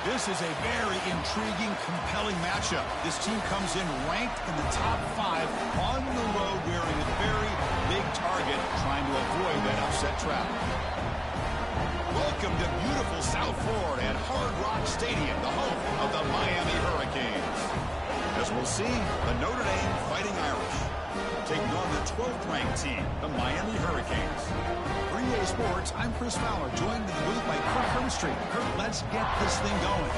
This is a very intriguing, compelling matchup. This team comes in ranked in the top 5 on the road wearing a very big target, trying to avoid that upset trap. Welcome to beautiful South Florida at Hard Rock Stadium, the home of the Miami Hurricanes. As we'll see, the Notre Dame Fighting Irish taking on the 12th-ranked team, the Miami Hurricanes. For EA Sports, I'm Chris Fowler, joined in the booth by Kurt Hermstreet. Kurt, let's get this thing going.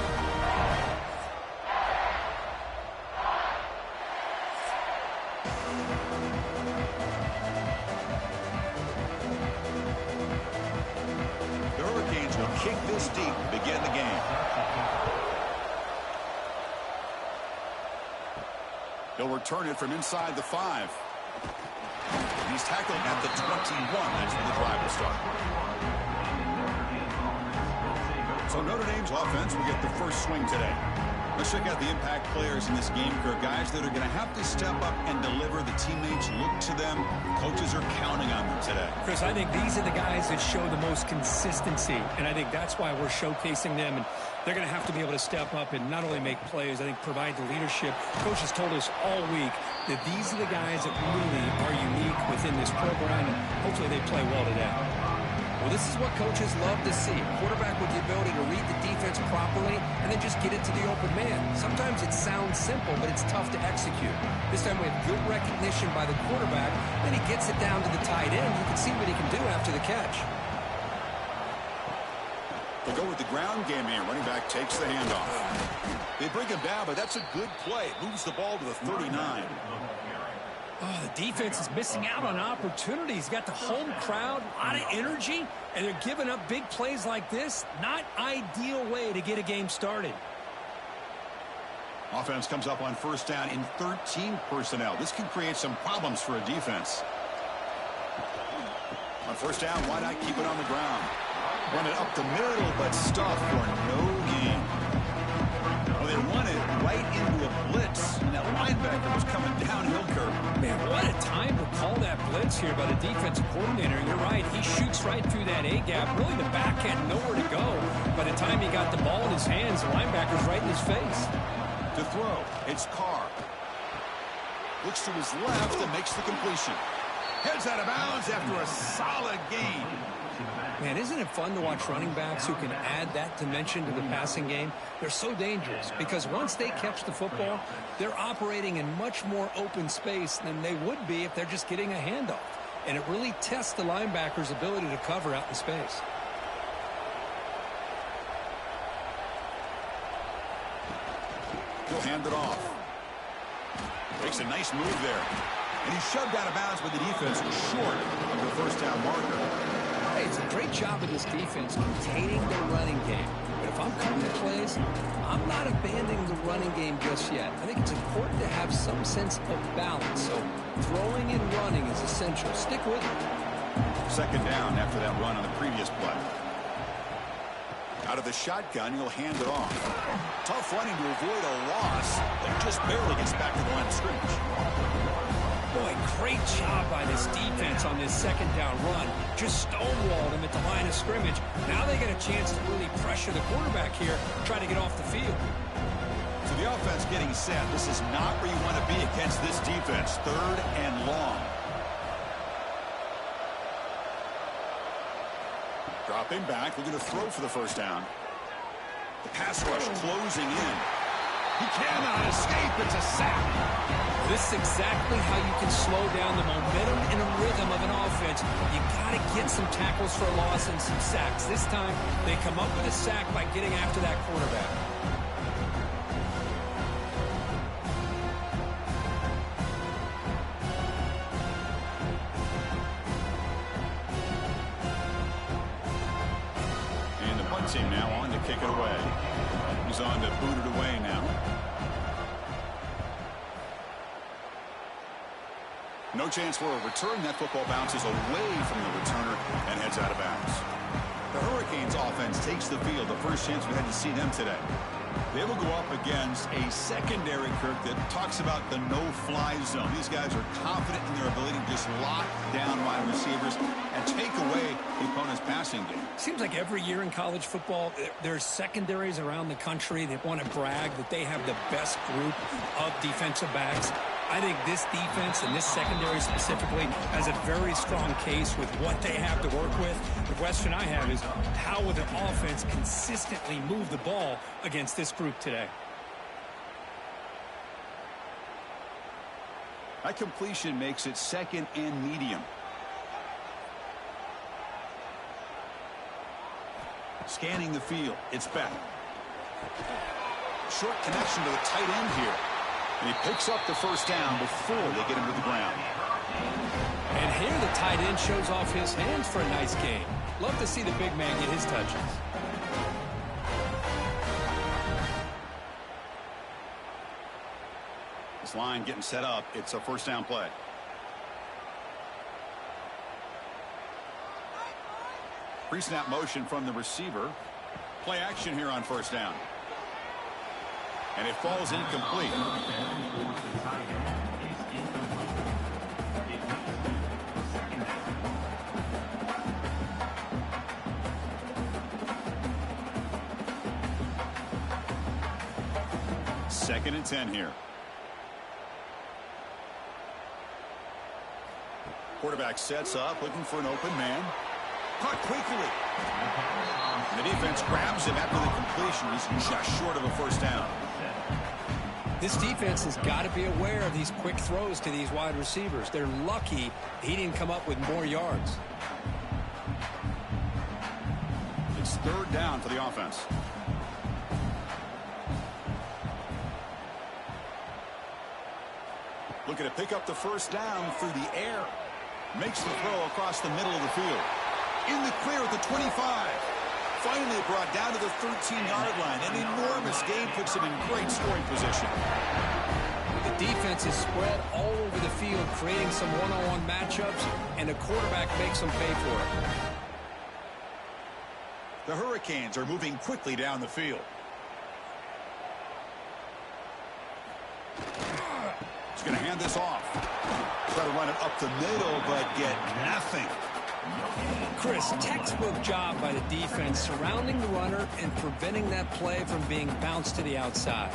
The Hurricanes will kick this deep to begin the game. He'll return it from inside the 5. He's tackled at the 21. That's where the drive will start. So Notre Dame's offense will get the first swing today. Let's check out the impact players in this game, Kurt. Guys that are going to have to step up and deliver. The teammates look to them. Coaches are counting on them today. Chris, I think these are the guys that show the most consistency, and I think that's why we're showcasing them. And they're going to have to be able to step up and not only make plays, I think provide the leadership. Coach has told us all week that these are the guys that really are unique within this program, and hopefully they play well today. Well, this is what coaches love to see. A quarterback with the ability to read the defense properly and then just get it to the open man. Sometimes it sounds simple, but it's tough to execute. This time we have good recognition by the quarterback, then he gets it down to the tight end. You can see what he can do after the catch. They'll go with the ground game here. Running back takes the handoff. They bring him down, but that's a good play. Moves the ball to the 39. Oh, the defense is missing out on opportunities. Got the home crowd, a lot of energy, and they're giving up big plays like this. Not ideal way to get a game started. Offense comes up on first down in 13 personnel. This can create some problems for a defense. On first down, why not keep it on the ground? Run it up the middle, but stuffed for no gain. Well, they run it right into a blitz, and that linebacker was coming downhill curve. Man, what a time to call that blitz here by the defensive coordinator. You're right. He shoots right through that A-gap. Really, the back had nowhere to go. By the time he got the ball in his hands, the linebacker's right in his face. To throw, it's Carr. Looks to his left and makes the completion. Heads out of bounds after a solid gain. Man, isn't it fun to watch running backs who can add that dimension to the passing game? They're so dangerous because once they catch the football, they're operating in much more open space than they would be if they're just getting a handoff. And it really tests the linebacker's ability to cover out in space. He'll hand it off. Makes a nice move there. And he's shoved out of bounds, but the defense was short of the first down marker. Hey, it's a great job of this defense containing the running game. But if I'm calling the plays, I'm not abandoning the running game just yet. I think it's important to have some sense of balance. So throwing and running is essential. Stick with it. Second down after that run on the previous play. Out of the shotgun, he'll hand it off. Tough running to avoid a loss, but just barely gets back to the line of scrimmage. Boy, great job by this defense on this second down run. Just stonewalled him at the line of scrimmage. Now they get a chance to really pressure the quarterback here, try to get off the field. So the offense getting set. This is not where you want to be against this defense. Third and long. Dropping back, looking to throw for the first down. The pass rush closing in. He cannot escape. It's a sack. This is exactly how you can slow down the momentum and a rhythm of an offense. You got to get some tackles for a loss and some sacks. This time, they come up with a sack by getting after that quarterback. And the punt team now on to kick it away. He's on to boot it away now. No chance for a return. That football bounces away from the returner and heads out of bounds. The Hurricanes offense takes the field. The first chance we had to see them today. They will go up against a secondary, Kirk, that talks about the no-fly zone. These guys are confident in their ability to just lock down wide receivers and take away the opponent's passing game. Seems like every year in college football, there's secondaries around the country that want to brag that they have the best group of defensive backs. I think this defense and this secondary specifically has a very strong case with what they have to work with. The question I have is, how will the offense consistently move the ball against this group today? That completion makes it second and medium. Scanning the field, it's back. Short connection to the tight end here. And he picks up the first down before they get him to the ground. And here the tight end shows off his hands for a nice game. Love to see the big man get his touches. This line getting set up. It's a first down play. Pre-snap motion from the receiver. Play action here on first down. And it falls incomplete. Second and 10 here. Quarterback sets up, looking for an open man. Caught quickly. The defense grabs him after the completion. He's just short of a first down. This defense has got to be aware of these quick throws to these wide receivers. They're lucky he didn't come up with more yards. It's third down for the offense. Looking to pick up the first down through the air. Makes the throw across the middle of the field. In the clear at the 25. Finally brought down to the 13-yard line. An enormous gain puts him in great scoring position. The defense is spread all over the field, creating some one-on-one matchups, and the quarterback makes them pay for it. The Hurricanes are moving quickly down the field. He's going to hand this off. Try to run it up the middle, but get nothing. Chris, textbook job by the defense surrounding the runner and preventing that play from being bounced to the outside.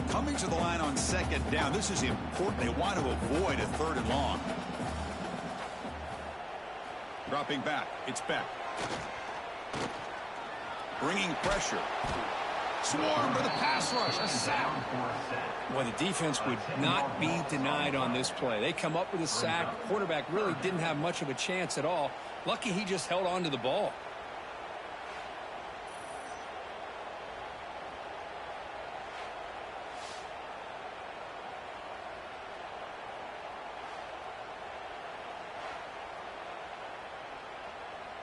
Coming to the line on second down. This is important. They want to avoid a third and long. Dropping back. It's back. Bringing pressure. Swarm for the pass rush. A sack. Well, the defense would not be denied on this play. They come up with a sack. Quarterback really didn't have much of a chance at all. Lucky he just held on to the ball.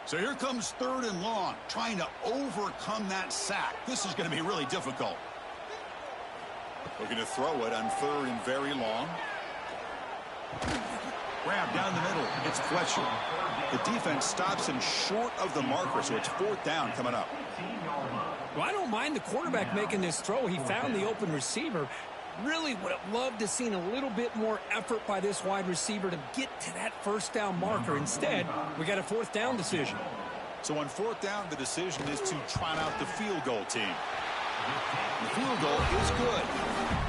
So here comes third and long, trying to overcome that sack. This is going to be really difficult. Looking to throw it on third and very long. Grab down the middle. It's Fletcher. The defense stops him short of the marker, so it's fourth down coming up. Well, I don't mind the quarterback making this throw. He found the open receiver. Really would have loved to have seen a little bit more effort by this wide receiver to get to that first down marker. Instead, we got a fourth down decision. So on fourth down, the decision is to trot out the field goal team. The field goal is good.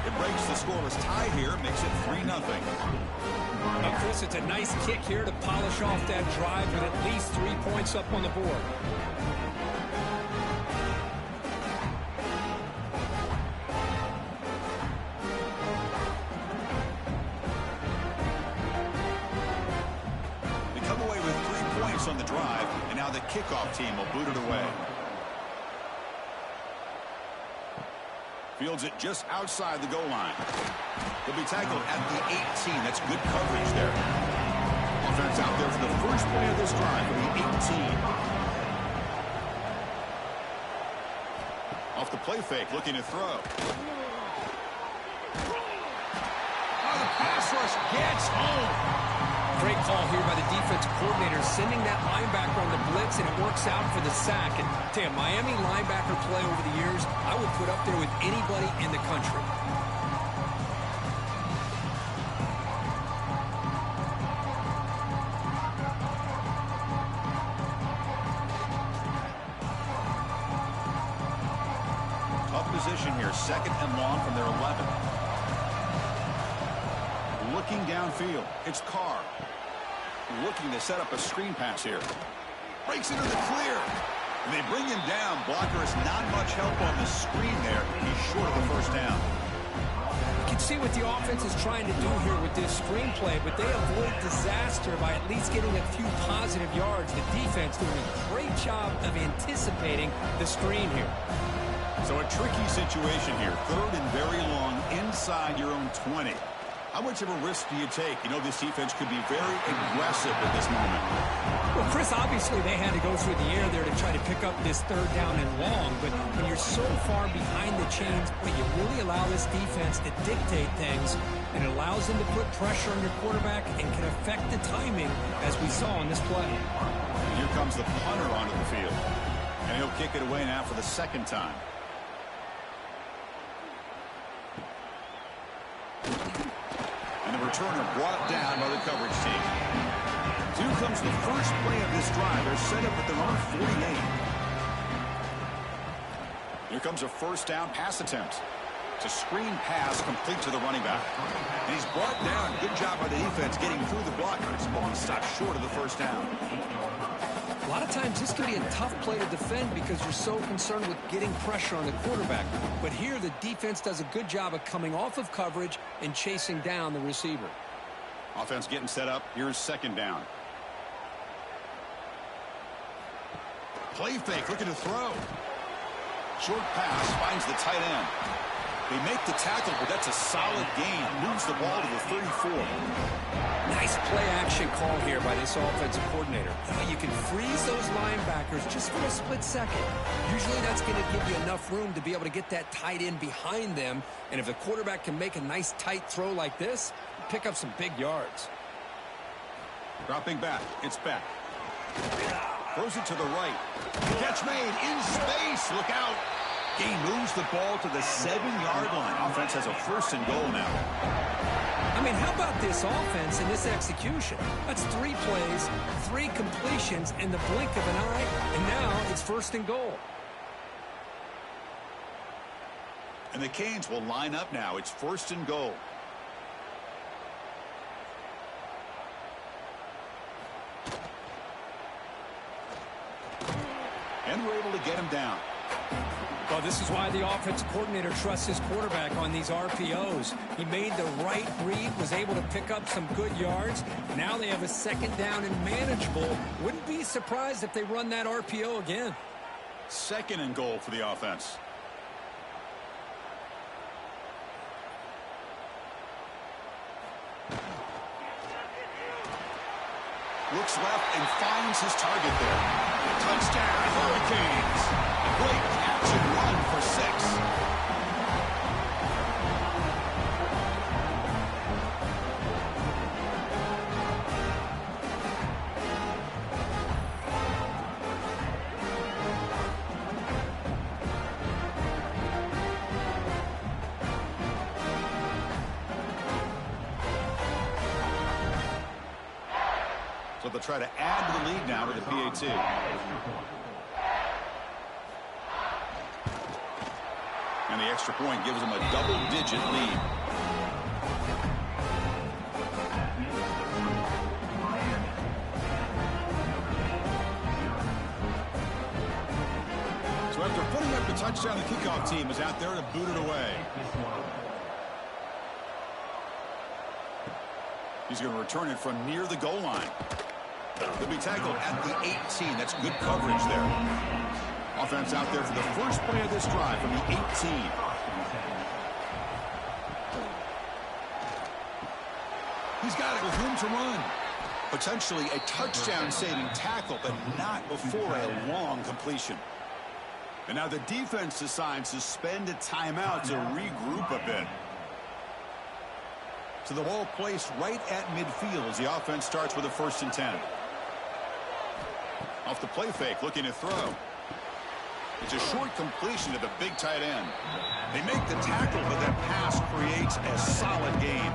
It breaks the scoreless tie here, makes it 3-0. Now, Chris, it's a nice kick here to polish off that drive with at least 3 points up on the board. They come away with 3 points on the drive, and now the kickoff team will boot it away. Fields it just outside the goal line. He'll be tackled at the 18. That's good coverage there. Offense out there for the first play of this drive for the 18. Off the play fake, looking to throw. Oh, the pass rush gets home. Great call here by the defensive coordinator, sending that linebacker on the blitz, and it works out for the sack. And damn, Miami linebacker play over the years, I would put up there with anybody in the country. Tough position here, 2nd and long from their 11. Looking downfield, it's Carr. Looking to set up a screen pass here. Breaks into the clear. And they bring him down. Blocker has not much help on the screen there. He's short of the first down. You can see what the offense is trying to do here with this screenplay, but they avoid disaster by at least getting a few positive yards. The defense doing a great job of anticipating the screen here. So a tricky situation here. 3rd and very long inside your own 20. How much of a risk do you take? You know, this defense could be very aggressive at this moment. Well, Chris, obviously they had to go through the air there to try to pick up this 3rd down and long, but when you're so far behind the chains, but you really allow this defense to dictate things, and it allows them to put pressure on your quarterback and can affect the timing, as we saw in this play. And here comes the punter onto the field. And he'll kick it away now for the 2nd time. And the returner brought down by the coverage team. Here comes the first play of this drive. They're set up at their own 48. Here comes a 1st down pass attempt. It's a screen pass complete to the running back. And he's brought down. Good job by the defense getting through the blockers. But he stopped short of the 1st down. A lot of times this can be a tough play to defend because you're so concerned with getting pressure on the quarterback. But here the defense does a good job of coming off of coverage and chasing down the receiver. Offense getting set up. Here's 2nd down. Play fake, looking to throw. Short pass finds the tight end. They make the tackle, but that's a solid gain. Moves the ball to the 34. Nice play action call here by this offensive coordinator. You can freeze those linebackers just for a split second. Usually that's going to give you enough room to be able to get that tight end behind them. And if the quarterback can make a nice tight throw like this, pick up some big yards. Dropping back. It's back. Throws it to the right. Catch made in space. Look out. He moves the ball to the 7-yard line. Offense has a 1st and goal now. I mean, how about this offense and this execution? That's 3 plays, 3 completions in the blink of an eye, and now it's 1st and goal. And the Canes will line up now. It's 1st and goal. And we're able to get him down. Well, this is why the offensive coordinator trusts his quarterback on these RPOs. He made the right read, was able to pick up some good yards. Now they have a 2nd down and manageable. Wouldn't be surprised if they run that RPO again. 2nd and goal for the offense. Looks left and finds his target there. Touchdown, Hurricanes. Great catch and run for 6. So they'll try to add to the lead now with the PAT. And the extra point gives them a double-digit lead. So after putting up the touchdown, the kickoff team is out there to boot it away. He's going to return it from near the goal line. They'll be tackled at the 18. That's good coverage there. Offense out there for the first play of this drive from the 18. He's got it with room to run. Potentially a touchdown-saving tackle, but not before a long completion. And now the defense decides to spend a timeout to regroup a bit. So the ball placed right at midfield as the offense starts with a 1st and 10. Off the play fake, looking to throw. It's a short completion to the big tight end. They make the tackle, but that pass creates a solid gain.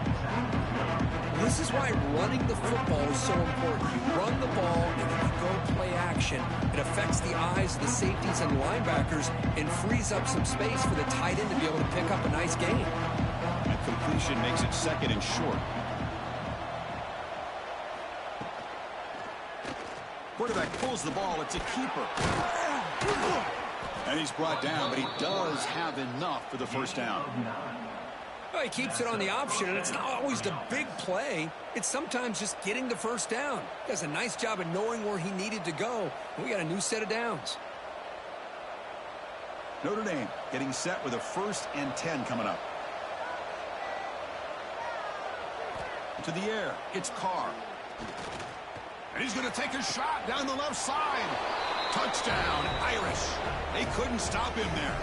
This is why running the football is so important. You run the ball and then you go play action. It affects the eyes of the safeties and the linebackers and frees up some space for the tight end to be able to pick up a nice gain. That completion makes it 2nd and short. Quarterback pulls the ball. It's a keeper. And he's brought down, but he does have enough for the 1st down. Well, he keeps it on the option, and it's not always the big play. It's sometimes just getting the 1st down. He does a nice job of knowing where he needed to go. We got a new set of downs. Notre Dame getting set with a 1st and 10 coming up. To the air, it's Carr. And he's going to take a shot down the left side. Touchdown, Irish. They couldn't stop him there.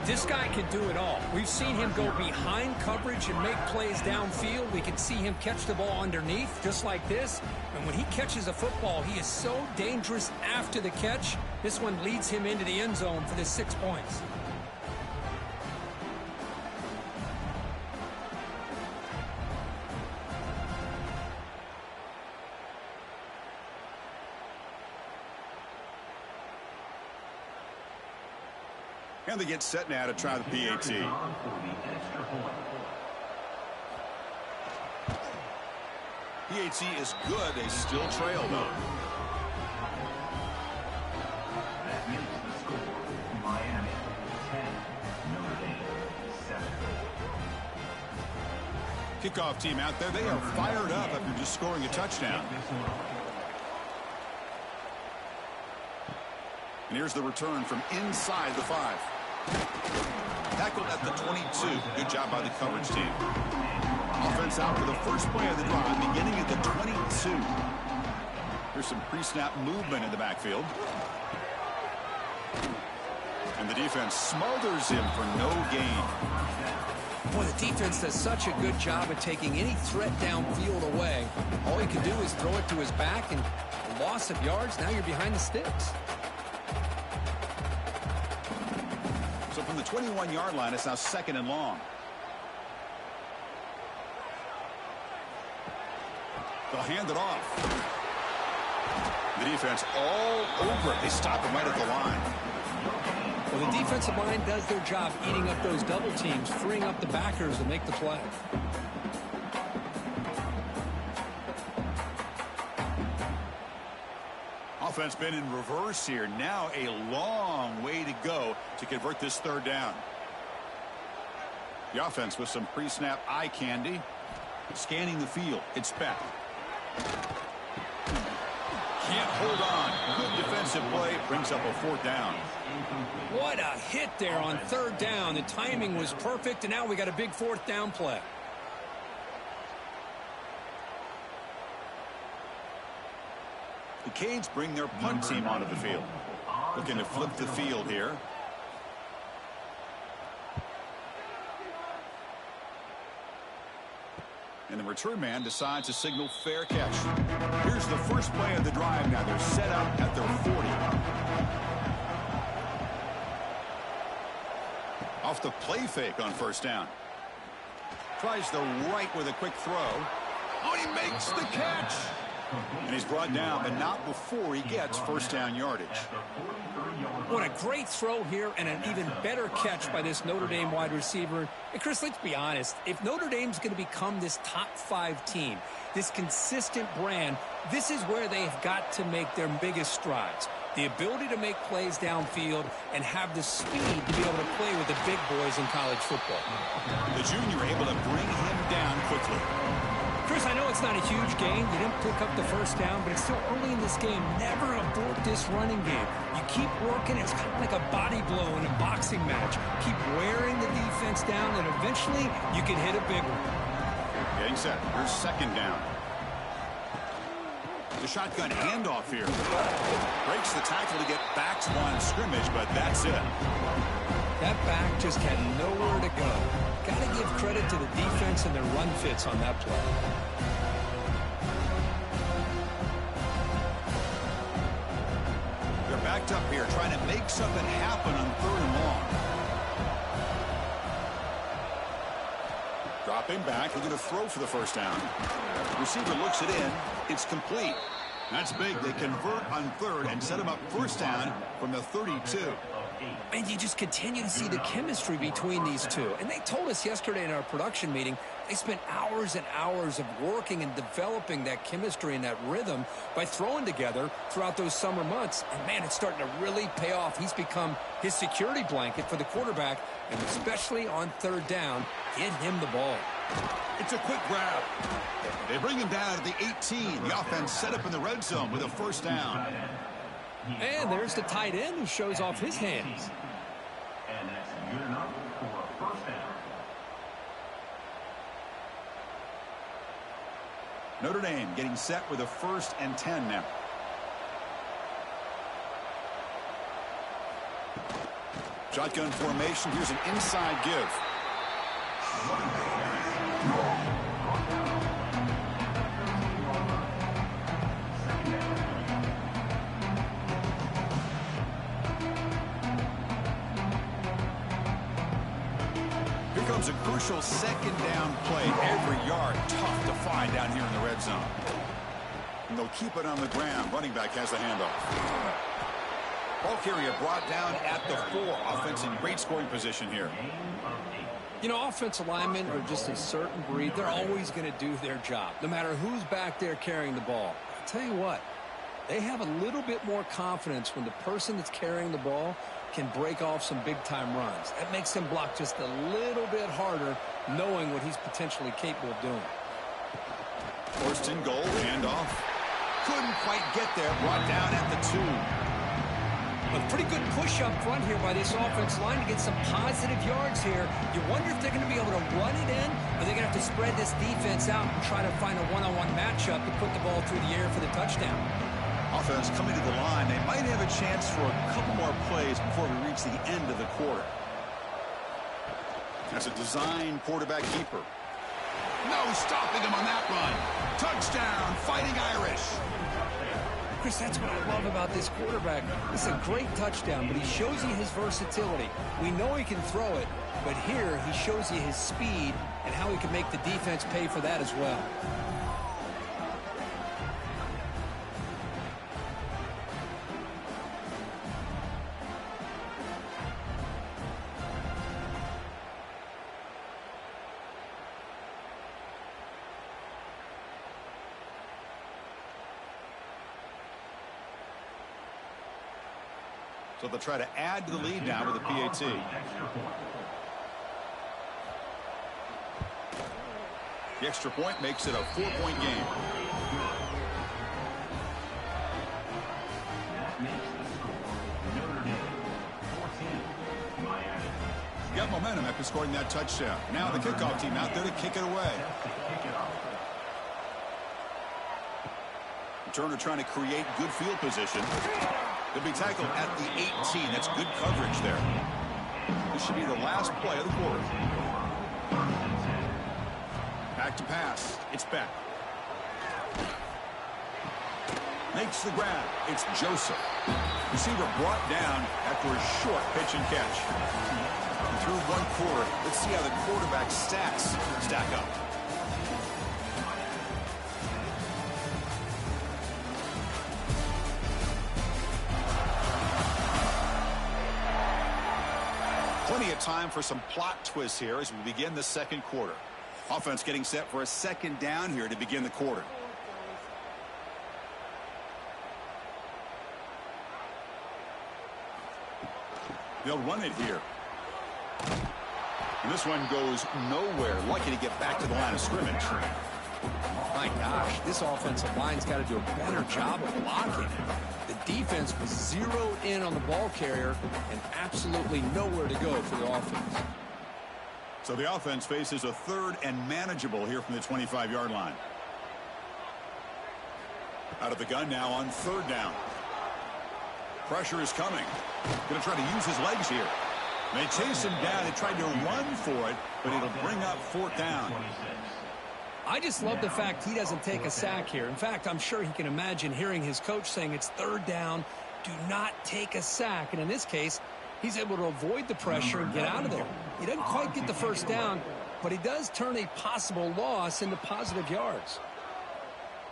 This guy can do it all. We've seen him go behind coverage and make plays downfield. We can see him catch the ball underneath, just like this. And when he catches a football, he is so dangerous after the catch. This one leads him into the end zone for the 6 points. And they get set now to try the PAT. PAT is good. They still trail, though. That makes the score Miami 10, Notre Dame 7. Kickoff team out there. They are fired up after just scoring a touchdown. And here's the return from inside the 5. Tackled at the 22. Good job by the coverage team. Offense out for the first play of the drive, beginning at the 22. Here's some pre-snap movement in the backfield. And the defense smothers him for no gain. Boy, the defense does such a good job of taking any threat downfield away. All he can do is throw it to his back, and a loss of yards, now you're behind the sticks. So from the 21-yard line, it's now 2nd and long. They'll hand it off. The defense all over it. They stop him right at the line. Well, the defensive line does their job eating up those double teams, freeing up the backers to make the play. Offense been in reverse here. Now a long way to go to convert this 3rd down. The offense with some pre-snap eye candy. Scanning the field. It's Beck. Can't hold on. Good defensive play. Brings up a 4th down. What a hit there on 3rd down. The timing was perfect, and now we got a big 4th down play. The Canes bring their punt team onto the field. Looking to flip the field here. And the return man decides to signal fair catch. Here's the first play of the drive now. They're set up at their 40. Off the play fake on 1st down. Tries the right with a quick throw. Oh, he makes the catch. And he's brought down, but not before he gets 1st down yardage. What a great throw here and an even better catch by this Notre Dame wide receiver. And Chris, let's be honest. If Notre Dame's going to become this top 5 team, this consistent brand, this is where they have got to make their biggest strides. The ability to make plays downfield and have the speed to be able to play with the big boys in college football. The junior able to bring him down quickly. Chris, I know it's not a huge gain. You didn't pick up the 1st down, but it's still early in this game. Never abort this running game. You keep working. It's kind of like a body blow in a boxing match. Keep wearing the defense down, and eventually you can hit a big one. Getting set. Here's 2nd down. The shotgun handoff here. Breaks the tackle to get back to line of scrimmage, but that's it. That back just had nowhere to go. Got to give credit to the defense and their run fits on that play. They're backed up here, trying to make something happen on 3rd and long. Dropping back, looking to throw for the first down. Receiver looks it in. It's complete. That's big. They convert on 3rd and set him up first down from the 32. And you just continue to see the chemistry between these two. And they told us yesterday in our production meeting, they spent hours and hours of working and developing that chemistry and that rhythm by throwing together throughout those summer months. And, man, it's starting to really pay off. He's become his security blanket for the quarterback, and especially on 3rd down, get him the ball. It's a quick grab. They bring him down at the 18. The offense set up in the red zone with a first down. And there's the tight end who shows off his hands. And that's good enough for a first down. Notre Dame getting set with a 1st and 10 now. Shotgun formation. Here's an inside give. Here comes a crucial 2nd down play. Every yard tough to find down here in the red zone. And they'll keep it on the ground. Running back has the handoff. Ball carrier brought down at the 4. Offense in great scoring position here. You know, offensive linemen are just a certain breed. They're always going to do their job, no matter who's back there carrying the ball. I'll tell you what, they have a little bit more confidence when the person that's carrying the ball can break off some big-time runs. That makes them block just a little bit harder, knowing what he's potentially capable of doing. 1st and goal, handoff. Couldn't quite get there. Brought down at the 2. A pretty good push up front here by this offense line to get some positive yards here. You wonder if they're going to be able to run it in, or they're going to have to spread this defense out and try to find a one-on-one matchup to put the ball through the air for the touchdown. Offense coming to the line. They might have a chance for a couple more plays before we reach the end of the quarter. That's a design quarterback keeper. No stopping him on that run. Touchdown, Fighting Irish. Chris, that's what I love about this quarterback. It's a great touchdown, but he shows you his versatility. We know he can throw it, but here he shows you his speed and how he can make the defense pay for that as well. So they'll try to add to the lead now with a PAT. The extra point makes it a 4-point game. Got momentum after scoring that touchdown. Now the kickoff team out there to kick it away. Turner trying to create good field position. They'll be tackled at the 18. That's good coverage there. This should be the last play of the quarter. Back to pass. It's Beck. Makes the grab. It's Joseph. Receiver brought down after a short pitch and catch. And through one quarter, let's see how the quarterback's stats stack up. Plenty of time for some plot twists here as we begin the 2nd quarter. Offense getting set for a 2nd down here to begin the quarter. They'll run it here. And this one goes nowhere. Lucky to get back to the line of scrimmage. My gosh, this offensive line's got to do a better job of blocking. The defense was zeroed in on the ball carrier and absolutely nowhere to go for the offense. So the offense faces a 3rd and manageable here from the 25-yard line. Out of the gun now on 3rd down. Pressure is coming. Going to try to use his legs here. They chase him down. They tried to run for it, but it'll bring up 4th down. I just love the fact he doesn't take a sack here. In fact, I'm sure he can imagine hearing his coach saying it's 3rd down, do not take a sack. And in this case, he's able to avoid the pressure and get out of there. He doesn't quite get the 1st down, but he does turn a possible loss into positive yards.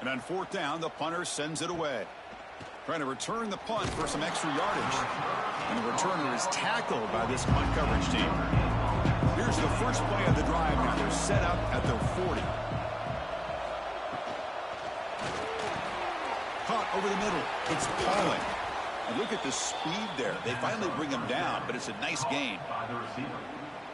And on 4th down, the punter sends it away. Trying to return the punt for some extra yardage. And the returner is tackled by this punt coverage team. Here's the first play of the drive now. They're set up at their 40. Caught over the middle. It's Pauling. And look at the speed there. They finally bring him down, but it's a nice gain.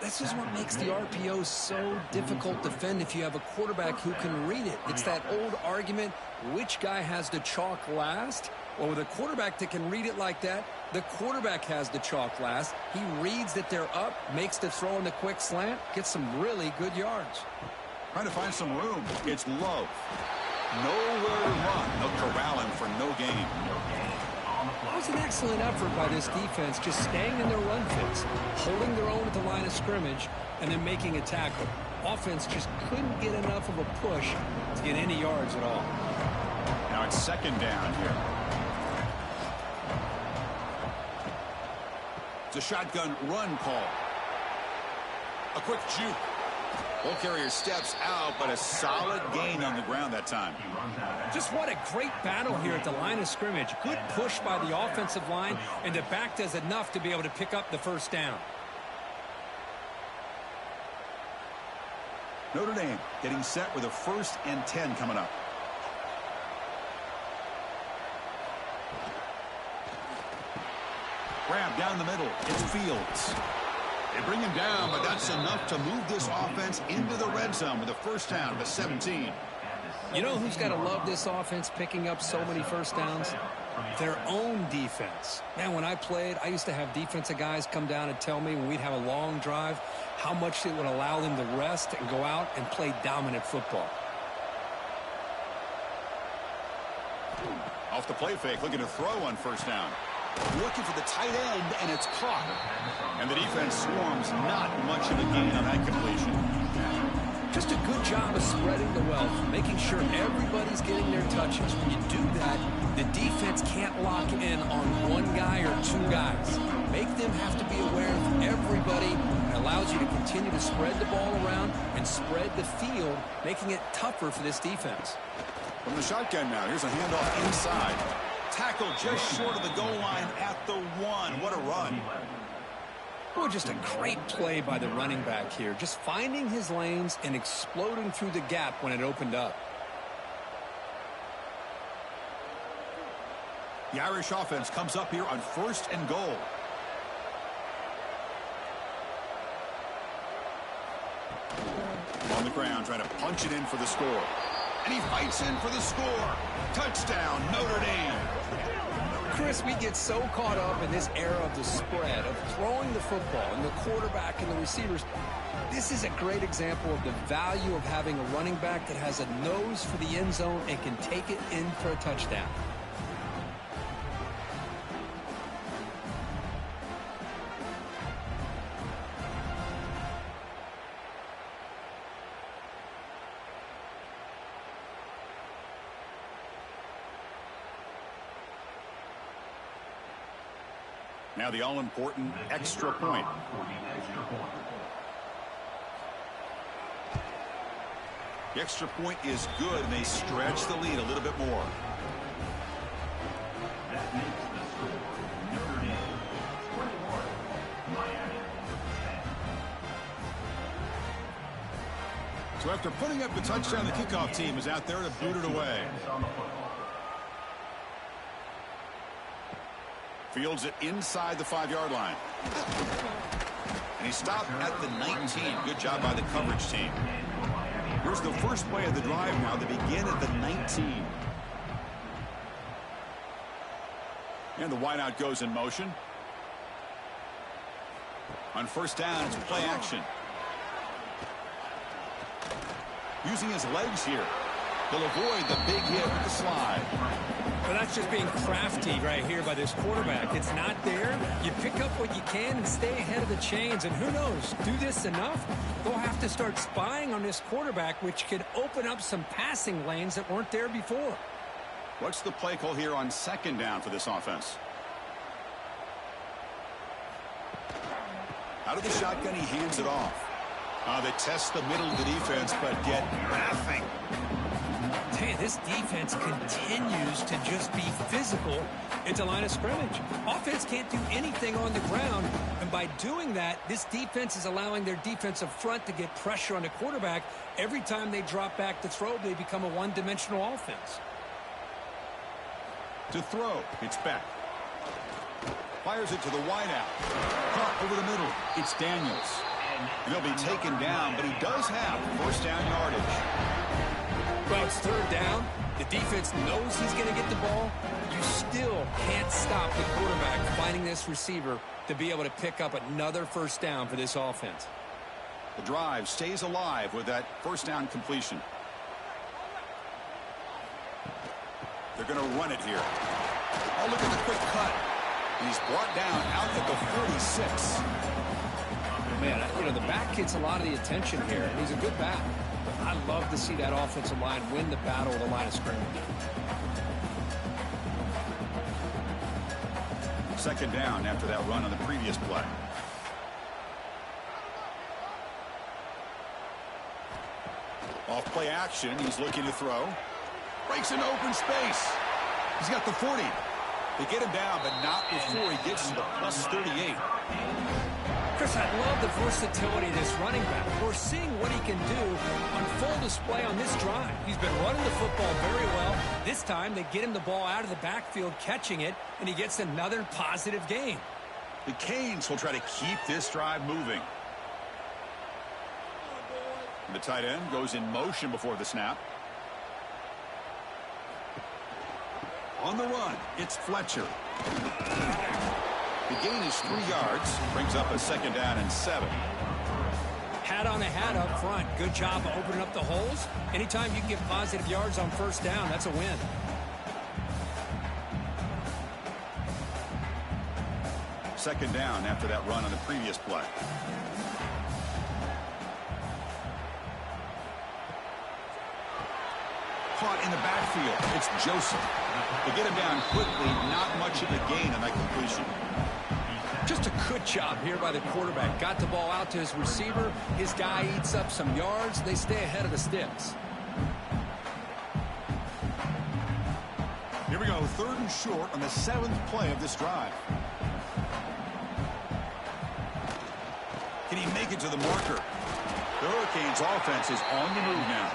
This is what makes the RPO so difficult to defend if you have a quarterback who can read it. It's that old argument, which guy has the chalk last? Well, with a quarterback that can read it like that, the quarterback has the chalk last. He reads that they're up, makes the throw in the quick slant, gets some really good yards. Trying to find some room. It's Love. Nowhere to run. They'll corral him for no gain. That was an excellent effort by this defense, just staying in their run fits, holding their own at the line of scrimmage, and then making a tackle. Offense just couldn't get enough of a push to get any yards at all. Now it's 2nd down here. It's a shotgun run call. A quick juke. Ball carrier steps out, but a solid gain on the ground that time. Just what a great battle here at the line of scrimmage. Good push by the offensive line, and the back does enough to be able to pick up the 1st down. Notre Dame getting set with a 1st and 10 coming up. Grab down the middle. It's Fields. They bring him down, but that's enough to move this offense into the red zone with a 1st down to 17. You know who's got to love this offense picking up so many 1st downs? Their own defense. Man, when I played, I used to have defensive guys come down and tell me when we'd have a long drive how much it would allow them to rest and go out and play dominant football. Off the play fake, looking to throw on 1st down. Looking for the tight end, and it's caught. And the defense swarms, not much of a gain on that completion. Just a good job of spreading the wealth, making sure everybody's getting their touches. When you do that, the defense can't lock in on one guy or 2 guys. Make them have to be aware of everybody. It allows you to continue to spread the ball around and spread the field, making it tougher for this defense. From the shotgun now, here's a handoff inside. Tackle just short of the goal line at the 1. What a run. Oh, just a great play by the running back here. Just finding his lanes and exploding through the gap when it opened up. The Irish offense comes up here on 1st and goal. On the ground, trying to punch it in for the score. And he fights in for the score. Touchdown, Notre Dame. Chris, we get so caught up in this era of the spread, of throwing the football and the quarterback and the receivers. This is a great example of the value of having a running back that has a nose for the end zone and can take it in for a touchdown. Now the all-important extra point. The extra point is good, and they stretch the lead a little bit more. That makes the score Notre Dame 21, Miami 10. So after putting up the touchdown, the kickoff team is out there to boot it away. Fields it inside the 5-yard line. And he stopped at the 19. Good job by the coverage team. Here's the first play of the drive now. They begin at the 19. And the wideout goes in motion. On 1st down, it's play action. Using his legs here. He'll avoid the big hit with the slide. Well, that's just being crafty right here by this quarterback. It's not there. You pick up what you can and stay ahead of the chains. And who knows, do this enough, they'll have to start spying on this quarterback, which could open up some passing lanes that weren't there before. What's the play call here on second down for this offense? Out of the shotgun, he hands it off. They test the middle of the defense, but get nothing. Hey, this defense continues to just be physical at the line of scrimmage. Offense can't do anything on the ground, and by doing that, this defense is allowing their defensive front to get pressure on the quarterback. Every time they drop back to throw, they become a one-dimensional offense. To throw, it's back. Fires it to the wideout. Caught over the middle. It's Daniels. And he'll be taken down, but he does have first down yardage. Well, it's third down. The defense knows he's going to get the ball. You still can't stop the quarterback finding this receiver to be able to pick up another first down for this offense. The drive stays alive with that first down completion. They're going to run it here. Oh, look at the quick cut. He's brought down out at the 46. Man, the back gets a lot of the attention here, and he's a good back. I love to see that offensive line win the battle of the line of scrimmage. Second down after that run on the previous play. Off play action, he's looking to throw. Breaks into open space. He's got the 40. They get him down, but not before he gets to the plus 38. Chris, I love the versatility of this running back. We're seeing what he can do on full display on this drive. He's been running the football very well. This time, they get him the ball out of the backfield, catching it, and he gets another positive gain. The Canes will try to keep this drive moving. The tight end goes in motion before the snap. On the run, it's Fletcher. The gain is 3 yards, brings up a second down and 7. Hat on a hat up front. Good job of opening up the holes. Anytime you can get positive yards on first down, that's a win. Second down after that run on the previous play. Caught in the backfield. It's Joseph. They get him down quickly. Not much of a gain on that completion. Just a good job here by the quarterback. Got the ball out to his receiver. His guy eats up some yards. They stay ahead of the sticks. Here we go. Third and short on the 7th play of this drive. Can he make it to the marker? The Hurricanes offense is on the move now.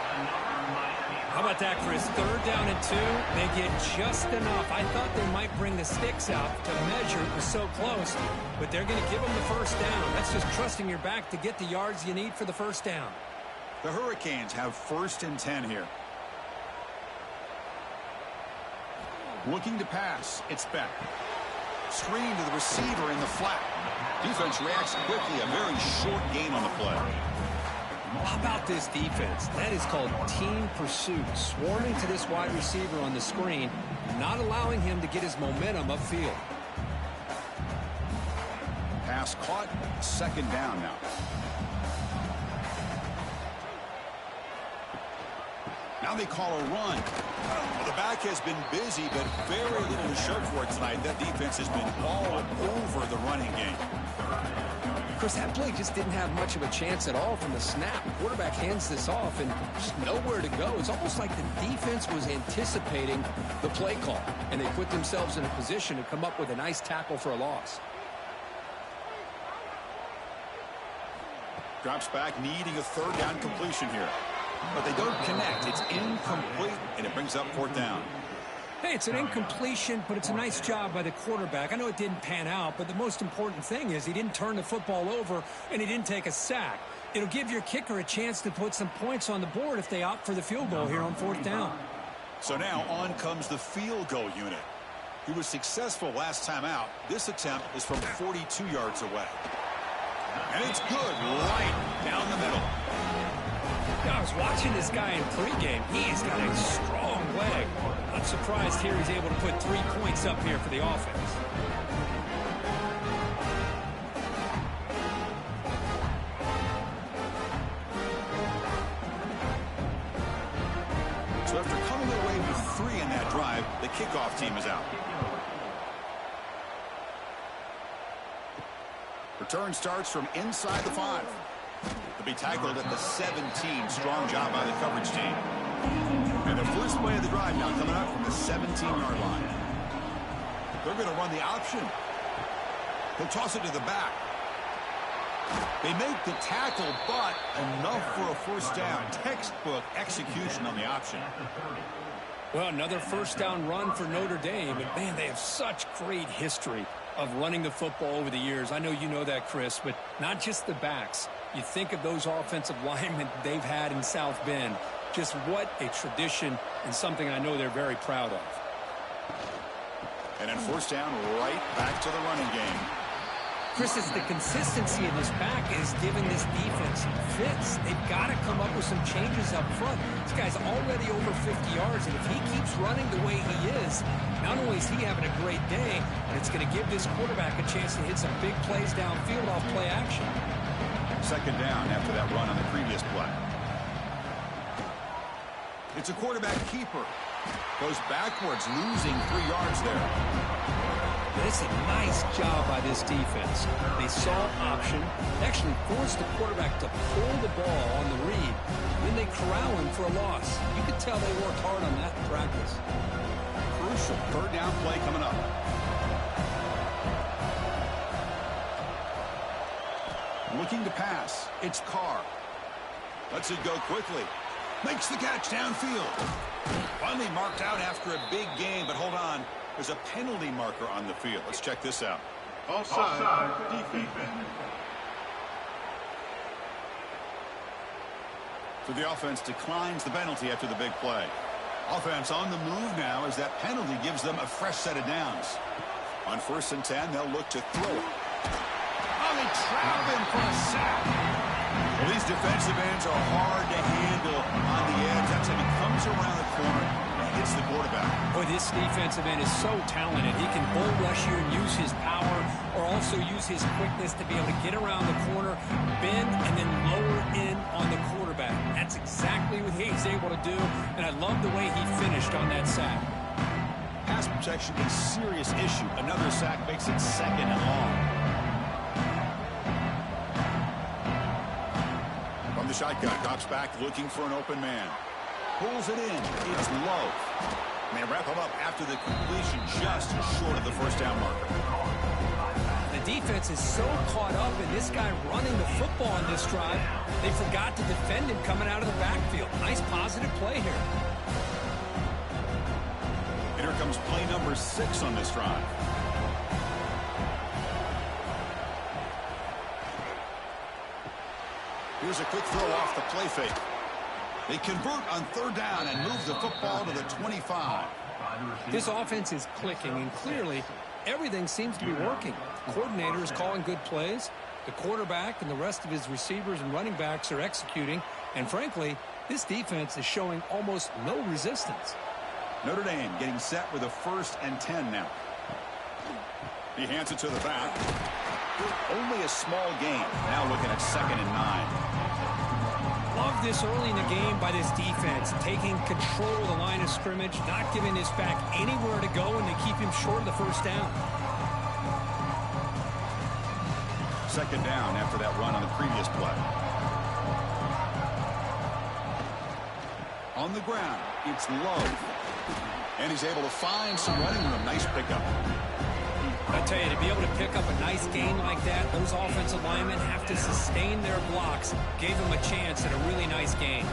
How about that, Chris? Third down and 2. They get just enough. I thought they might bring the sticks out to measure. It was so close, but they're going to give them the first down. That's just trusting your back to get the yards you need for the first down. The Hurricanes have first and 10 here. Looking to pass. It's back. Screen to the receiver in the flat. Defense reacts quickly. A very short gain on the play. How about this defense? That is called team pursuit. Swarming to this wide receiver on the screen, not allowing him to get his momentum upfield. Pass caught. Second down now. Now they call a run. Well, the back has been busy, but very little to show for it tonight. That defense has been all over the running game. Chris, that play just didn't have much of a chance at all from the snap. The quarterback hands this off and just nowhere to go. It's almost like the defense was anticipating the play call, and they put themselves in a position to come up with a nice tackle for a loss. Drops back, needing a third down completion here. But they don't connect. It's incomplete, and it brings up fourth down. Hey, it's an incompletion, but it's a nice job by the quarterback. I know it didn't pan out, but the most important thing is he didn't turn the football over and he didn't take a sack. It'll give your kicker a chance to put some points on the board if they opt for the field goal here on fourth down. So now on comes the field goal unit. He was successful last time out. This attempt is from 42 yards away. And it's good right down the middle. I was watching this guy in pregame. He's got a strong leg. Not surprised here he's able to put 3 points up here for the offense. So after coming away with 3 in that drive, the kickoff team is out. Return starts from inside the 5. They'll be tackled at the 17. Strong job by the coverage team. And the first play of the drive now coming up from the 17-yard line. They're going to run the option. He'll toss it to the back. They make the tackle, but enough for a first down. Textbook execution on the option. Well, another first down run for Notre Dame. But, man, they have such great history of running the football over the years. I know you know that, Chris, but not just the backs. You think of those offensive linemen they've had in South Bend. Just what a tradition and something I know they're very proud of. And then first down, right back to the running game. Chris, it's the consistency in this back is giving this defense fits. They've got to come up with some changes up front. This guy's already over 50 yards, and if he keeps running the way he is, not only is he having a great day, but it's going to give this quarterback a chance to hit some big plays downfield off play action. Second down after that run on the previous play. It's a quarterback keeper. Goes backwards, losing 3 yards there. It's a nice job by this defense. They saw option, actually forced the quarterback to pull the ball on the read, and then they corral him for a loss. You could tell they worked hard on that in practice. Crucial third down play coming up. Looking to pass. It's Carr. Lets it go quickly. Makes the catch downfield. Finally marked out after a big game, but hold on. There's a penalty marker on the field. Let's check this out. Offside, defense. So the offense declines the penalty after the big play. Offense on the move now as that penalty gives them a fresh set of downs. On 1st and 10, they'll look to throw it. Oh, they trap him for a sack. Well, these defensive ends are hard to handle on the edge. That's if he comes around the corner and hits the quarterback. Boy, this defensive end is so talented. He can bull rush you and use his power, or also use his quickness to be able to get around the corner, bend, and then lower in on the quarterback. That's exactly what he's able to do, and I love the way he finished on that sack. Pass protection is a serious issue. Another sack makes it 2nd and long. From the shotgun, drops back looking for an open man. Pulls it in. It's low. And they wrap him up after the completion just short of the first down marker. The defense is so caught up in this guy running the football on this drive, they forgot to defend him coming out of the backfield. Nice positive play here. And here comes play number 6 on this drive. Here's a quick throw off the play fake. They convert on 3rd down and move the football to the 25. This offense is clicking, and clearly everything seems to be working. The coordinator is calling good plays. The quarterback and the rest of his receivers and running backs are executing. And frankly, this defense is showing almost no resistance. Notre Dame getting set with a 1st and 10 now. He hands it to the back. Only a small gain. Now looking at 2nd and 9. Love this early in the game by this defense, taking control of the line of scrimmage, not giving this back anywhere to go, and they keep him short of the first down. 2nd down after that run on the previous play. On the ground, it's low. And he's able to find some running room. Nice pickup. I tell you, to be able to pick up a nice gain like that, those offensive linemen have to sustain their blocks. Gave them a chance at a really nice gain.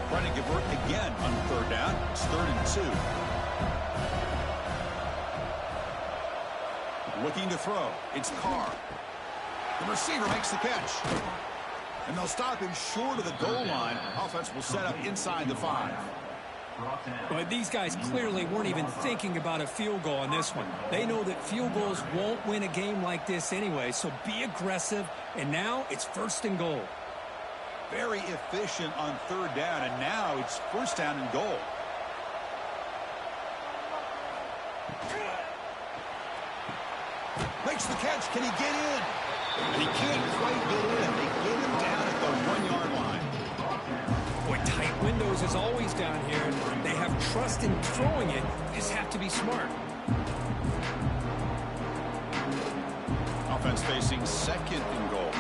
Trying to convert again on 3rd down. It's 3rd and 2. Looking to throw. It's Carr. The receiver makes the catch. And they'll stop him short of the goal line. Offense will set up inside the 5. But these guys clearly weren't even thinking about a field goal on this one. They know that field goals won't win a game like this anyway, so be aggressive. And now it's 1st and goal. very efficient on third down, and now it's first down and goal. Makes the catch. Can he get in? And he can't quite get in. They get him down at the 1-yard line. Boy, tight windows is always down here. They have trust in throwing it. They just have to be smart. Offense facing second and goal.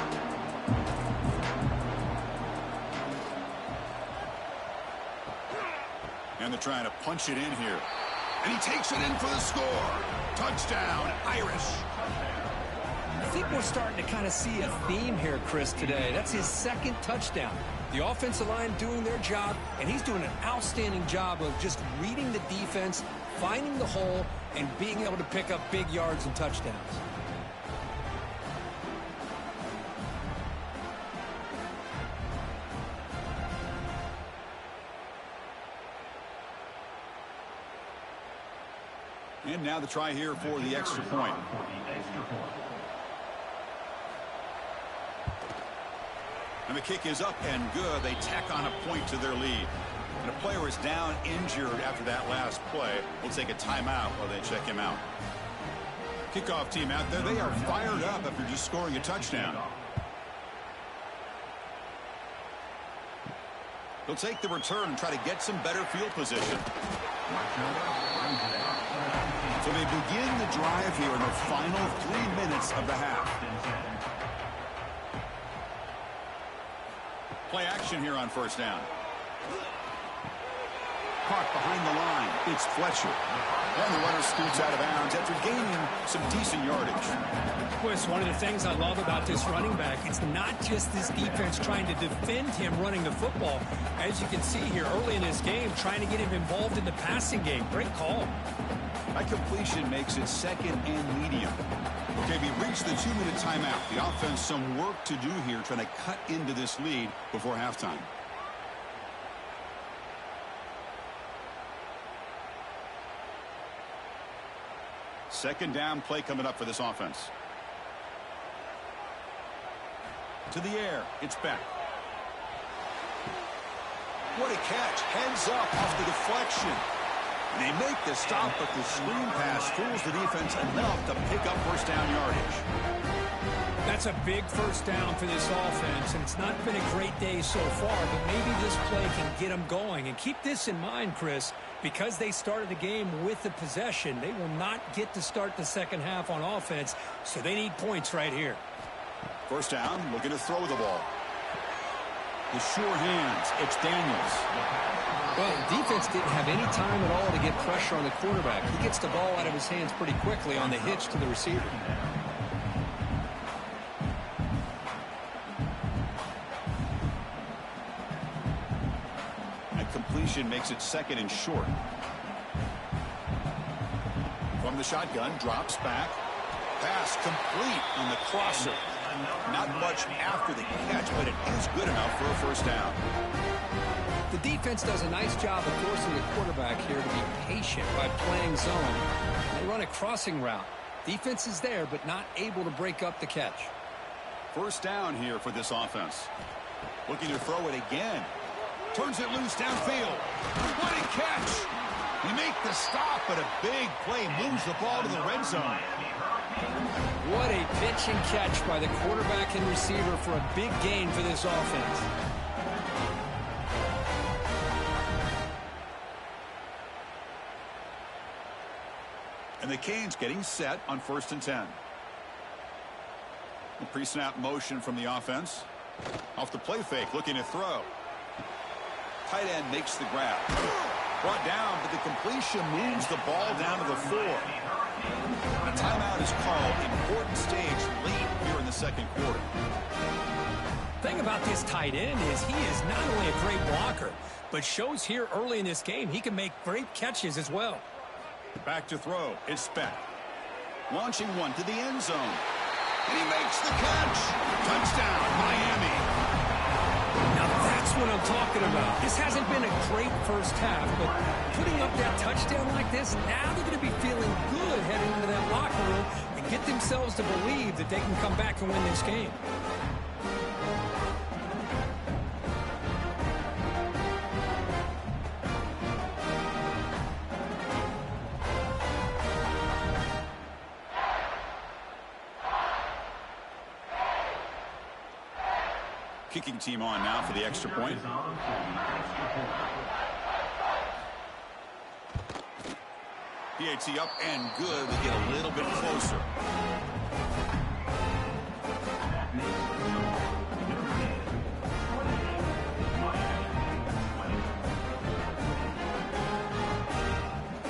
And they're trying to punch it in here. And he takes it in for the score. Touchdown, Irish. I think we're starting to kind of see a theme here, Chris, today. That's his second touchdown. The offensive line doing their job, and he's doing an outstanding job of just reading the defense, finding the hole, and being able to pick up big yards and touchdowns. And now the try here for the extra point. And the kick is up and good. They tack on a point to their lead. And a player is down injured after that last play. We'll take a timeout while they check him out. Kickoff team out there. They are fired up after just scoring a touchdown. They'll take the return and try to get some better field position. So they begin the drive here in the final 3 minutes of the half. Play action here on first down. Caught behind the line. It's Fletcher. And the runner scoots out of bounds after gaining some decent yardage. Chris, one of the things I love about this running back, it's not just this defense trying to defend him running the football. As you can see here early in this game, trying to get him involved in the passing game. Great call. That completion makes it second and medium. Okay, we reached the 2-minute timeout. The offense some work to do here trying to cut into this lead before halftime. Second down play coming up for this offense. To the air. It's back. What a catch. Heads up off the deflection. They make the stop, but the screen pass fools the defense enough to pick up first down yardage. That's a big first down for this offense, and it's not been a great day so far, but maybe this play can get them going. And keep this in mind, Chris, because they started the game with the possession, they will not get to start the second half on offense, so they need points right here. First down, looking to throw the ball. The sure hands, it's Daniels. Well, defense didn't have any time at all to get pressure on the quarterback. He gets the ball out of his hands pretty quickly on the hitch to the receiver. That completion makes it second and short. From the shotgun, drops back. Pass complete on the crosser. Not much after the catch, but it is good enough for a first down. The defense does a nice job of forcing the quarterback here to be patient by playing zone. They run a crossing route. Defense is there, but not able to break up the catch. First down here for this offense. Looking to throw it again. Turns it loose downfield. What a catch! They make the stop, but a big play moves the ball to the red zone. What a pitch and catch by the quarterback and receiver for a big gain for this offense. And the Canes getting set on 1st and 10. A pre-snap motion from the offense. Off the play fake, looking to throw. Tight end makes the grab. Brought down, but the completion moves the ball down to the 4. A timeout is called. Important stage late here in the second quarter. Thing about this tight end is he is not only a great blocker, but shows here early in this game he can make great catches as well. Back to throw. It's Speck. Launching one to the end zone. And he makes the catch. Touchdown, Miami. Now that's what I'm talking about. This hasn't been a great first half, but putting up that touchdown like this, now they're going to be feeling good heading into that locker room and get themselves to believe that they can come back and win this game. kicking team on now for the extra point. PAT up and good. They get a little bit closer.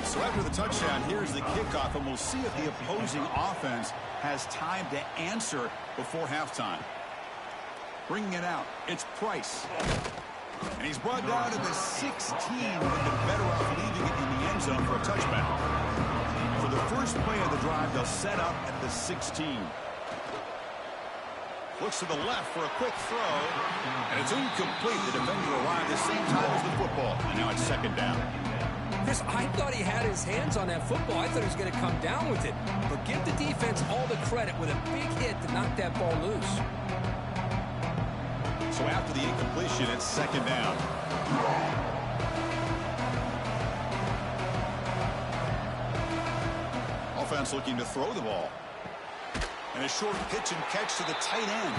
So after the touchdown, here's the kickoff, and we'll see if the opposing offense has time to answer before halftime. Bringing it out, it's Price. And he's brought down to the 16. Would have been better off leaving it in the end zone for a touchback. For the first play of the drive, they'll set up at the 16. Looks to the left for a quick throw, and it's incomplete. The defender arrived the same time as the football, and now it's second down. Chris, I thought he had his hands on that football. I thought he was going to come down with it. But give the defense all the credit with a big hit to knock that ball loose. So after the incompletion, it's second down. Offense looking to throw the ball. And a short pitch and catch to the tight end.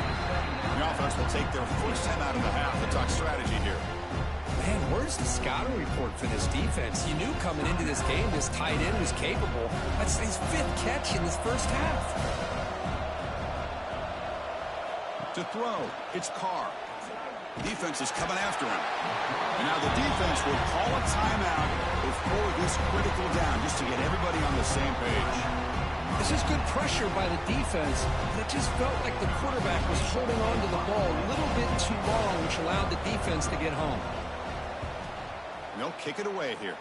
The offense will take their first time out of the half to talk strategy here. Man, where's the scouting report for this defense? You knew coming into this game this tight end was capable. That's his 5th catch in this first half. To throw, it's Carr. Defense is coming after him. And now the defense will call a timeout before this critical down, just to get everybody on the same page. This is good pressure by the defense, but it just felt like the quarterback was holding on to the ball a little bit too long, which allowed the defense to get home. And they'll kick it away here.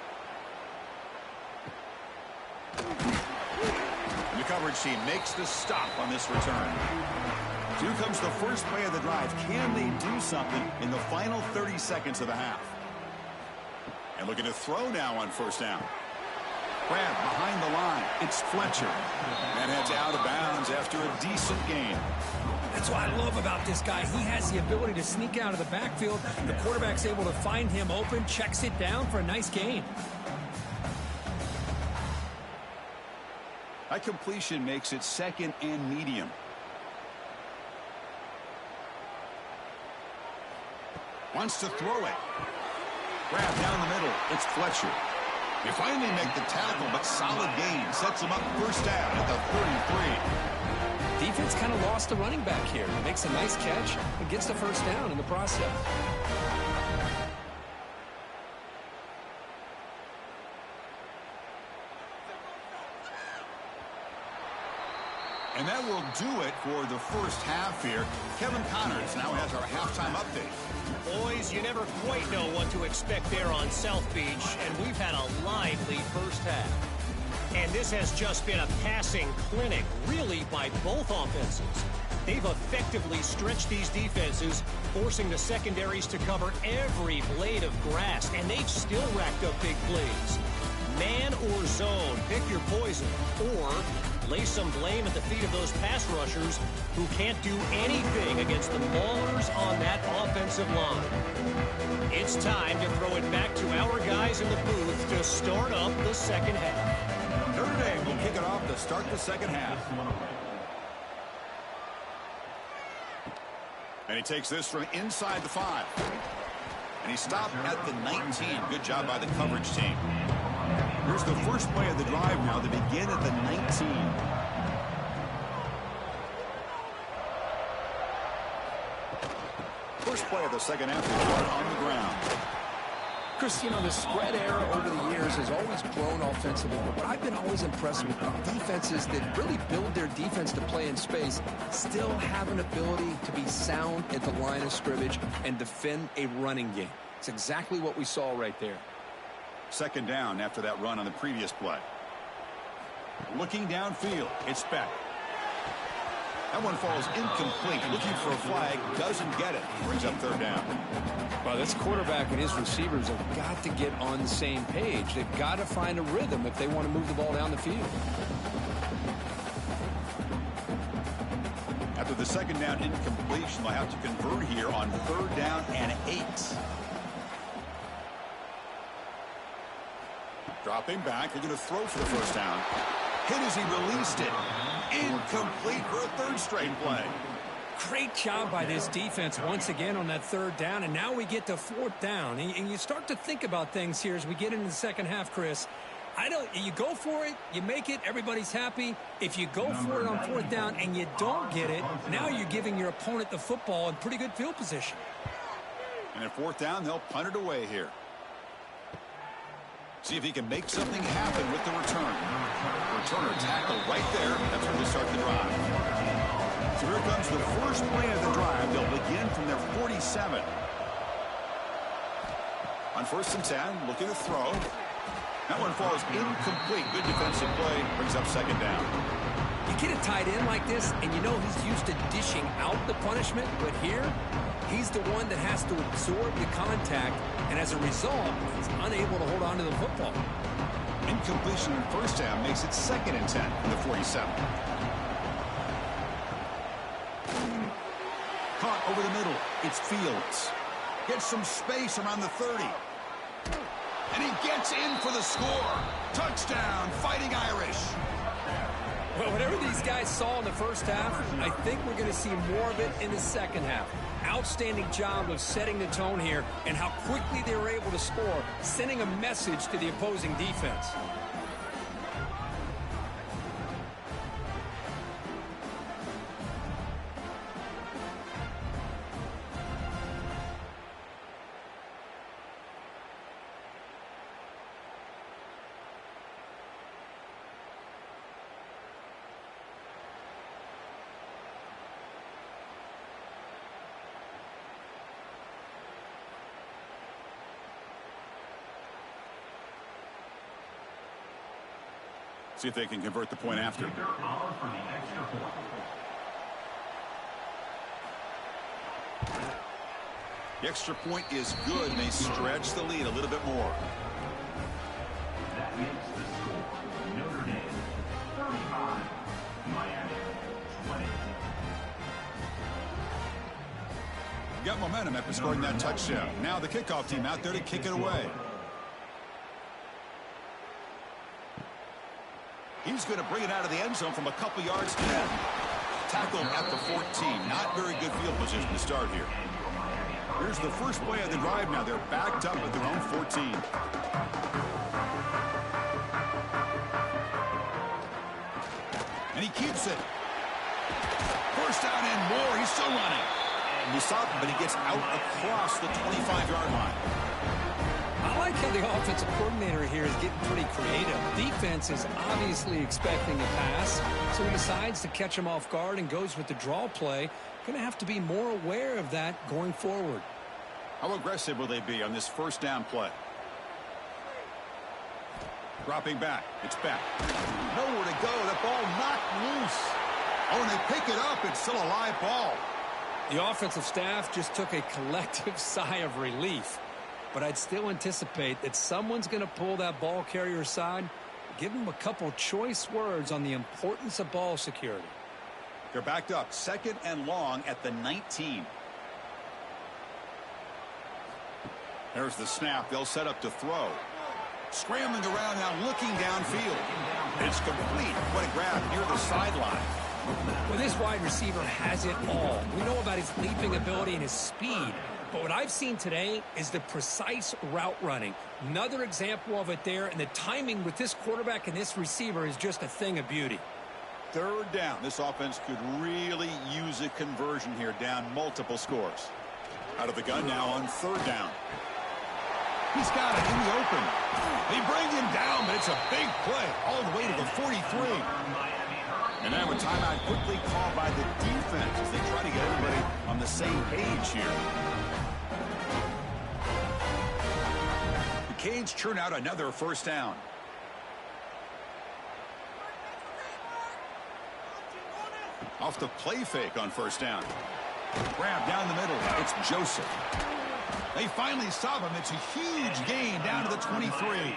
And the coverage team makes the stop on this return. So here comes the first play of the drive. Can they do something in the final 30 seconds of the half? And looking to throw now on first down. Grab behind the line. It's Fletcher. And heads out of bounds after a decent gain. That's what I love about this guy. He has the ability to sneak out of the backfield. The quarterback's able to find him open, checks it down for a nice gain. That completion makes it second and medium. Wants to throw it. Grab down the middle. It's Fletcher. They finally make the tackle, but solid gain. Sets them up first down at the 33. Defense kind of lost the running back here. Makes a nice catch and gets the first down in the process. And that will do it for the first half here. Kevin Connors now has our halftime update. Boys, you never quite know what to expect there on South Beach, and we've had a lively first half. And this has just been a passing clinic, really, by both offenses. They've effectively stretched these defenses, forcing the secondaries to cover every blade of grass, and they've still racked up big plays. Man or zone, pick your poison, or lay some blame at the feet of those pass rushers who can't do anything against the maulers on that offensive line. It's time to throw it back to our guys in the booth to start up the second half. Notre Dame will kick it off to start the second half. And he takes this from inside the 5. And he stopped at the 19. Good job by the coverage team. Here's the first play of the drive now. They begin at the 19. First play of the second half on the ground. Chris, you know, the spread era over the years has always grown offensively, but what I've been always impressed with defenses that really build their defense to play in space still have an ability to be sound at the line of scrimmage and defend a running game. It's exactly what we saw right there. Second down after that run on the previous play. Looking downfield, it's Beck. That one falls incomplete. Looking for a flag, doesn't get it. Brings up third down. Well, this quarterback and his receivers have got to get on the same page. They've got to find a rhythm if they want to move the ball down the field. After the second down incompletion, they'll have to convert here on third down and 8. Dropping back, they're going to throw for the first down. Hit as he released it. Incomplete for a third straight play. Great job by this defense once again on that third down, and now we get to fourth down. And you start to think about things here as we get into the second half, Chris. You go for it, you make it, everybody's happy. If you go for it on fourth down and you don't get it, now you're giving your opponent the football in pretty good field position. And at fourth down, they'll punt it away here. See if he can make something happen with the return. Returner tackle right there. That's where they start the drive. So here comes the first play of the drive. They'll begin from their 47. On 1st and 10, looking to throw. That one falls incomplete. Good defensive play. Brings up second down. You get a tight end like this, and you know he's used to dishing out the punishment, but here, he's the one that has to absorb the contact, and as a result, he's unable to hold on to the football. Incompletion in first down makes it 2nd and 10 in the 47. Caught over the middle. It's Fields. Gets some space around the 30. And he gets in for the score. Touchdown, Fighting Irish. Well, whatever these guys saw in the first half, I think we're going to see more of it in the second half. Outstanding job of setting the tone here and how quickly they were able to score, sending a message to the opposing defense. See if they can convert the point after. The extra point is good, and they stretch the lead a little bit more. That makes the score Notre Dame 35, Miami 20. Got momentum after scoring that touchdown. Now the kickoff team out there to kick it away. He's going to bring it out of the end zone from a couple yards down. Tackle at the 14. Not very good field position to start here. Here's the first play of the drive now. They're backed up at their own 14. And he keeps it. First down and more. He's still running. And you saw him, but he gets out across the 25-yard line. I like how the offensive coordinator here is getting pretty creative. Defense is obviously expecting a pass, so he decides to catch him off guard and goes with the draw play. Going to have to be more aware of that going forward. How aggressive will they be on this first down play? Dropping back. It's back. Nowhere to go. That ball knocked loose. Oh, and they pick it up. It's still a live ball. The offensive staff just took a collective sigh of relief. But I'd still anticipate that someone's going to pull that ball carrier aside, give him a couple choice words on the importance of ball security. They're backed up, 2nd and long at the 19. There's the snap. They'll set up to throw. Scrambling around now, looking downfield. It's complete. What a grab near the sideline. Well, this wide receiver has it all. We know about his leaping ability and his speed. But what I've seen today is the precise route running. Another example of it there, and the timing with this quarterback and this receiver is just a thing of beauty. 3rd down. This offense could really use a conversion here, down multiple scores. Out of the gun now on 3rd down. He's got it in the open. They bring him down, but it's a big play all the way to the 43. And now a timeout quickly called by the defense as they try to get everybody on the same page here. The Canes churn out another first down. Off the play fake on first down. Grab down the middle. It's Joseph. They finally stop him. It's a huge gain down to the 23.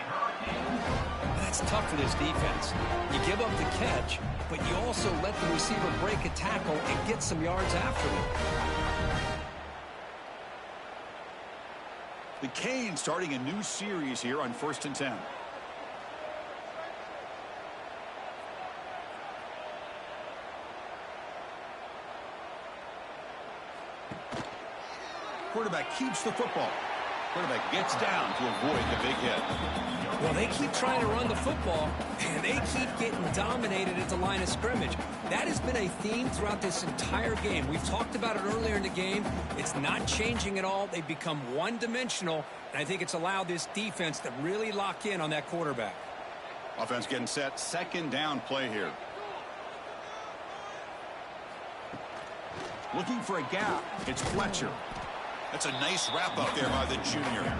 That's tough for this defense. You give up the catch, but you also let the receiver break a tackle and get some yards after him. The Canes starting a new series here on 1st and 10. quarterback keeps the football. Quarterback gets down to avoid the big hit. Well, they keep trying to run the football, and they keep getting dominated at the line of scrimmage. That has been a theme throughout this entire game. We've talked about it earlier in the game. It's not changing at all. They've become one-dimensional, and I think it's allowed this defense to really lock in on that quarterback. Offense getting set. Second down play here. Looking for a gap. It's Fletcher. That's a nice wrap up there by the junior.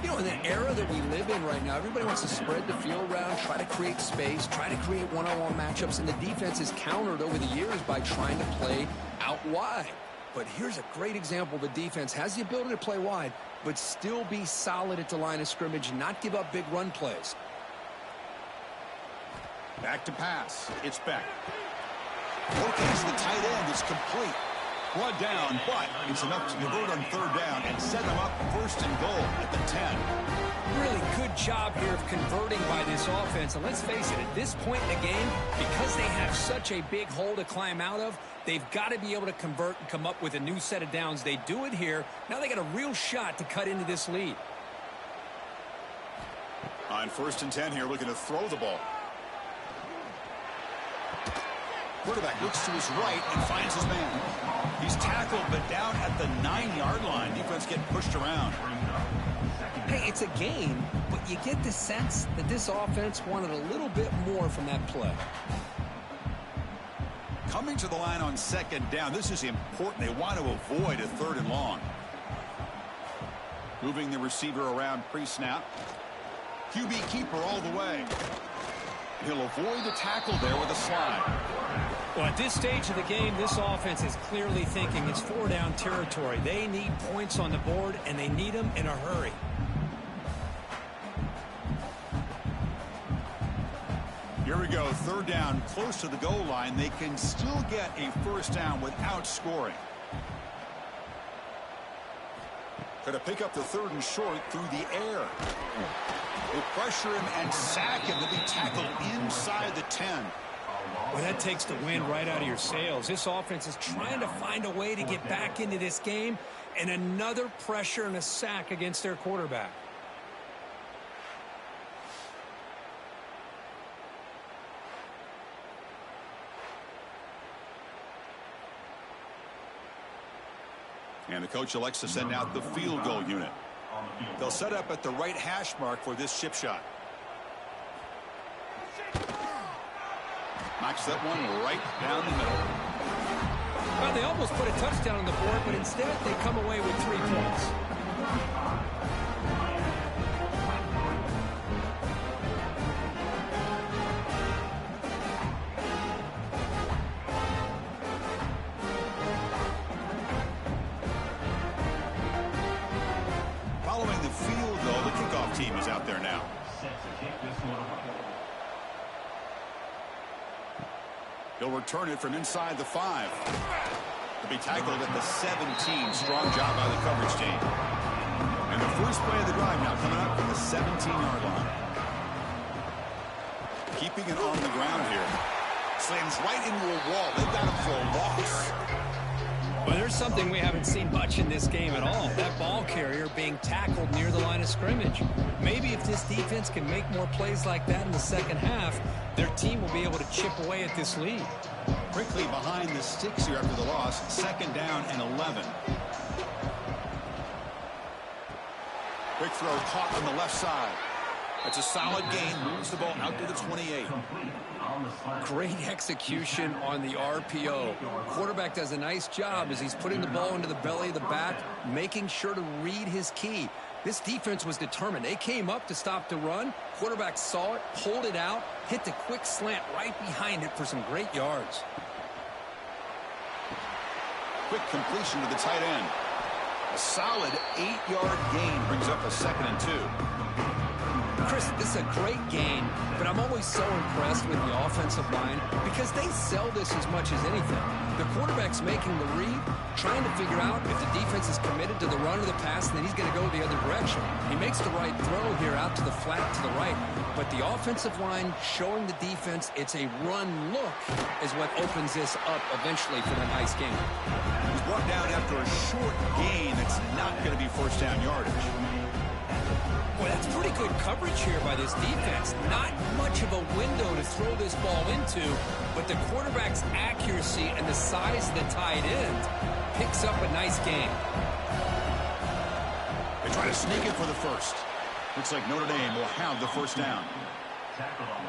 You know, in the era that we live in right now, everybody wants to spread the field around, try to create space, try to create one-on-one matchups, and the defense is countered over the years by trying to play out wide. But here's a great example. The defense has the ability to play wide, but still be solid at the line of scrimmage and not give up big run plays. Back to pass. It's Beck. Locates the tight end. It's complete. Brought down, but it's enough to convert on third down and set them up first and goal at the 10. Really good job here of converting by this offense. And let's face it, at this point in the game, because they have such a big hole to climb out of, they've got to be able to convert and come up with a new set of downs. They do it here. Now they got a real shot to cut into this lead. On first and 10 here, looking to throw the ball. Quarterback looks to his right and finds his man. He's tackled, but down at the 9-yard line. Defense getting pushed around. Hey, it's a game, but you get the sense that this offense wanted a little bit more from that play. Coming to the line on second down. This is important. They want to avoid a third and long. Moving the receiver around pre-snap. QB keeper all the way. He'll avoid the tackle there with a slide. Well, at this stage of the game, this offense is clearly thinking it's four-down territory. They need points on the board, and they need them in a hurry. Here we go, third down, close to the goal line. They can still get a first down without scoring. Going to pick up the third and short through the air. They pressure him and sack him to be tackled inside the 10. Well, that takes the wind right out of your sails. This offense is trying to find a way to get back into this game, and another pressure and a sack against their quarterback. And the coach elects to send out the field goal unit. They'll set up at the right hash mark for this chip shot. Knocks that one right down the middle. Well, they almost put a touchdown on the board, but instead they come away with 3 points. Following the field goal, the kickoff team is out there now. He'll return it from inside the 5. To be tackled at the 17. Strong job by the coverage team. And the first play of the drive now coming up from the 17-yard line. Keeping it on the ground here. Slams right into a wall. They've got him for a loss. Well, there's something we haven't seen much in this game at all. That ball carrier being tackled near the line of scrimmage. Maybe if this defense can make more plays like that in the second half, their team will be able to chip away at this lead. Quickly behind the sticks here after the loss. Second down and 11. Quick throw caught on the left side. That's a solid gain. Moves the ball out to the 28. Great execution on the RPO. Quarterback does a nice job as he's putting the ball into the belly of the back, making sure to read his key. This defense was determined. They came up to stop the run. Quarterback saw it, pulled it out, hit the quick slant right behind it for some great yards. Quick completion to the tight end. A solid 8-yard gain brings up a 2nd and 2. Chris, this is a great game, but I'm always so impressed with the offensive line because they sell this as much as anything. The quarterback's making the read, trying to figure out if the defense is committed to the run or the pass, and then he's going to go the other direction. He makes the right throw here out to the flat to the right, but the offensive line showing the defense it's a run look is what opens this up eventually for that nice game. He's brought down after a short gain that's not going to be first down yardage. Boy, that's pretty good coverage here by this defense. Not much of a window to throw this ball into, but the quarterback's accuracy and the size of the tight end picks up a nice gain. They try to sneak it for the first. Looks like Notre Dame will have the first down.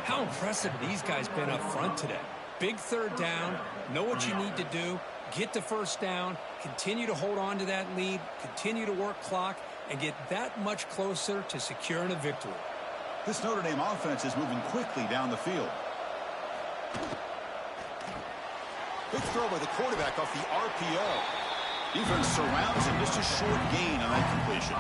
How impressive have these guys been up front today? Big third down, know what you need to do, get the first down, continue to hold on to that lead, continue to work clock, and get that much closer to securing a victory. This Notre Dame offense is moving quickly down the field. Big throw by the quarterback off the RPO. Defense surrounds him, just a short gain on that completion.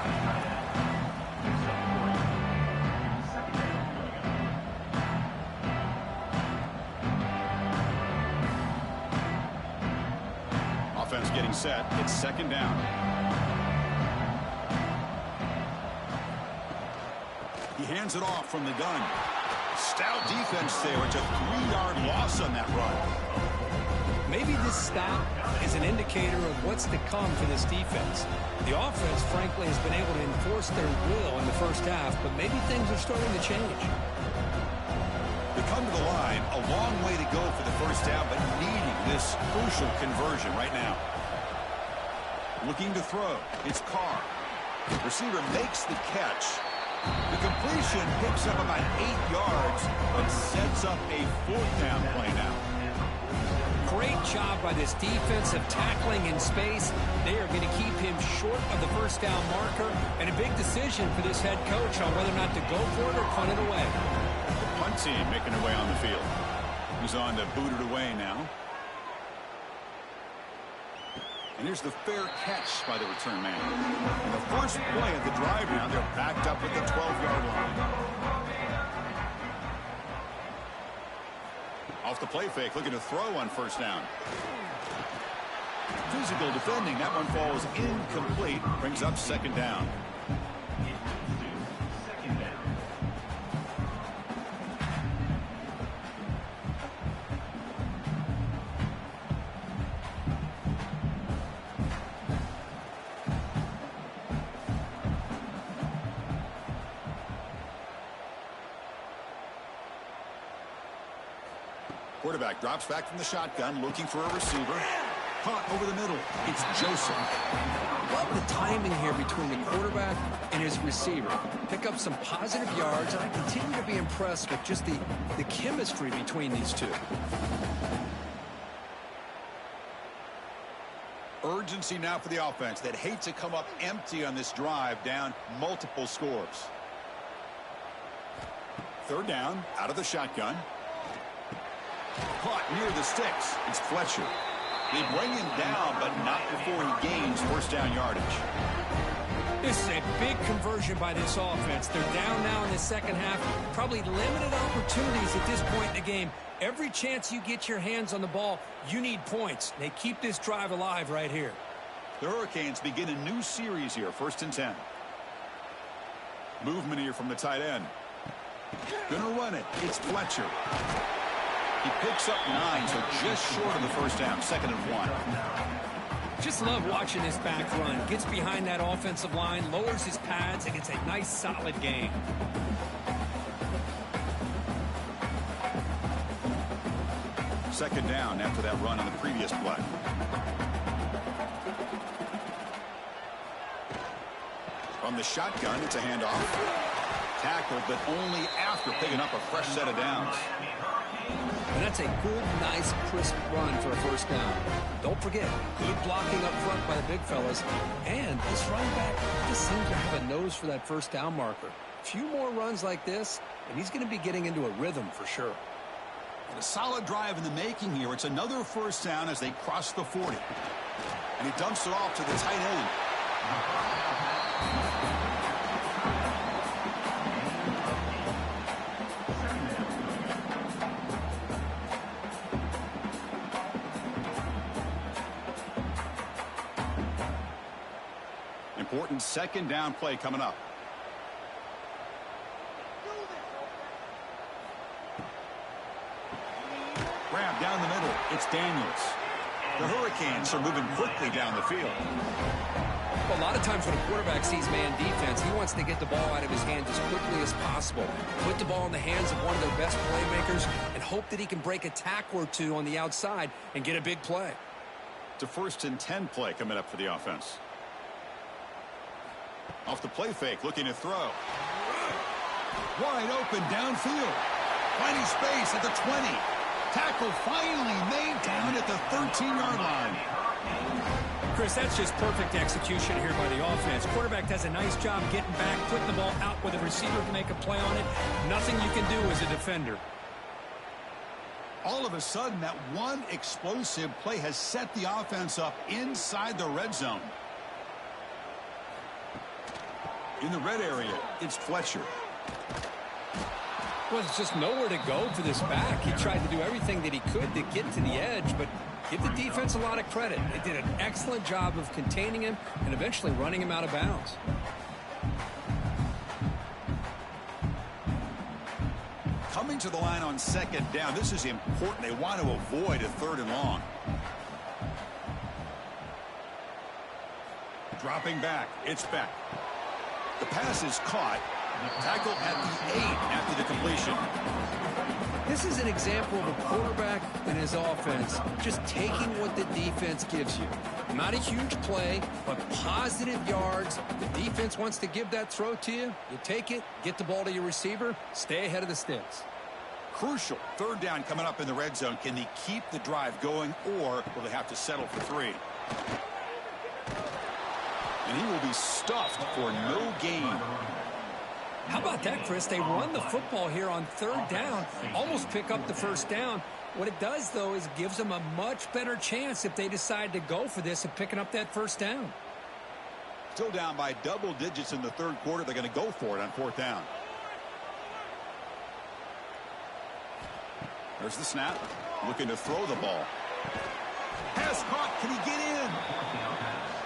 Offense getting set. It's second down. He hands it off from the gun. Stout defense there. It's a 3-yard loss on that run. Maybe this stop is an indicator of what's to come for this defense. The offense, frankly, has been able to enforce their will in the first half, but maybe things are starting to change. They come to the line, a long way to go for the first down, but needing this crucial conversion right now. Looking to throw. It's Carr. Receiver makes the catch. The completion picks up about 8 yards, but sets up a fourth down play now. Great job by this defensive tackling in space. They are going to keep him short of the first down marker, and a big decision for this head coach on whether or not to go for it or punt it away. The punt team making their way on the field. He's on to boot it away now. And here's the fair catch by the return man. And the first play of the drive now, they're backed up at the 12-yard line. Off the play fake, looking to throw on first down. Physical defending, that one falls incomplete, brings up second down. Quarterback drops back from the shotgun, looking for a receiver. Caught over the middle. It's Joseph. Love the timing here between the quarterback and his receiver. Pick up some positive yards, and I continue to be impressed with just the chemistry between these two. Urgency now for the offense that hate to come up empty on this drive, down multiple scores. Third down, out of the shotgun. Caught near the sticks. It's Fletcher. They bring him down, but not before he gains first down yardage. This is a big conversion by this offense. They're down now in the second half. Probably limited opportunities at this point in the game. Every chance you get your hands on the ball, you need points. They keep this drive alive right here. The Hurricanes begin a new series here, 1st and 10. Movement here from the tight end. Gonna run it. It's Fletcher. He picks up 9, so just short of the first down, 2nd and 1. Just love watching this back run. Gets behind that offensive line, lowers his pads, and gets a nice, solid gain. Second down after that run on the previous play. From the shotgun, it's a handoff. Tackled, but only after picking up a fresh set of downs. And that's a good, nice, crisp run for a first down. Don't forget, good blocking up front by the big fellas. And this running back just seems to have a nose for that first down marker. A few more runs like this, and he's going to be getting into a rhythm for sure. And a solid drive in the making here. It's another first down as they cross the 40. And he dumps it off to the tight end. And second down play coming up. Grab down the middle. It's Daniels. The Hurricanes are moving quickly down the field. Well, a lot of times when a quarterback sees man defense, he wants to get the ball out of his hands as quickly as possible. Put the ball in the hands of one of their best playmakers and hope that he can break a tackle or two on the outside and get a big play. It's a 1st and 10 play coming up for the offense. Off the play fake, looking to throw. Wide open downfield. Finding space at the 20. Tackle finally made down at the 13-yard line. Chris, that's just perfect execution here by the offense. Quarterback does a nice job getting back, putting the ball out where the receiver can make a play on it. Nothing you can do as a defender. All of a sudden, that one explosive play has set the offense up inside the red zone. In the red area, it's Fletcher. Well, there's just nowhere to go for this back. He tried to do everything that he could to get to the edge, but give the defense a lot of credit. They did an excellent job of containing him and eventually running him out of bounds. Coming to the line on second down. This is important. They want to avoid a 3rd and long. Dropping back. It's Beck. The pass is caught. Tackle at the 8 after the completion. This is an example of a quarterback and his offense just taking what the defense gives you. Not a huge play, but positive yards. The defense wants to give that throw to you. You take it, get the ball to your receiver, stay ahead of the sticks. Crucial 3rd down coming up in the red zone. Can they keep the drive going, or will they have to settle for 3? And he will be stuffed for no gain. How about that, Chris? They run the football here on 3rd down, almost pick up the 1st down. What it does, though, is gives them a much better chance if they decide to go for this of picking up that 1st down. Still down by double digits in the 3rd quarter. They're going to go for it on 4th down. There's the snap. Looking to throw the ball. Pass caught. Can he get in?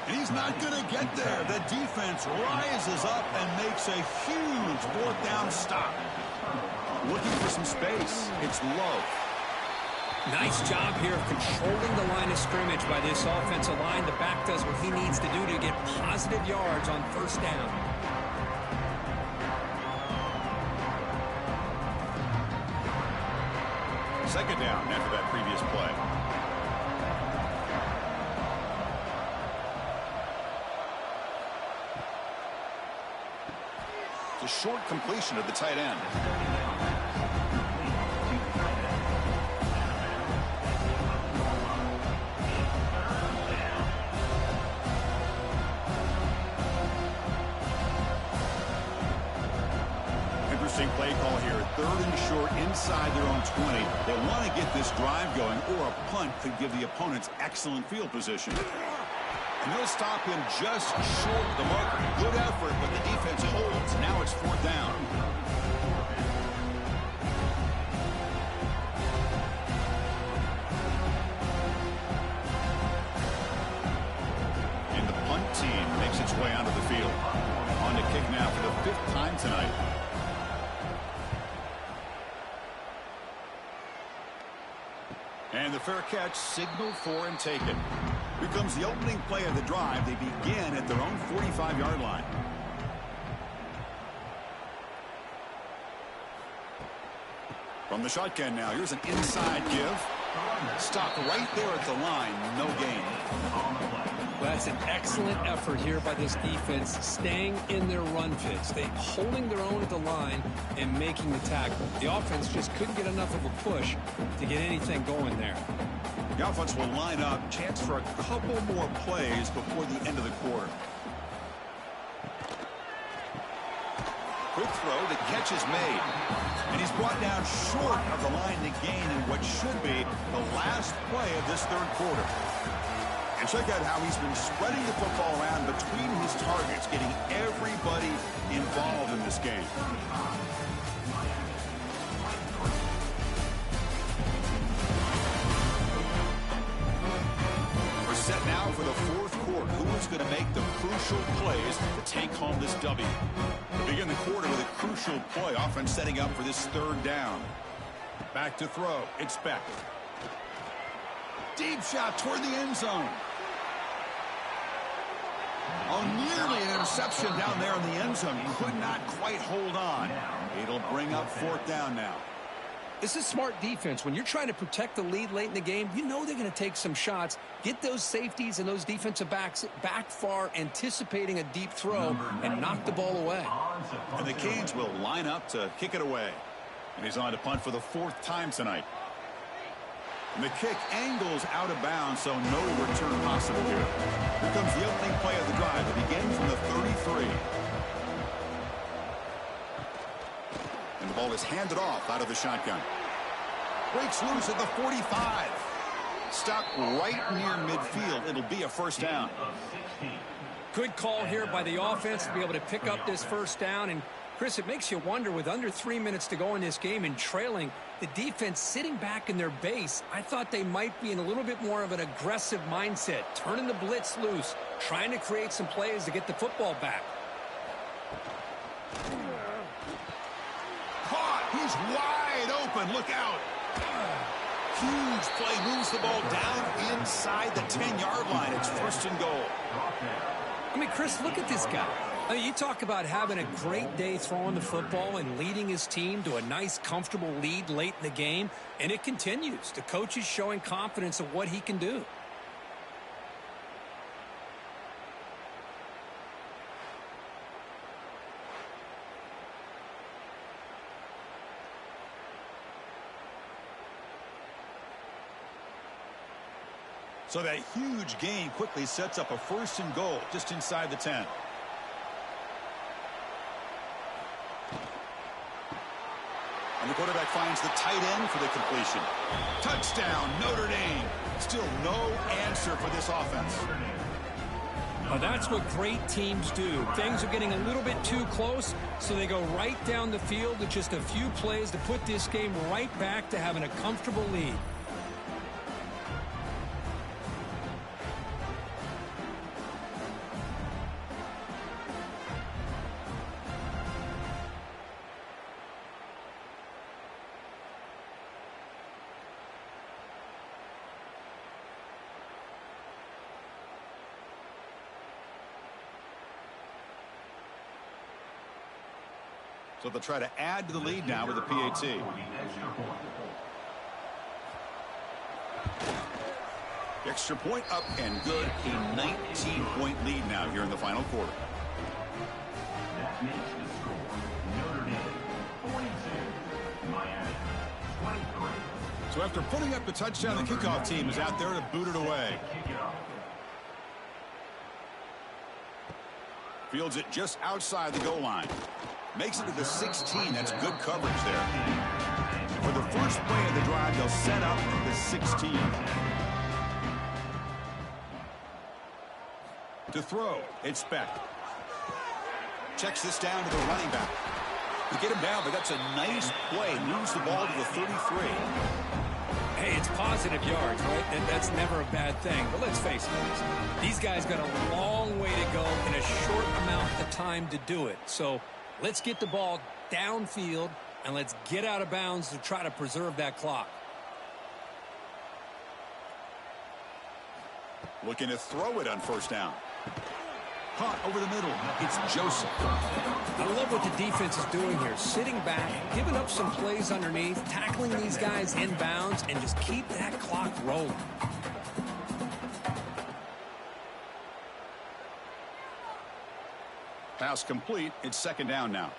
And he's not going to get there. The defense rises up and makes a huge 4th down stop. Looking for some space. It's Love. Nice job here of controlling the line of scrimmage by this offensive line. The back does what he needs to do to get positive yards on 1st down. Second down after that previous play. A short completion of the tight end. Interesting play call here. 3rd and short inside their own 20. They want to get this drive going, or a punt could give the opponents excellent field position. And they'll stop him just short of the marker. Good effort, but the defense holds. Now it's 4th down. And the punt team makes its way onto the field. On to kick now for the 5th time tonight. And the fair catch signaled for and taken. Here comes the opening play of the drive. They begin at their own 45-yard line. From the shotgun now, here's an inside give. Stopped right there at the line, no gain. Well, that's an excellent effort here by this defense, staying in their run fits. They holding their own at the line and making the tackle. The offense just couldn't get enough of a push to get anything going there. The offense will line up. Chance for a couple more plays before the end of the quarter. Quick throw. The catch is made. And he's brought down short of the line to gain in what should be the last play of this 3rd quarter. And check out how he's been spreading the football around between his targets, getting everybody involved in this game. We're set now for the 4th quarter. Who is who's going to make the crucial plays to take home this W. They begin the quarter with a crucial play. Offense setting up for this third down. Back to throw. It's Beck. Deep shot toward the end zone. Oh, nearly an interception down there in the end zone. Could not quite hold on. It'll bring up fourth down now. This is smart defense. When you're trying to protect the lead late in the game, you know they're going to take some shots, get those safeties and those defensive backs back far, anticipating a deep throw, and knock the ball away. And the Canes will line up to kick it away. And he's on to punt for the fourth time tonight. And the kick angles out of bounds, so no return possible here. Here comes the opening play of the drive. It begins from the 33. And the ball is handed off out of the shotgun. Breaks loose at the 45. Stopped right near midfield. It'll be a first down. Good call here by the offense to be able to pick up this first down. And Chris, it makes you wonder, with under 3 minutes to go in this game and trailing, the defense sitting back in their base, I thought they might be in a little bit more of an aggressive mindset, turning the blitz loose, trying to create some plays to get the football back. Caught. He's wide open. Look out. Huge play. Moves the ball down inside the 10-yard line. It's first and goal. I mean, Chris, look at this guy. I mean, you talk about having a great day throwing the football and leading his team to a nice, comfortable lead late in the game, and it continues. The coach is showing confidence of what he can do. So that huge gain quickly sets up a first and goal just inside the 10. And the quarterback finds the tight end for the completion. Touchdown, Notre Dame. Still no answer for this offense. Well, that's what great teams do. Things are getting a little bit too close, so they go right down the field with just a few plays to put this game right back to having a comfortable lead. So they'll try to add to the lead now with a PAT. Extra point up and good. A 19-point lead now here in the final quarter. That makes the score Notre Dame 42, Miami 23. So after putting up the touchdown, the kickoff team is out there to boot it away. Fields it just outside the goal line. Makes it to the 16. That's good coverage there. For the first play of the drive, they'll set up at the 16. To throw, it's Beck. Checks this down to the running back. To get him down, but that's a nice play. Moves the ball to the 33. Hey, it's positive yards, right? And that's never a bad thing. But let's face it, these guys got a long way to go in a short amount of time to do it. So let's get the ball downfield, and let's get out of bounds to try to preserve that clock. Looking to throw it on first down. Caught over the middle. It's Joseph. I love what the defense is doing here. Sitting back, giving up some plays underneath, tackling these guys in bounds, and just keep that clock rolling. Pass complete. It's second down now.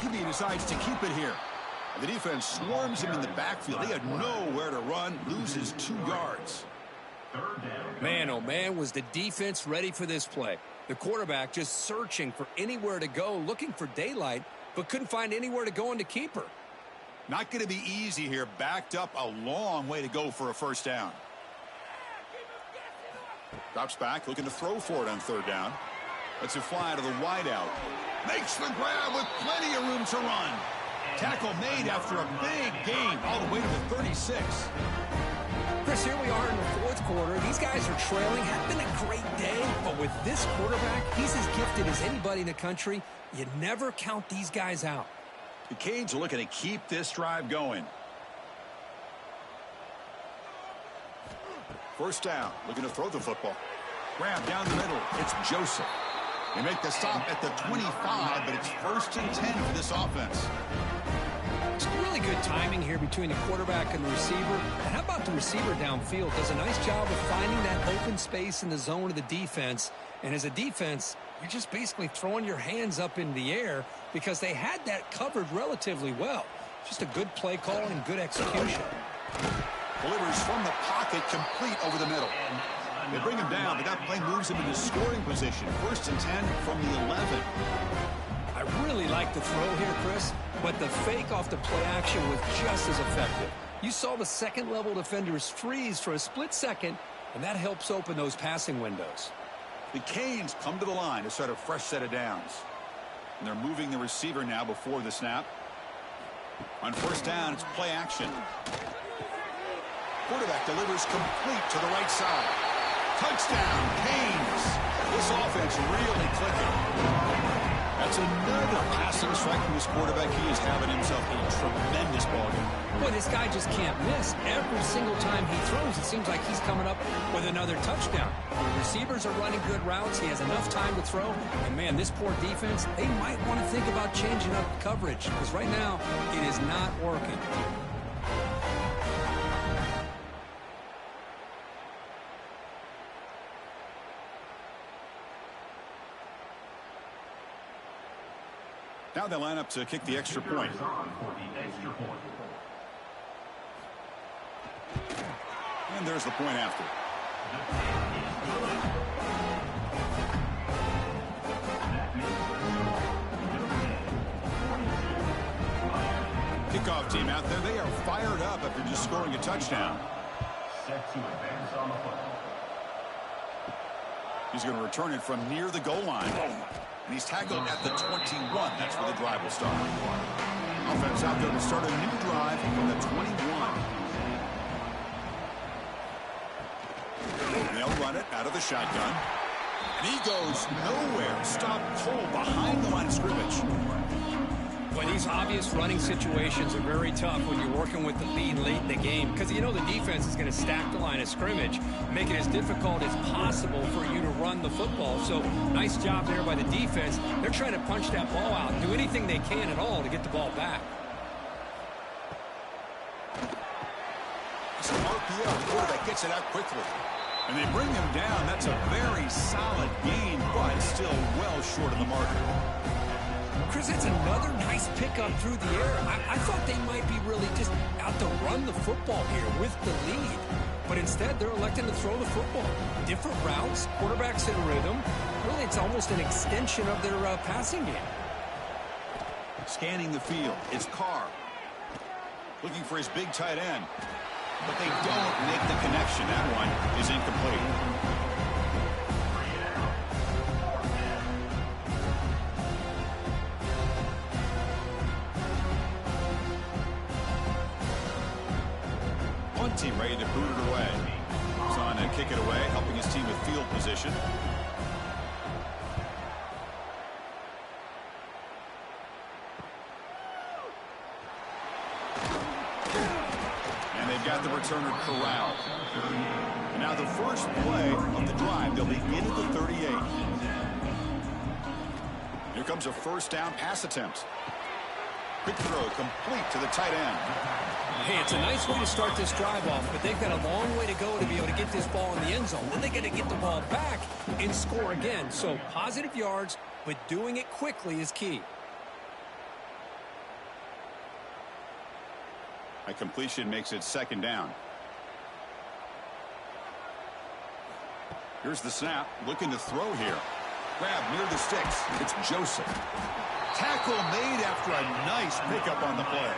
He decides to keep it here. The defense swarms him in the backfield. He had nowhere to run. Loses 2 yards. Man, oh man, was the defense ready for this play. The quarterback just searching for anywhere to go, looking for daylight, but couldn't find anywhere to go into keeper. Not going to be easy here. Backed up a long way to go for a first down. Drops back, looking to throw for it on third down. Lets it fly to the wideout. Makes the grab with plenty of room to run. Tackle made after a big gain all the way to the 36. Chris, here we are in the fourth quarter. These guys are trailing. Had been a great day, but with this quarterback, he's as gifted as anybody in the country. You never count these guys out. The Canes are looking to keep this drive going. First down, looking to throw the football. Grab down the middle. It's Joseph. They make the stop at the 25, but it's 1st and 10 for this offense. It's really good timing here between the quarterback and the receiver. And how about the receiver downfield? Does a nice job of finding that open space in the zone of the defense. And as a defense, you're just basically throwing your hands up in the air because they had that covered relatively well. Just a good play call and good execution. Delivers from the pocket, complete over the middle. They bring him down, but that play moves him into scoring position. 1st and 10 from the 11. I really like the throw here, Chris, but the fake off the play action was just as effective. You saw the second-level defenders freeze for a split second, and that helps open those passing windows. The Canes come to the line to start a fresh set of downs. And they're moving the receiver now before the snap. On 1st down, it's play action. Quarterback delivers complete to the right side. Touchdown, Canes. This offense really clicking. That's another passing strike from this quarterback. He is having himself a tremendous ballgame. Boy, this guy just can't miss. Every single time he throws, it seems like he's coming up with another touchdown. The receivers are running good routes. He has enough time to throw. And, man, this poor defense, they might want to think about changing up coverage because right now it is not working. Now they line up to kick the extra point. And there's the point after. Kickoff team out there. They are fired up after just scoring a touchdown. Set to advance on the football. He's going to return it from near the goal line. And he's tackled at the 21. That's where the drive will start. Offense out there to start a new drive from the 21. They'll run it out of the shotgun. And he goes nowhere. Stopped cold behind the line of scrimmage. Well, these obvious running situations are very tough when you're working with the lead late in the game because you know the defense is going to stack the line of scrimmage, make it as difficult as possible for you to run the football. So nice job there by the defense. They're trying to punch that ball out and do anything they can at all to get the ball back. It's an RPO. The quarterback gets it out quickly. And they bring him down. That's a very solid gain, but still well short of the marker. Chris, it's another nice pickup through the air. I thought they might be really just out to run the football here with the lead. But instead, they're electing to throw the football. Different routes, quarterbacks in rhythm. Really, it's almost an extension of their passing game. Scanning the field, it's Carr. Looking for his big tight end. But they don't make the connection. That one is incomplete. Team ready to boot it away. He's on and kick it away, helping his team with field position. And they've got the returner corralled. And now the first play of the drive, they'll begin at the 38. Here comes a first down pass attempt. Quick throw complete to the tight end. Hey, it's a nice way to start this drive off, but they've got a long way to go to be able to get this ball in the end zone. Then they got to get the ball back and score again. So positive yards, but doing it quickly is key. A completion makes it 2nd down. Here's the snap. Looking to throw here. Grab near the sticks. It's Joseph. Tackle made after a nice pickup on the play.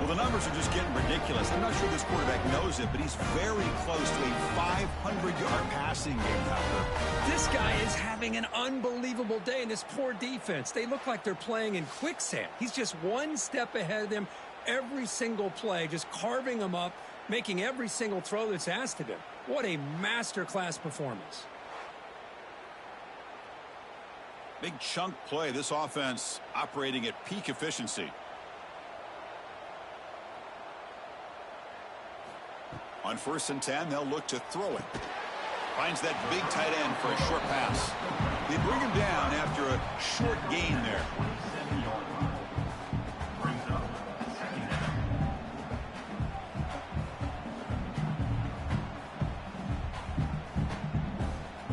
Well, the numbers are just getting ridiculous. I'm not sure this quarterback knows it, but he's very close to a 500-yard passing game, Tucker. This guy is having an unbelievable day in this poor defense. They look like they're playing in quicksand. He's just one step ahead of them every single play, just carving them up, making every single throw that's asked of him. What a masterclass performance. Big chunk play. This offense operating at peak efficiency. On 1st and 10, they'll look to throw it. Finds that big tight end for a short pass. They bring him down after a short gain there.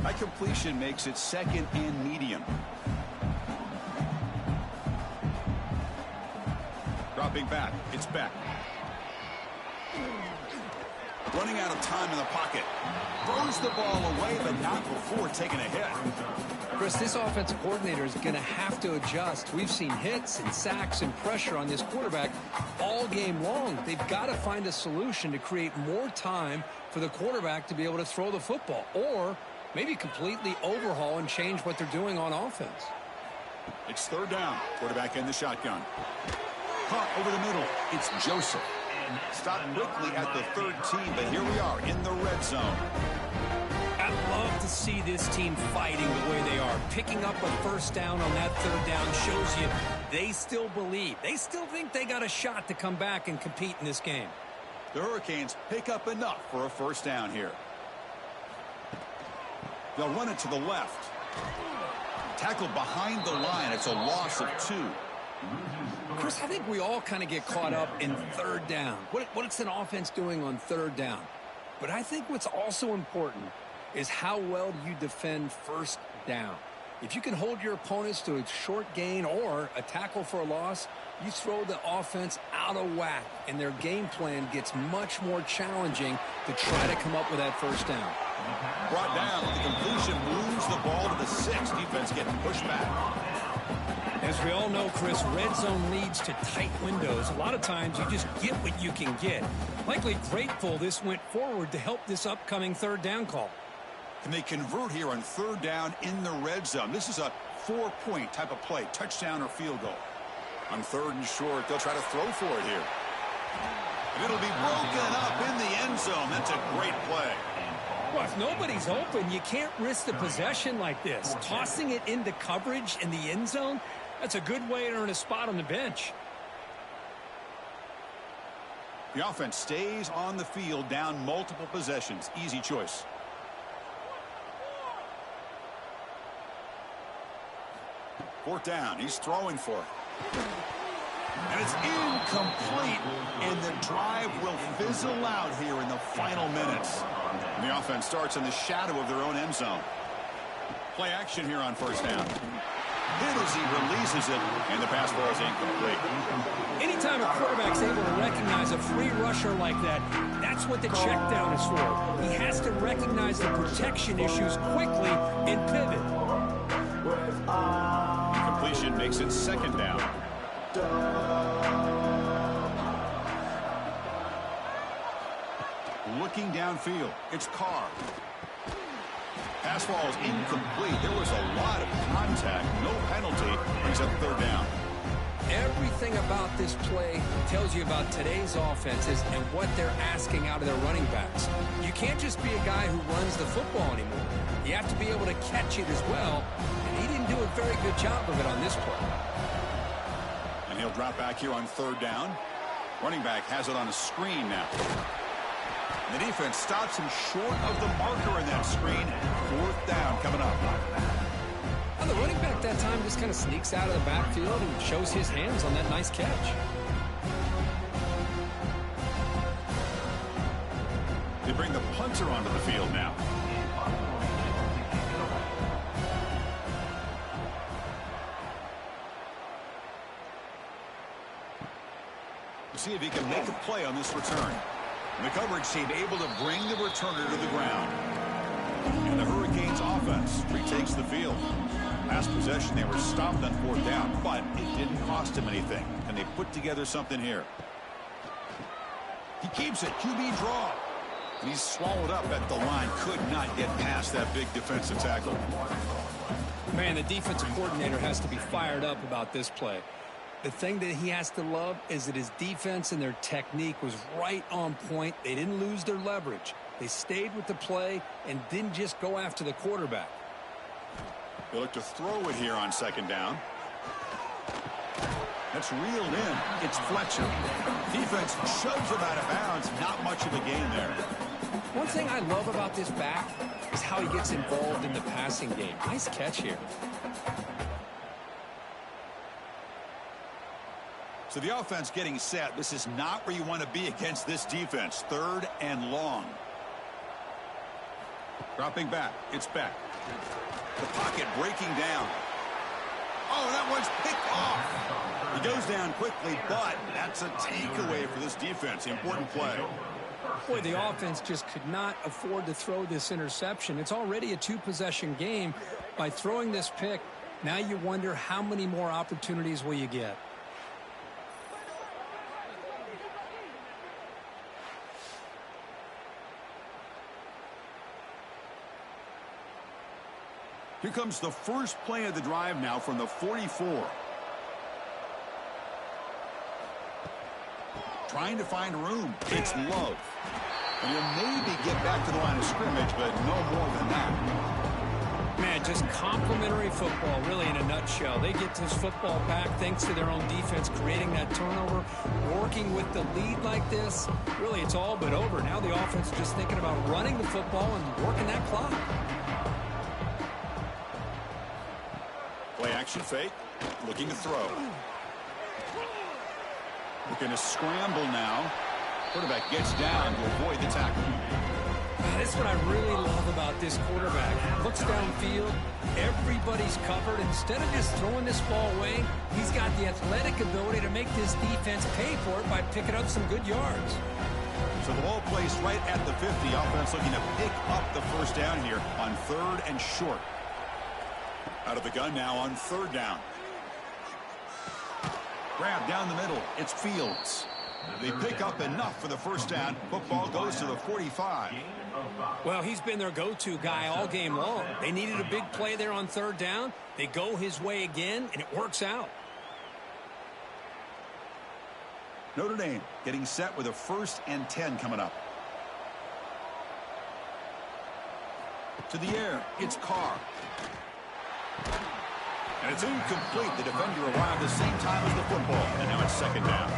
High completion makes it 2nd and medium. Dropping back. It's Beck. Running out of time in the pocket. Throws the ball away, but not before taking a hit. Chris, this offensive coordinator is going to have to adjust. We've seen hits and sacks and pressure on this quarterback all game long. They've got to find a solution to create more time for the quarterback to be able to throw the football, or maybe completely overhaul and change what they're doing on offense. It's 3rd down. Quarterback in the shotgun. Caught over the middle. It's Joseph. Stopped quickly at the 13, but here we are in the red zone. I'd love to see this team fighting the way they are. Picking up a 1st down on that 3rd down shows you they still believe. They still think they got a shot to come back and compete in this game. The Hurricanes pick up enough for a 1st down here. They'll run it to the left. Tackled behind the line. It's a loss of 2. Chris, I think we all kind of get caught up in 3rd down. What's an offense doing on 3rd down? But I think what's also important is how well you defend 1st down. If you can hold your opponents to a short gain or a tackle for a loss, you throw the offense out of whack, and their game plan gets much more challenging to try to come up with that 1st down. Brought down. The completion moves the ball to the 6. Defense getting pushed back. As we all know, Chris, red zone leads to tight windows. A lot of times you just get what you can get. Likely grateful this went forward to help this upcoming 3rd down call. And they convert here on 3rd down in the red zone. This is a 4-point type of play, touchdown or field goal. On 3rd and short, they'll try to throw for it here. And it'll be broken up in the end zone. That's a great play. Well, if nobody's open, you can't risk the possession like this. Tossing it into coverage in the end zone, that's a good way to earn a spot on the bench. The offense stays on the field, down multiple possessions. Easy choice. Fourth down. He's throwing for it. And it's incomplete, and the drive will fizzle out here in the final minutes. And the offense starts in the shadow of their own end zone. Play action here on 1st down. Hit as he releases it, and the pass ball is incomplete. Anytime a quarterback's able to recognize a free rusher like that, that's what the check down is for. He has to recognize the protection issues quickly and pivot. Incompletion makes it 2nd down. Looking downfield, it's Carr. Pass ball is incomplete. There was a lot of contact. No penalty. Brings up 3rd down. Everything about this play tells you about today's offenses and what they're asking out of their running backs. You can't just be a guy who runs the football anymore. You have to be able to catch it as well, and he didn't do a very good job of it on this play. And he'll drop back here on 3rd down. Running back has it on a screen now. The defense stops him short of the marker in that screen. 4th down coming up. Well, the running back that time just kind of sneaks out of the backfield and shows his hands on that nice catch. They bring the punter onto the field now. We'll see if he can make a play on this return. And the coverage team able to bring the returner to the ground. And the Hurricanes offense retakes the field. Last possession, they were stopped on 4th down, but it didn't cost them anything. And they put together something here. He keeps it. QB draw. And he's swallowed up at the line. Could not get past that big defensive tackle. Man, the defensive coordinator has to be fired up about this play. The thing that he has to love is that his defense and their technique was right on point. They didn't lose their leverage. They stayed with the play and didn't just go after the quarterback. They look to throw it here on second down. That's reeled in. It's Fletcher. Defense shoves him out of bounds. Not much of a gain there. One thing I love about this back is how he gets involved in the passing game. Nice catch here. So the offense getting set. This is not where you want to be against this defense. 3rd and long. Dropping back. It's Beck. The pocket breaking down. Oh, that one's picked off. He goes down quickly, but that's a takeaway for this defense. Important play. Boy, the offense just could not afford to throw this interception. It's already a 2-possession game. By throwing this pick, now you wonder how many more opportunities will you get. Here comes the first play of the drive now from the 44. Trying to find room. It's Love. And he'll maybe get back to the line of scrimmage, but no more than that. Man, just complimentary football, really, in a nutshell. They get this football back thanks to their own defense, creating that turnover, working with the lead like this. Really, it's all but over. Now the offense is just thinking about running the football and working that clock. Play action fake. Looking to throw. Looking to scramble now. Quarterback gets down to avoid the tackle. That's what I really love about this quarterback. Looks downfield. Everybody's covered. Instead of just throwing this ball away, he's got the athletic ability to make this defense pay for it by picking up some good yards. So the ball placed right at the 50. Offense looking to pick up the first down here on 3rd and short. Out of the gun now on 3rd down. Grab down the middle. It's Fields. They pick up enough for the first down. Football goes to the 45. Well, he's been their go-to guy all game long. They needed a big play there on 3rd down. They go his way again, and it works out. Notre Dame getting set with a 1st and 10 coming up. To the air. It's Carr. And it's incomplete. The defender arrived the same time as the football. And now it's 2nd down.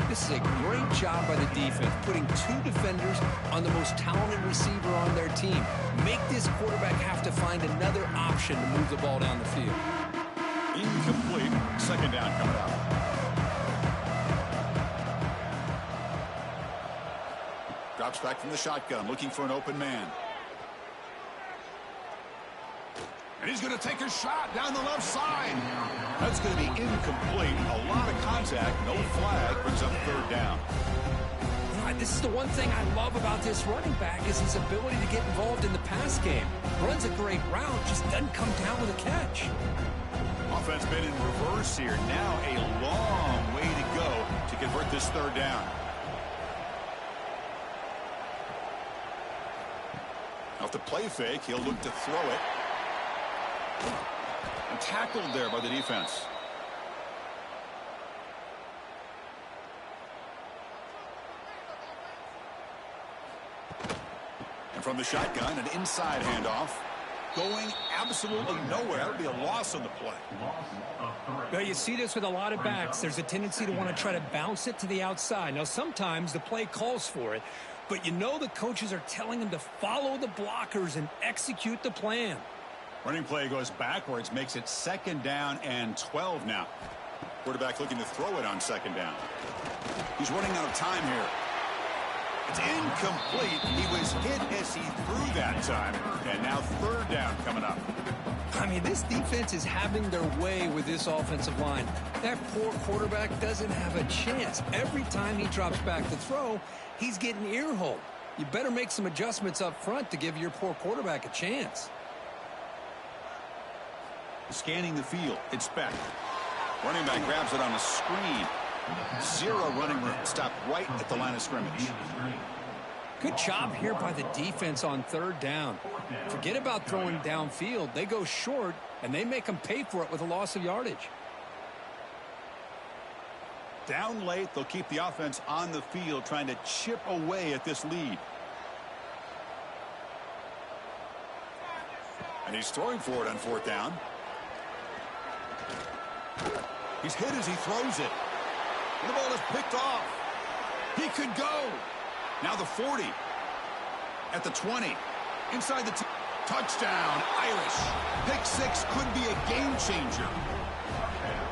This is a great job by the defense, putting 2 defenders on the most talented receiver on their team. Make this quarterback have to find another option to move the ball down the field. Incomplete. 2nd down coming up. Drops back from the shotgun, looking for an open man. And he's going to take a shot down the left side. That's going to be incomplete. A lot of contact. No flag. Brings up 3rd down. This is the one thing I love about this running back is his ability to get involved in the pass game. Runs a great route, just doesn't come down with a catch. Offense been in reverse here. Now a long way to go to convert this 3rd down. Off the play fake, he'll look to throw it. And tackled there by the defense. And from the shotgun, an inside handoff. Going absolutely nowhere. That would be a loss on the play. Well, you see this with a lot of backs. There's a tendency to want to try to bounce it to the outside. Now, sometimes the play calls for it, but you know the coaches are telling them to follow the blockers and execute the plan. Running play goes backwards, makes it 2nd down and 12 now. Quarterback looking to throw it on 2nd down. He's running out of time here. It's incomplete. He was hit as he threw that time. And now 3rd down coming up. I mean, this defense is having their way with this offensive line. That poor quarterback doesn't have a chance. Every time he drops back to throw, he's getting ear-holed. You better make some adjustments up front to give your poor quarterback a chance. Scanning the field. It's Beck. Running back grabs it on a screen. Zero running room. Stop right at the line of scrimmage. Good job here by the defense on third down. Forget about throwing downfield. They go short, and they make them pay for it with a loss of yardage. Down late, they'll keep the offense on the field trying to chip away at this lead. And he's throwing for it on fourth down. He's hit as he throws it. And the ball is picked off. He could go. Now the 40. At the 20. Inside the touchdown. Irish. Pick six could be a game changer.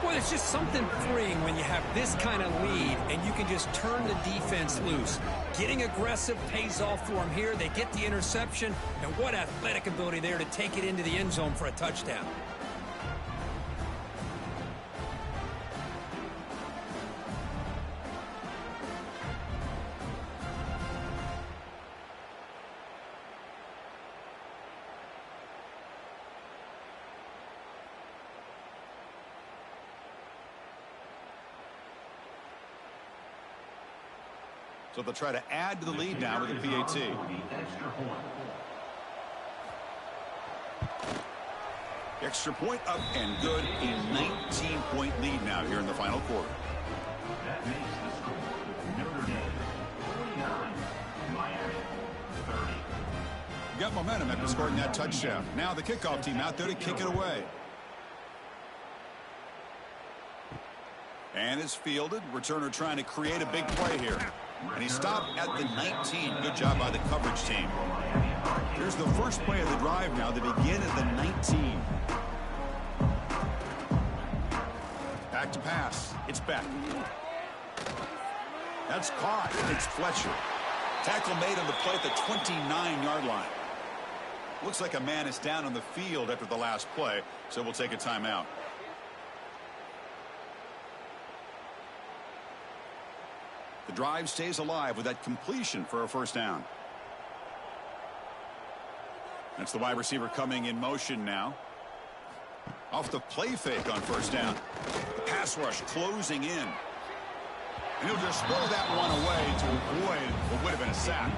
Well, it's just something freeing when you have this kind of lead and you can just turn the defense loose. Getting aggressive pays off for them here. They get the interception, and what athletic ability there to take it into the end zone for a touchdown. So they'll try to add to the lead now with a PAT. Extra point up and good. A 19-point lead now here in the final quarter. That makes the score Notre Dame 49, Miami 30. Got momentum after scoring that touchdown. Now the kickoff team out there to kick it away. And it's fielded. Returner trying to create a big play here. And he stopped at the 19. Good job by the coverage team. Here's the first play of the drive now. They begin at the 19. Back to pass. It's Beck. That's caught. It's Fletcher. Tackle made on the play at the 29-yard line. Looks like a man is down on the field after the last play, so we'll take a timeout. The drive stays alive with that completion for a first down. That's the wide receiver coming in motion now. Off the play fake on first down. The pass rush closing in. And he'll just throw that one away to avoid what would have been a sack.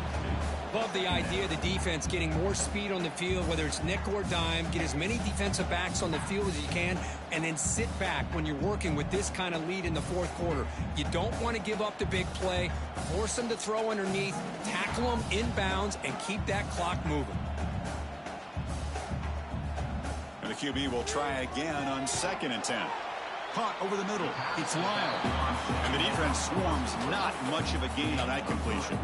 Love the idea of the defense getting more speed on the field, whether it's nickel or dime. Get as many defensive backs on the field as you can, and then sit back when you're working with this kind of lead in the fourth quarter. You don't want to give up the big play. Force them to throw underneath, tackle them inbounds, and keep that clock moving. And the QB will try again on 2nd and 10. Caught over the middle. It's Lyle. And the defense swarms. Not much of a gain on that completion.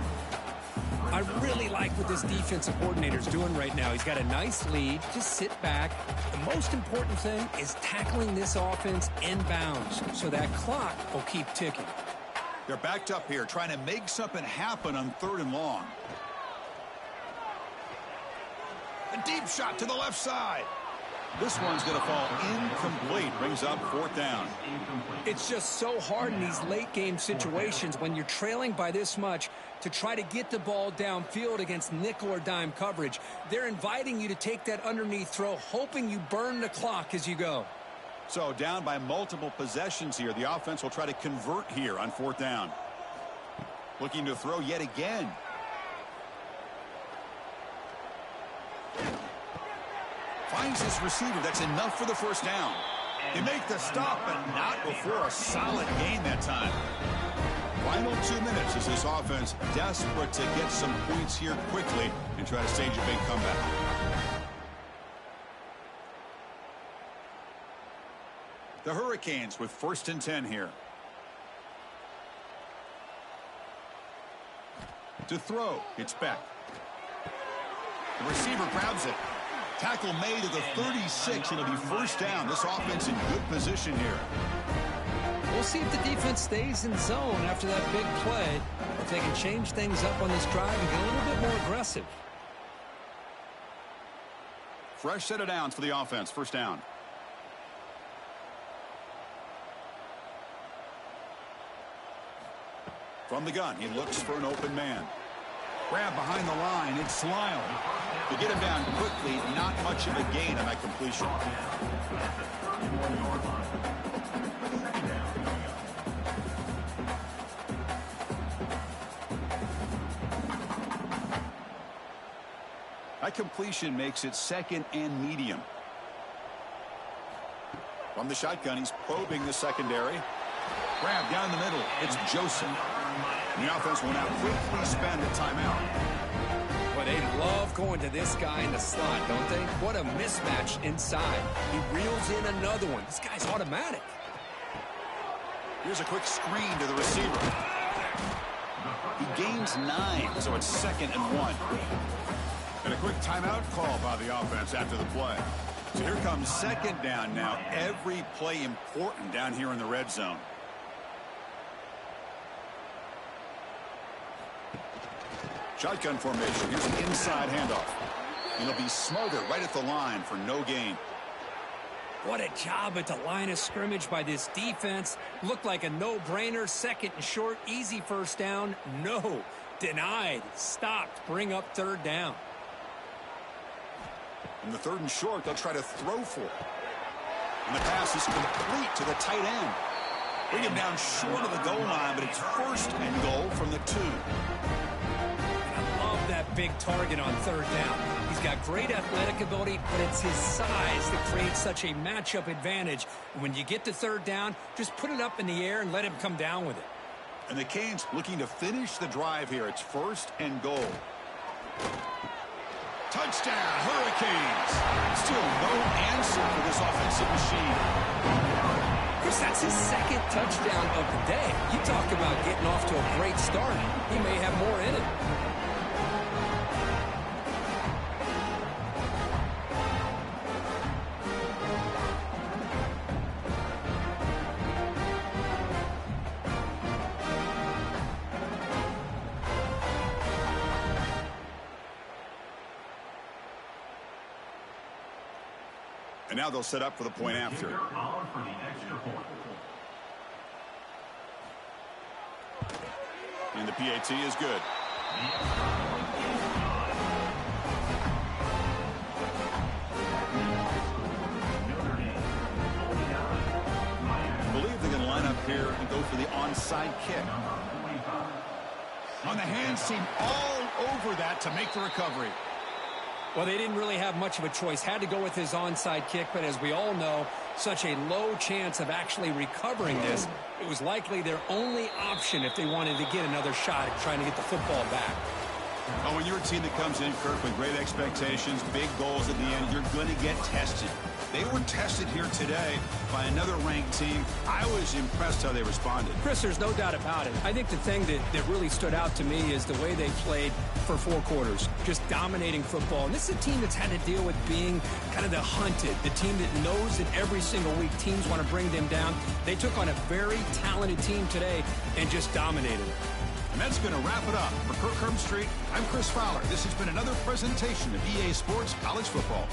I really like what this defensive coordinator's doing right now. He's got a nice lead. Just sit back. The most important thing is tackling this offense inbounds so that clock will keep ticking. They're backed up here trying to make something happen on 3rd and long. A deep shot to the left side. This one's going to fall incomplete. Brings up 4th down. It's just so hard in these late game situations when you're trailing by this much to try to get the ball downfield against nickel or dime coverage. They're inviting you to take that underneath throw, hoping you burn the clock as you go. So down by multiple possessions here. The offense will try to convert here on 4th down. Looking to throw yet again. Finds his receiver. That's enough for the first down. They make the stop, but not before a solid gain that time. Final 2 minutes as this offense desperate to get some points here quickly and try to stage a big comeback. The Hurricanes with 1st and 10 here. To throw, it's Beck. The receiver grabs it. Tackle made at the 36. It'll be first down. This offense in good position here. We'll see if the defense stays in zone after that big play. If they can change things up on this drive and get a little bit more aggressive. Fresh set of downs for the offense. First down. From the gun, he looks for an open man. Grab behind the line. It's Lyle. To get him down quickly, not much of a gain on that completion. That completion makes it 2nd and medium. From the shotgun, he's probing the secondary. Grab down the middle. It's Joseph. The offense will now quickly spend a timeout. Well, they love going to this guy in the slot, don't they? What a mismatch inside. He reels in another one. This guy's automatic. Here's a quick screen to the receiver. He gains 9, so it's 2nd and 1. And a quick timeout call by the offense after the play. So here comes 2nd down now. Every play important down here in the red zone. Shotgun formation. Here's an inside handoff. And he'll be smothered right at the line for no gain. What a job at the line of scrimmage by this defense. Looked like a no-brainer. 2nd and short. Easy 1st down. No. Denied. Stopped. Bring up 3rd down. In the 3rd and short, they'll try to throw for it. And the pass is complete to the tight end. Bring him down short of the goal line, but it's 1st and goal from the 2. That big target on 3rd down. He's got great athletic ability, but it's his size that creates such a matchup advantage. And when you get to 3rd down, just put it up in the air and let him come down with it. And the Canes looking to finish the drive here. It's 1st and goal. Touchdown, Hurricanes. Still no answer for this offensive machine. Chris, that's his 2nd touchdown of the day. You talk about getting off to a great start. He may have more in it. And now they'll set up for the point after. And the PAT is good. I believe they're going to line up here and go for the onside kick. On the hands team all over that to make the recovery. Well, they didn't really have much of a choice. Had to go with his onside kick, but as we all know, such a low chance of actually recovering this. It was likely their only option if they wanted to get another shot at trying to get the football back. Oh, when you're a team that comes in, Kirk, with great expectations, big goals at the end, you're going to get tested. They were tested here today by another ranked team. I was impressed how they responded. Chris, there's no doubt about it. I think the thing that really stood out to me is the way they played for 4 quarters, just dominating football. And this is a team that's had to deal with being kind of the hunted, the team that knows that every single week teams want to bring them down. They took on a very talented team today and just dominated it. And that's going to wrap it up. For Kirk Herbstreit, I'm Chris Fowler. This has been another presentation of EA Sports College Football.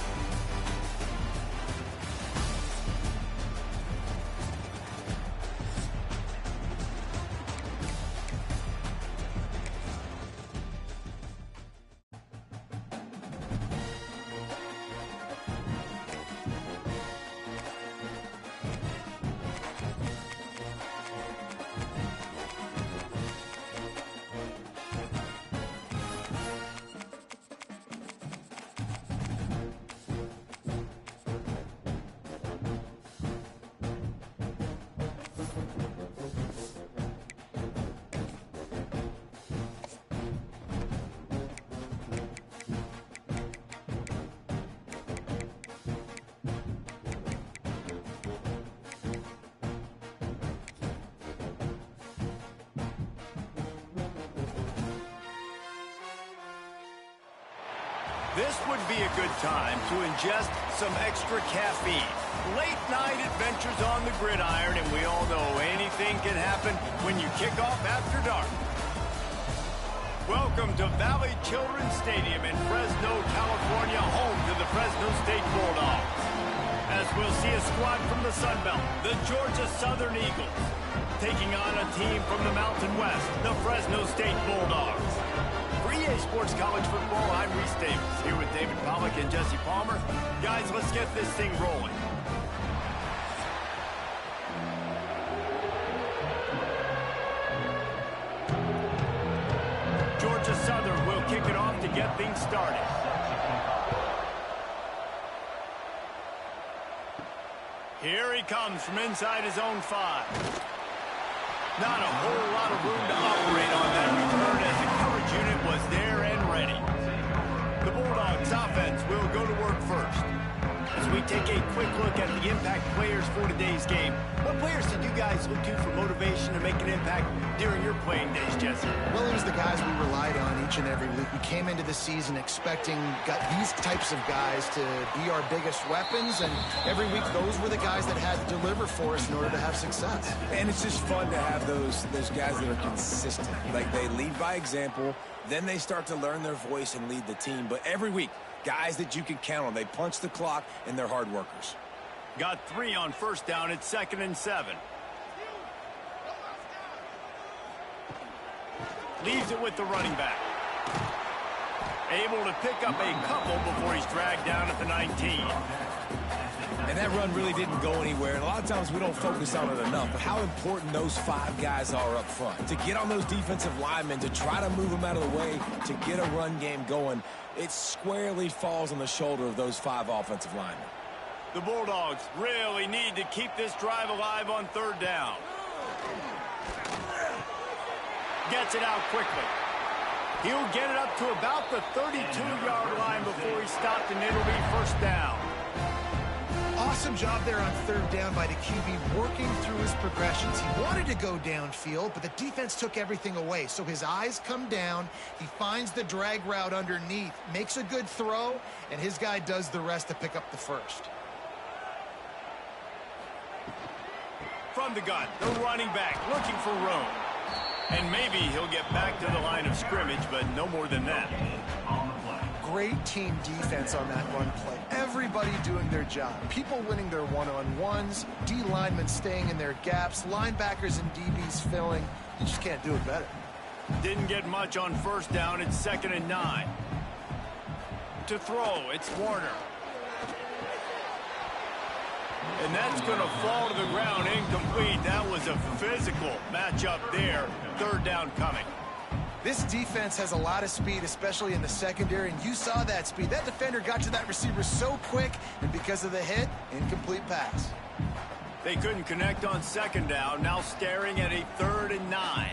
This would be a good time to ingest some extra caffeine. Late night adventures on the gridiron, and we all know anything can happen when you kick off after dark. Welcome to Valley Children's Stadium in Fresno, California, home to the Fresno State Bulldogs. As we'll see a squad from the Sun Belt, the Georgia Southern Eagles, taking on a team from the Mountain West, the Fresno State Bulldogs. For EA Sports College Football, I'm Reese Davis, here with David Pollack and Jesse Palmer. Guys, let's get this thing rolling. Georgia Southern will kick it off to get things started. Here he comes from inside his own 5. Not a whole lot of room to operate on that return as the coverage unit was there and ready. The Bulldogs offense will go to work first. As we take a quick look at the impact players for today's game, what players did you guys look to for motivation to make an impact during your playing days, Jesse? Well, it was the guys we relied on each and every week. We came into the season expecting these types of guys to be our biggest weapons, and every week those were the guys that had to deliver for us in order to have success. And it's just fun to have those guys that are consistent. Like, they lead by example, then they start to learn their voice and lead the team. But every week, guys that you can count on. They punch the clock, and they're hard workers. Got 3 on first down. It's 2nd and 7. Leaves it with the running back. Able to pick up a couple before he's dragged down at the 19. And that run really didn't go anywhere. And a lot of times we don't focus on it enough. But how important those 5 guys are up front. To get on those defensive linemen, to try to move them out of the way, to get a run game going, it squarely falls on the shoulder of those 5 offensive linemen. The Bulldogs really need to keep this drive alive on 3rd down. Gets it out quickly. He'll get it up to about the 32-yard line before he's stopped, and it'll be 1st down. Awesome job there on 3rd down by the QB, working through his progressions. He wanted to go downfield, but the defense took everything away. So his eyes come down, he finds the drag route underneath, makes a good throw, and his guy does the rest to pick up the 1st. From the gun, the running back looking for room. And maybe he'll get back to the line of scrimmage, but no more than that. Great team defense on that run play. Everybody doing their job. People winning their one-on-ones, D linemen staying in their gaps, linebackers and DBs filling. You just can't do it better. Didn't get much on 1st down. It's 2nd and 9. To throw, it's Warner. And that's going to fall to the ground incomplete. That was a physical matchup there. 3rd down coming. This defense has a lot of speed, especially in the secondary, and you saw that speed. That defender got to that receiver so quick, and because of the hit, incomplete pass. They couldn't connect on 2nd down. Now staring at a 3rd and 9.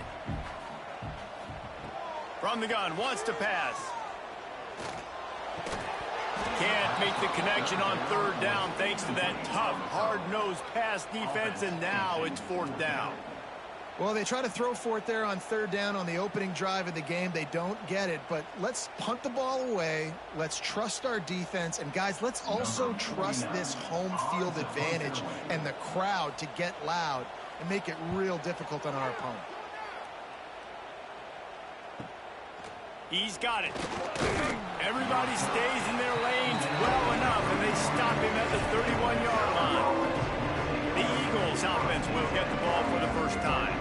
From the gun, wants to pass. Can't make the connection on 3rd down thanks to that tough, hard-nosed pass defense, and now it's 4th down. Well, they try to throw for it there on 3rd down on the opening drive of the game. They don't get it, but let's punt the ball away. Let's trust our defense. And, guys, let's also trust this home field advantage and the crowd to get loud and make it real difficult on our opponent. He's got it. Everybody stays in their lanes well enough, and they stop him at the 31-yard line. The Eagles offense will get the ball for the first time.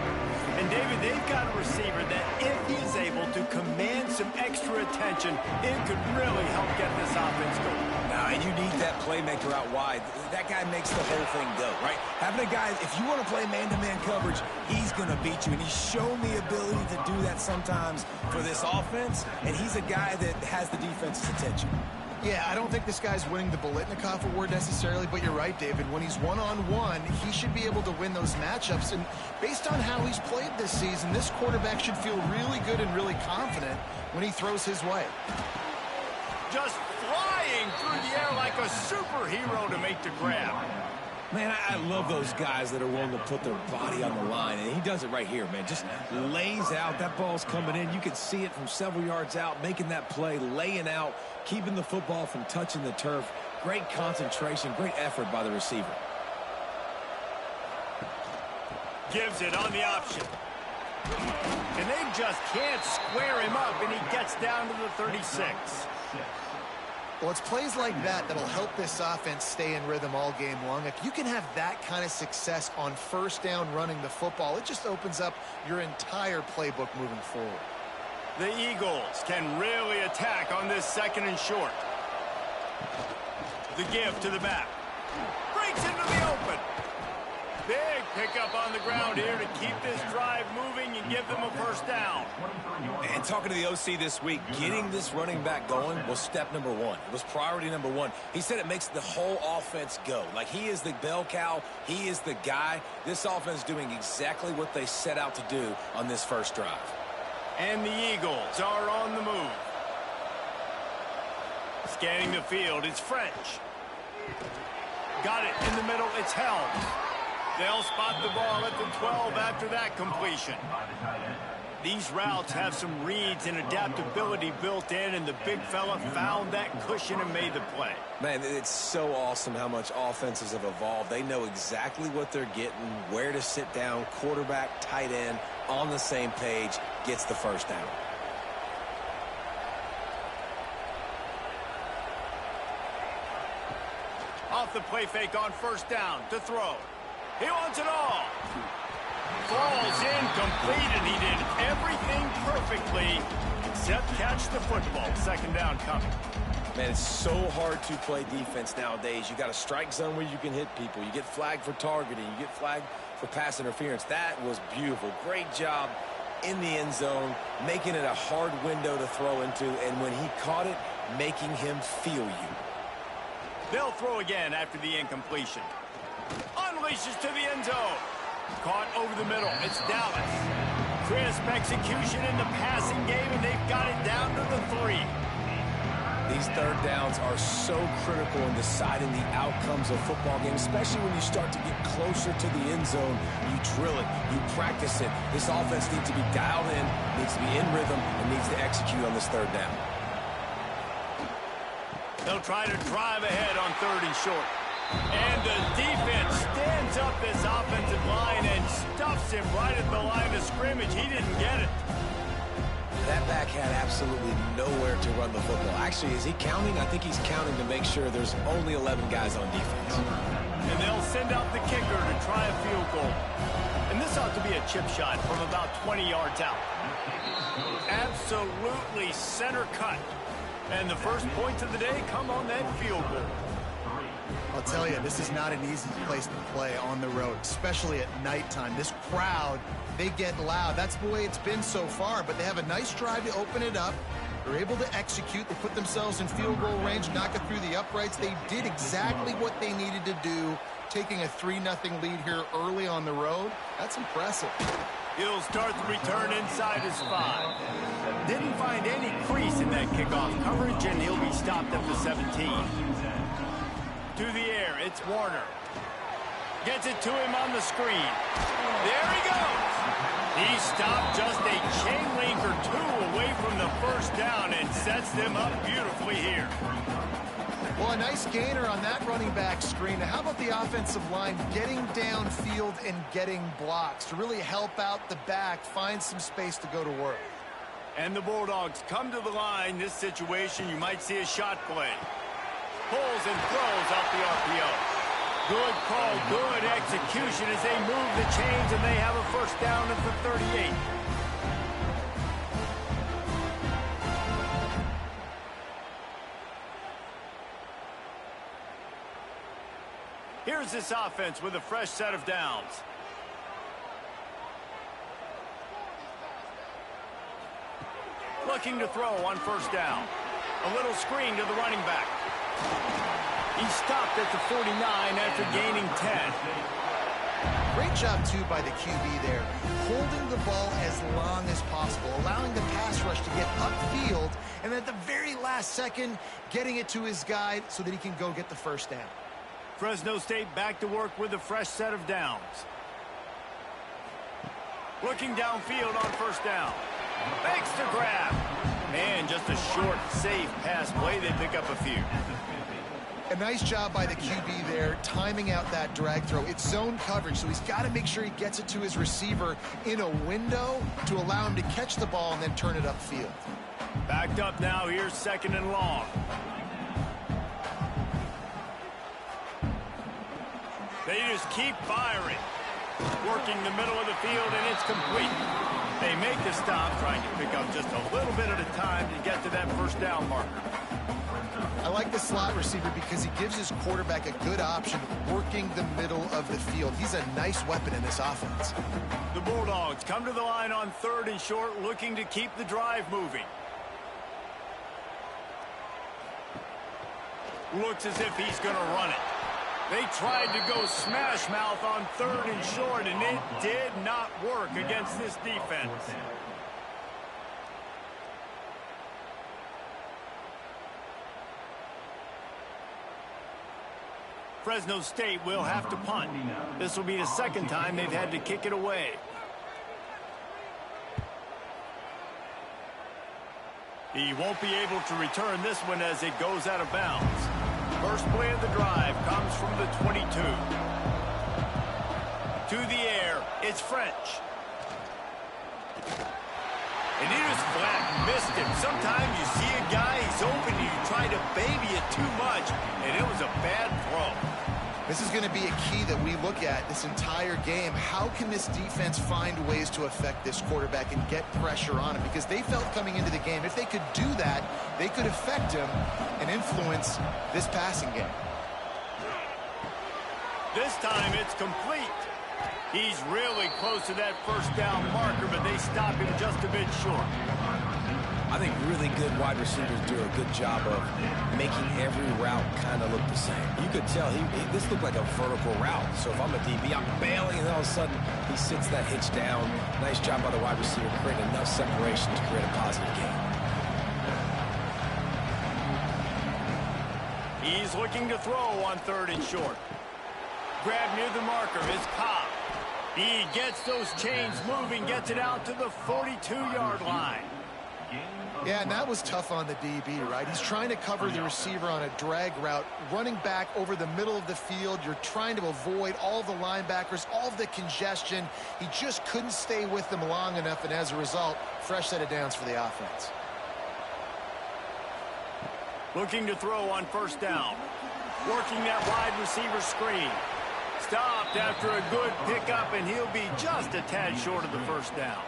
And, David, they've got a receiver that if he's able to command some extra attention, it could really help get this offense going. Now, and you need that playmaker out wide. That guy makes the whole thing go, right? Having a guy, if you want to play man-to-man coverage, he's going to beat you. And he's shown the ability to do that sometimes for this offense. And he's a guy that has the defense's attention. Yeah, I don't think this guy's winning the Biletnikoff Award necessarily, but you're right, David. When he's one-on-one, he should be able to win those matchups. And based on how he's played this season, this quarterback should feel really good and really confident when he throws his way. Just flying through the air like a superhero to make the grab. Man, I love those guys that are willing to put their body on the line, and he does it right here, man. Just lays out. That ball's coming in. You can see it from several yards out, making that play, laying out, keeping the football from touching the turf. Great concentration, great effort by the receiver. Gives it on the option. And they just can't square him up, and he gets down to the 36. Well, it's plays like that that'll help this offense stay in rhythm all game long. If you can have that kind of success on 1st down running the football, it just opens up your entire playbook moving forward. The Eagles can really attack on this 2nd and short. The give to the back. Breaks into the open. Big pickup on the ground here to keep this drive moving and give them a first down. And talking to the OC this week, getting this running back going was step number one. It was priority number one. He said it makes the whole offense go. Like, he is the bell cow. He is the guy. This offense is doing exactly what they set out to do on this first drive. And the Eagles are on the move. Scanning the field, it's French. Got it in the middle, it's Helms. They'll spot the ball at the 12 after that completion. These routes have some reads and adaptability built in, and the big fella found that cushion and made the play. Man, it's so awesome how much offenses have evolved. They know exactly what they're getting, where to sit down, quarterback, tight end, on the same page, gets the first down. Off the play fake on first down to throw. He wants it all. Falls incomplete, and he did everything perfectly except catch the football. Second down coming. Man, it's so hard to play defense nowadays. You got a strike zone where you can hit people. You get flagged for targeting. You get flagged for pass interference. That was beautiful. Great job in the end zone, making it a hard window to throw into, and when he caught it, making him feel you. They'll throw again after the incompletion. Unleashes to the end zone. Caught over the middle. It's Dallas. Crisp execution in the passing game, and they've got it down to the 3. These third downs are so critical in deciding the outcomes of football games, especially when you start to get closer to the end zone. You drill it. You practice it. This offense needs to be dialed in, needs to be in rhythm, and needs to execute on this third down. They'll try to drive ahead on 3rd and short. And the defense stands up this offensive line and stuffs him right at the line of scrimmage. He didn't get it. That back had absolutely nowhere to run the football. Actually, is he counting? I think he's counting to make sure there's only 11 guys on defense. And they'll send out the kicker to try a field goal. And this ought to be a chip shot from about 20 yards out. Absolutely center cut. And the first points of the day come on that field goal. I'll tell you, this is not an easy place to play on the road, especially at nighttime. This crowd, they get loud. That's the way it's been so far, but they have a nice drive to open it up. They're able to execute. They put themselves in field goal range, knock it through the uprights. They did exactly what they needed to do, taking a 3-0 lead here early on the road. That's impressive. He'll start the return inside his 5. Didn't find any crease in that kickoff coverage, and he'll be stopped at the 17. To the air, it's Warner. Gets it to him on the screen. There he goes. He stopped just a chain link or 2 away from the first down and sets them up beautifully here. Well, a nice gainer on that running back screen. Now, how about the offensive line getting downfield and getting blocks to really help out the back, find some space to go to work? And the Bulldogs come to the line. This situation, you might see a shot play. Pulls and throws out the RPO. Good call, good execution as they move the chains, and they have a first down at the 38. Here's this offense with a fresh set of downs. Looking to throw on first down. A little screen to the running back. He stopped at the 49 after gaining 10. Great job, too, by the QB there, holding the ball as long as possible, allowing the pass rush to get upfield, and at the very last second, getting it to his guy so that he can go get the first down. Fresno State back to work with a fresh set of downs. Looking downfield on first down. Makes the grab. Man, just a short, safe pass play. They pick up a few. A nice job by the QB there, timing out that drag throw. It's zone coverage, so he's got to make sure he gets it to his receiver in a window to allow him to catch the ball and then turn it upfield. Backed up now. Here's 2nd and long. They just keep firing. Working the middle of the field, and it's complete. They make the stop, trying to pick up just a little bit at a time to get to that first down marker. I like the the slot receiver because he gives his quarterback a good option working the middle of the field. He's a nice weapon in this offense. The Bulldogs come to the line on 3rd and short, looking to keep the drive moving. Looks as if he's going to run it. They tried to go smash mouth on 3rd and short, and it did not work against this defense. Fresno State will have to punt. This will be the 2nd time they've had to kick it away. He won't be able to return this one as it goes out of bounds. First play of the drive comes from the 22. To the air, it's French. And he just flat missed him. Sometimes you see a guy, he's open, and you try to baby it too much, and it was a bad throw. This is going to be a key that we look at this entire game. How can this defense find ways to affect this quarterback and get pressure on him? Because they felt coming into the game, if they could do that, they could affect him and influence this passing game. This time it's complete. He's really close to that first down marker, but they stop him just a bit short. I think really good wide receivers do a good job of making every route kind of look the same. You could tell this looked like a vertical route. So if I'm a DB, I'm bailing, and all of a sudden he sits that hitch down. Nice job by the wide receiver, creating enough separation to create a positive gain. He's looking to throw on 3rd and short. Grab near the marker is Cobb. He gets those chains moving, gets it out to the 42-yard line. Yeah, and that was tough on the DB, right? He's trying to cover the receiver on a drag route, running back over the middle of the field. You're trying to avoid all the linebackers, all of the congestion. He just couldn't stay with them long enough, and as a result, fresh set of downs for the offense. Looking to throw on 1st down. Working that wide receiver screen. Stopped after a good pickup, and he'll be just a tad short of the 1st down.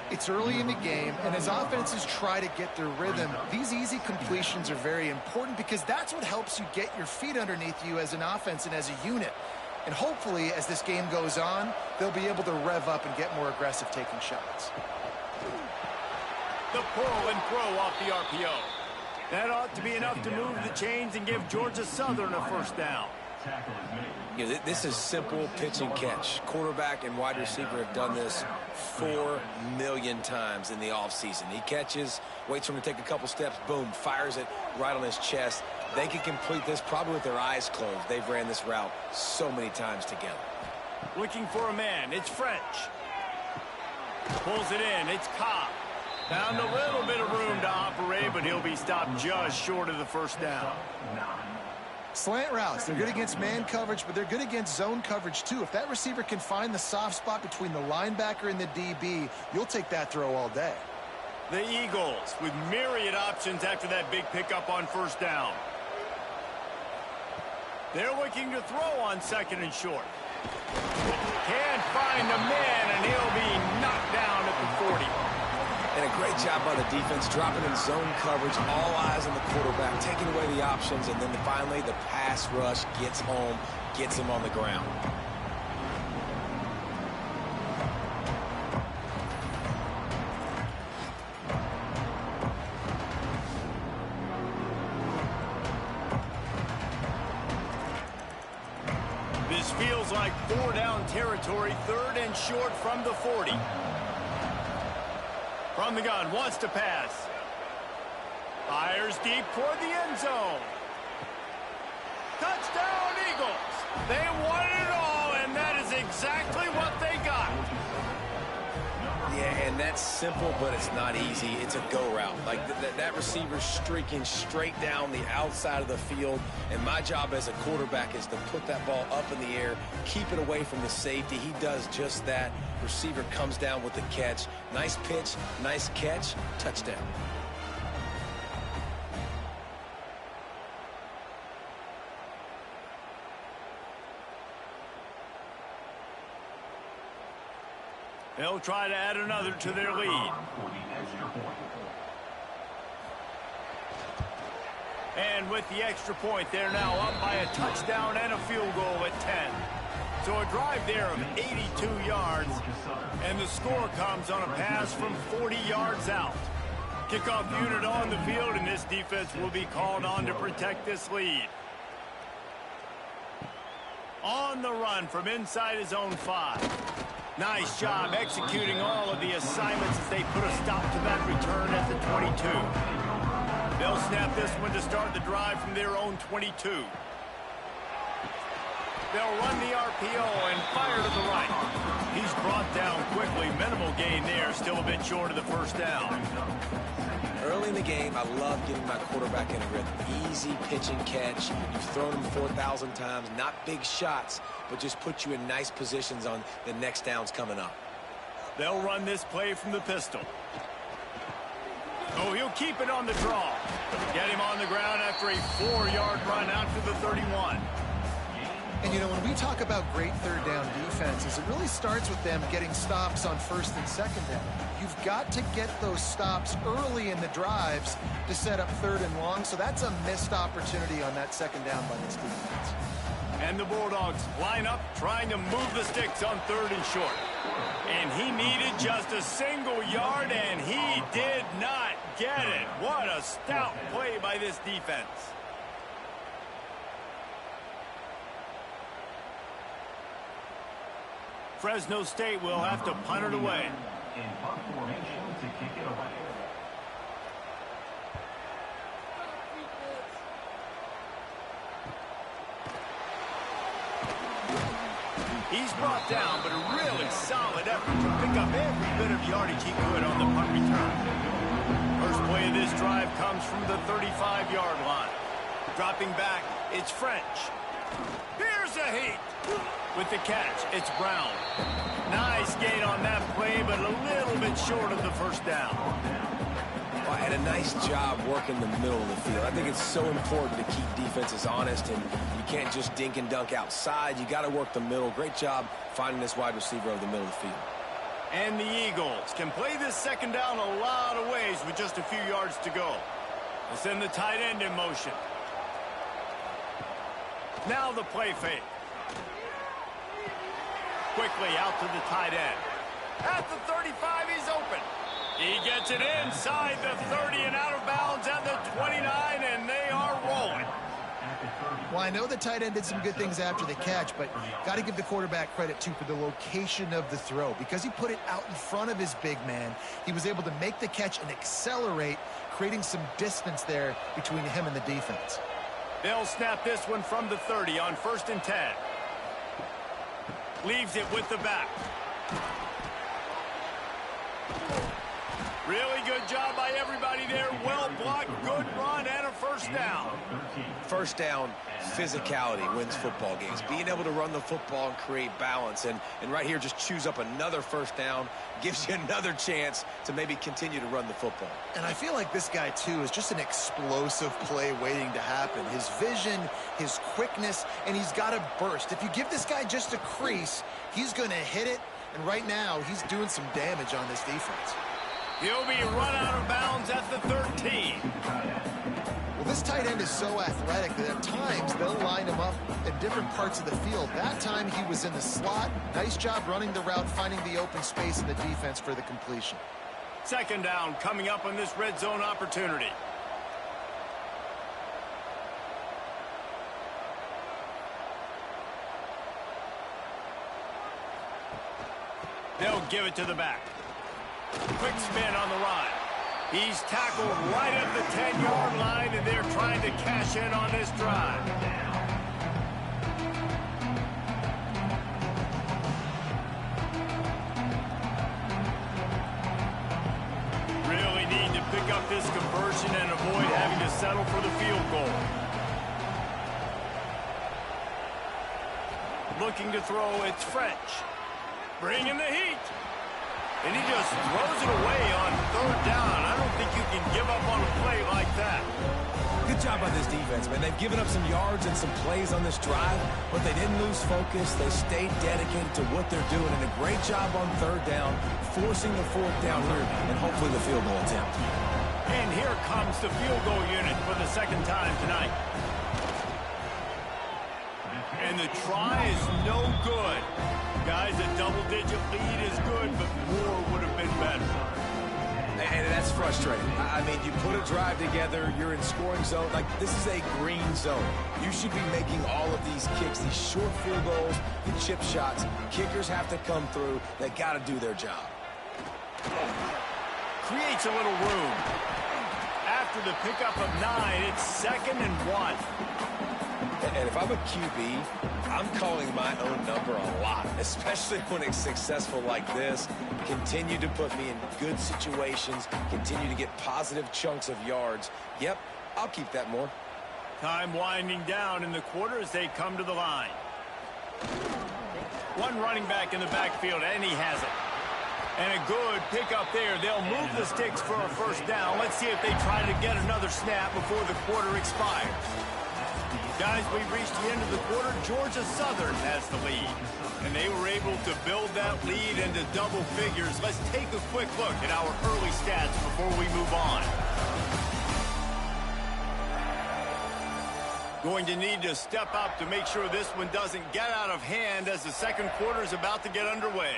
It's early in the game, and as offenses try to get their rhythm, these easy completions are very important because that's what helps you get your feet underneath you as an offense and as a unit. And hopefully, as this game goes on, they'll be able to rev up and get more aggressive taking shots. The pull and throw off the RPO. That ought to be enough to move the chains and give Georgia Southern a 1st down. You know, this is simple pitch and catch. Quarterback and wide receiver have done this 4 million times in the offseason. He catches, waits for him to take a couple steps, boom, fires it right on his chest. They can complete this probably with their eyes closed. They've ran this route so many times together. Looking for a man, it's French. Pulls it in, it's Cobb. Found a little bit of room to operate, but he'll be stopped just short of the 1st down. Slant routes, they're good against man coverage, but they're good against zone coverage too. If that receiver can find the soft spot between the linebacker and the DB, you'll take that throw all day. The Eagles with myriad options after that big pickup on 1st down. They're looking to throw on 2nd and short. Can't find the man, and he'll be knocked down at the 40. And a great job by the defense, dropping in zone coverage, all eyes on the quarterback, taking away the options, and then finally the pass rush gets home, gets him on the ground. This feels like 4-down territory, 3rd and short from the 40. From the gun, wants to pass. Fires deep toward the end zone. Touchdown, Eagles. They wanted it all, and that is exactly what they got. Yeah, and that's simple, but it's not easy. It's a go route. Like that receiver's streaking straight down the outside of the field, and my job as a quarterback is to put that ball up in the air, keep it away from the safety. He does just that. Receiver comes down with the catch. Nice pitch, nice catch, touchdown. They'll try to add another to their lead. And with the extra point, they're now up by a touchdown and a field goal at 10. So a drive there of 82 yards, and the score comes on a pass from 40 yards out. Kickoff unit on the field, and this defense will be called on to protect this lead. On the run from inside his own 5. Nice job executing all of the assignments as they put a stop to that return at the 22. They'll snap this one to start the drive from their own 22. They'll run the RPO and fire to the right. He's brought down quickly. Minimal gain there, still a bit short of the first down. Early in the game, I love getting my quarterback in a rhythm. Easy pitch and catch. You've thrown him 4,000 times. Not big shots, but just put you in nice positions on the next downs coming up. They'll run this play from the pistol. Oh, he'll keep it on the draw. Get him on the ground after a 4-yard run out to the 31. And, you know, when we talk about great third down defenses, it really starts with them getting stops on first and second down. You've got to get those stops early in the drives to set up third and long, so that's a missed opportunity on that second down by this defense. And the Bulldogs line up, trying to move the sticks on third and short. And he needed just a single yard, and he did not get it. What a stout play by this defense. Fresno State will have to punt it away. In punt formation to kick it away. He's brought down, but a really solid effort to pick up every bit of yardage he could on the punt return. First play of this drive comes from the 35-yard line. Dropping back, it's French. Here's a heat. With the catch, it's Brown. Nice gain on that play, but a little bit short of the first down. Well, and a nice job working the middle of the field. I think it's so important to keep defenses honest, and you can't just dink and dunk outside. You got to work the middle. Great job finding this wide receiver over the middle of the field. And the Eagles can play this second down a lot of ways with just a few yards to go. They'll send the tight end in motion. Now the play fake. Quickly out to the tight end. At the 35, he's open. He gets it inside the 30 and out of bounds at the 29, and they are rolling. Well, I know the tight end did some good things after the catch, but got to give the quarterback credit, too, for the location of the throw. Because he put it out in front of his big man, he was able to make the catch and accelerate, creating some distance there between him and the defense. They'll snap this one from the 30 on 1st and 10. Leaves it with the back. Really good job by everybody there. Well blocked, good run, and a first down. First down, physicality wins football games. Being able to run the football and create balance. And right here, just choose up another first down. Gives you another chance to maybe continue to run the football. And I feel like this guy, too, is just an explosive play waiting to happen. His vision, his quickness, and he's got a burst. If you give this guy just a crease, he's going to hit it. And right now, he's doing some damage on this defense. He'll be run out of bounds at the 13. Well, this tight end is so athletic that at times they'll line him up in different parts of the field. That time he was in the slot. Nice job running the route, finding the open space in the defense for the completion. Second down coming up on this red zone opportunity. They'll give it to the back. Quick spin on the run. He's tackled right at the 10-yard line, and they're trying to cash in on this drive. Really need to pick up this conversion and avoid having to settle for the field goal. Looking to throw, it's French. Bringing the heat. And he just throws it away on third down. I don't think you can give up on a play like that. Good job by this defense, man. They've given up some yards and some plays on this drive, but they didn't lose focus. They stayed dedicated to what they're doing, and a great job on third down, forcing the fourth down here, and hopefully the field goal attempt. And And here comes the field goal unit for the second time tonight. And the try is no good. Guys, a double-digit lead is good, but more would have been better. And that's frustrating. I mean, you put a drive together, you're in scoring zone. Like, this is a green zone. You should be making all of these kicks, these short field goals, the chip shots. Kickers have to come through. They got to do their job. Creates a little room. After the pickup of 9, it's 2nd and 1. And if I'm a QB, I'm calling my own number a lot, especially when it's successful like this. Continue to put me in good situations, continue to get positive chunks of yards. Yep, I'll keep that more. Time winding down in the quarter as they come to the line. One running back in the backfield, and he has it. And a good pickup there. They'll move the sticks for a first down. Let's see if they try to get another snap before the quarter expires. Guys, we've reached the end of the quarter. Georgia Southern has the lead. And they were able to build that lead into double figures. Let's take a quick look at our early stats before we move on. Going to need to step up to make sure this one doesn't get out of hand as the second quarter is about to get underway.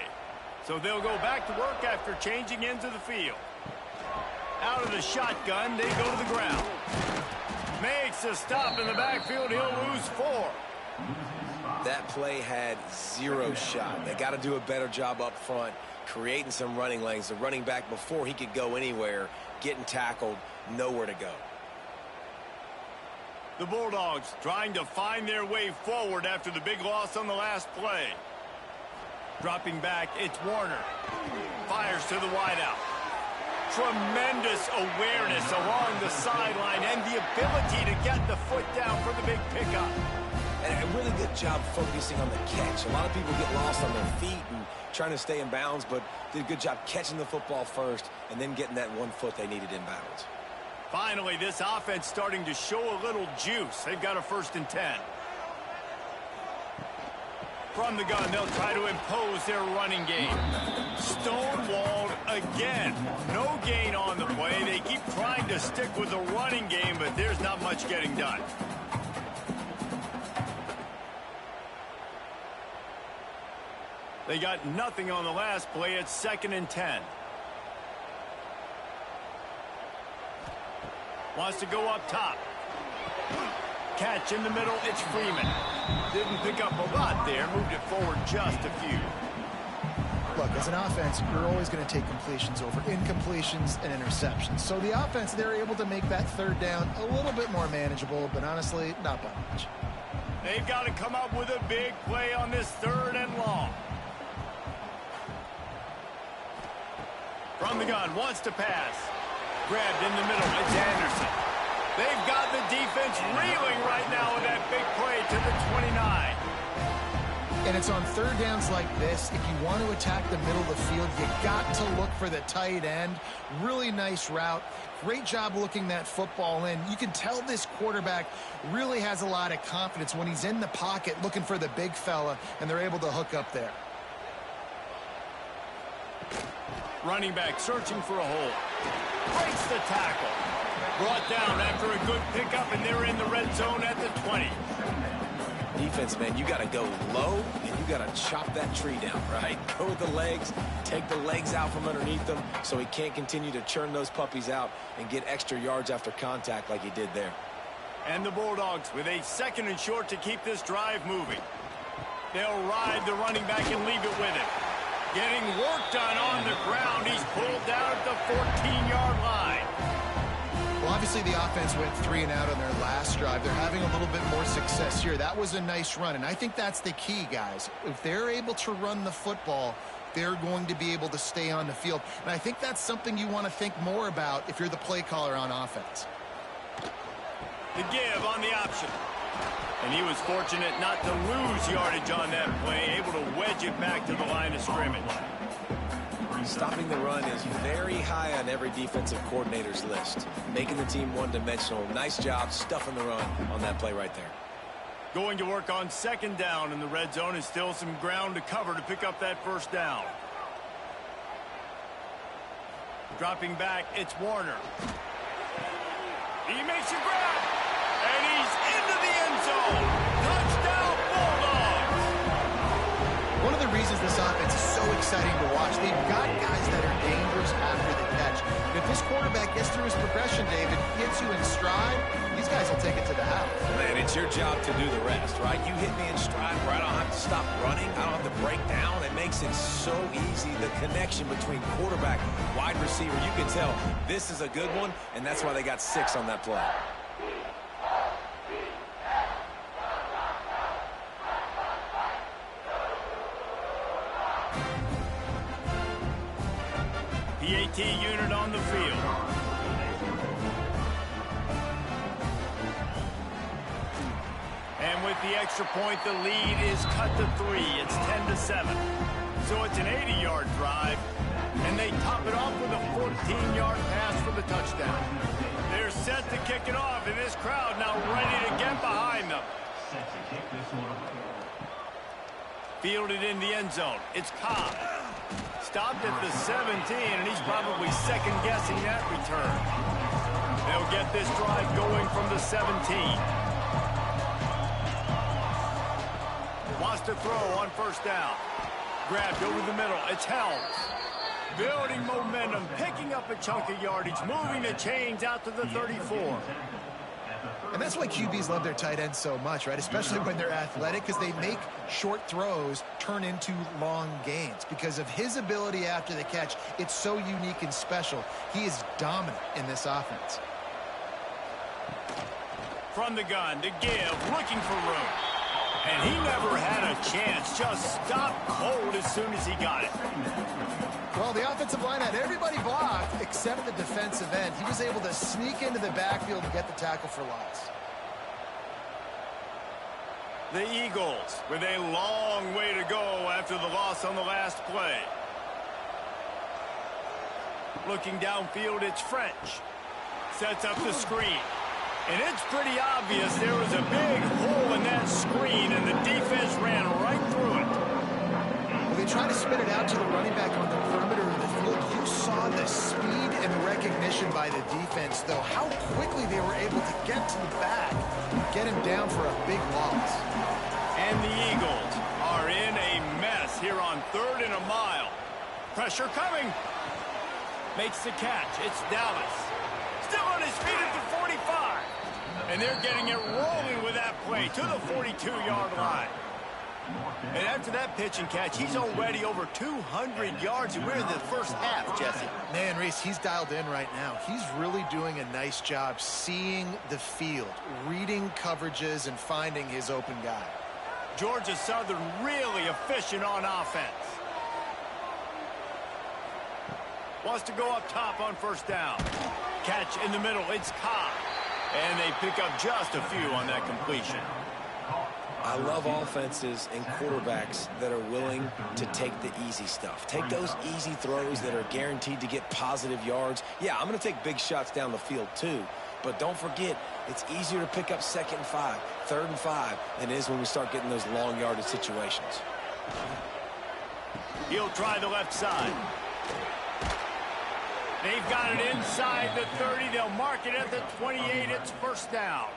So they'll go back to work after changing into the field. Out of the shotgun, they go to the ground. Makes a stop in the backfield. He'll lose 4. That play had 0 shot. They got to do a better job up front, creating some running lanes. The running back, before he could go anywhere, getting tackled, nowhere to go. The Bulldogs trying to find their way forward after the big loss on the last play. Dropping back, it's Warner. Fires to the wideout. Tremendous awareness along the sideline and the ability to get the foot down for the big pickup. And a really good job focusing on the catch. A lot of people get lost on their feet and trying to stay in bounds, but did a good job catching the football first and then getting that 1 foot they needed in bounds. Finally, this offense starting to show a little juice. They've got a 1st and 10. From the gun, they'll try to impose their running game. Stonewalled again. No gain on the play. They keep trying to stick with the running game, but there's not much getting done. They got nothing on the last play. It's 2nd and 10. Wants to go up top. Catch in the middle, it's Freeman. Didn't pick up a lot there, moved it forward just a few. Look, as an offense, you're always going to take completions over incompletions and interceptions. So the offense, they're able to make that 3rd down a little bit more manageable, but honestly, not by much. They've got to come up with a big play on this 3rd and long. From the gun, wants to pass. Grabbed in the middle, it's Anderson. They've got the defense reeling right now with that big play to the 29. And it's on 3rd downs like this. If you want to attack the middle of the field, you got to look for the tight end. Really nice route. Great job looking that football in. You can tell this quarterback really has a lot of confidence when he's in the pocket looking for the big fella, and they're able to hook up there. Running back searching for a hole. Breaks the tackle. Brought down after a good pickup, and they're in the red zone at the 20. Defense, man, you got to go low, and you got to chop that tree down, right? Go with the legs, take the legs out from underneath them so he can't continue to churn those puppies out and get extra yards after contact like he did there. And the Bulldogs with a 2nd and short to keep this drive moving. They'll ride the running back and leave it with him. Getting work done on the ground. He's pulled down at the 14-yard line. Well, obviously the offense went 3 and out on their last drive. They're having a little bit more success here. That was a nice run, and I think that's the key, guys. If they're able to run the football, they're going to be able to stay on the field. And I think that's something you want to think more about if you're the play caller on offense. The give on the option. And he was fortunate not to lose yardage on that play, able to wedge it back to the line of scrimmage. Stopping the run is very high on every defensive coordinator's list. Making the team one-dimensional. Nice job stuffing the run on that play right there. Going to work on 2nd down in the red zone, and still some ground to cover to pick up that 1st down. Dropping back, it's Warner. He makes a grab, and he's into the end zone. Touchdown, Bulldogs! One of the reasons this offense is so exciting to watch, they've got guys that are dangerous after the catch. And if this quarterback gets through his progression, David, gets you in stride, these guys will take it to the house. Man, it's your job to do the rest, right? You hit me in stride where I don't have to stop running. I don't have to break down. It makes it so easy, the connection between quarterback, wide receiver. You can tell this is a good one, and that's why they got 6 on that play. PAT unit on the field. And with the extra point, the lead is cut to 3. It's 10-7. So it's an 80-yard drive, and they top it off with a 14-yard pass for the touchdown. They're set to kick it off, and this crowd now ready to get behind them. Fielded in the end zone. It's Cobb. Stopped at the 17, and he's probably second-guessing that return. They'll get this drive going from the 17. Wants to throw on first down. Grabbed over the middle. It's Helms. Building momentum, picking up a chunk of yardage, moving the chains out to the 34. And that's why QBs love their tight ends so much, right? Especially when they're athletic, because they make short throws turn into long gains. Because of his ability after the catch, it's so unique and special. He is dominant in this offense. From the gun to give, looking for room. And he never had a chance, just stopped cold as soon as he got it. Well, the offensive line had everybody blocked except the defensive end. He was able to sneak into the backfield and get the tackle for loss. The Eagles with a long way to go after the loss on the last play. Looking downfield, it's French. Sets up the screen. And it's pretty obvious there was a big hole in that screen, and the defense ran right through it. Well, they tried to spin it out to the running back on the perimeter of the field. You saw the speed and recognition by the defense, though, how quickly they were able to get to the back, get him down for a big loss. And the Eagles are in a mess here on 3rd and a mile. Pressure coming. Makes the catch. It's Dallas. Still on his feet at the 45. And they're getting it rolling with that play to the 42-yard line. And after that pitch and catch, he's already over 200 yards, and we're in the first half, Jesse. Man, Reese, he's dialed in right now. He's really doing a nice job seeing the field, reading coverages, and finding his open guy. Georgia Southern really efficient on offense. Wants to go up top on first down. Catch in the middle. It's Cobb. And they pick up just a few on that completion. I love offenses and quarterbacks that are willing to take the easy stuff. Take those easy throws that are guaranteed to get positive yards. Yeah, I'm going to take big shots down the field too. But don't forget, it's easier to pick up 2nd and 5, 3rd and 5 than it is when we start getting those long yardage situations. He'll try the left side. They've got it inside the 30. They'll mark it at the 28. It's first down.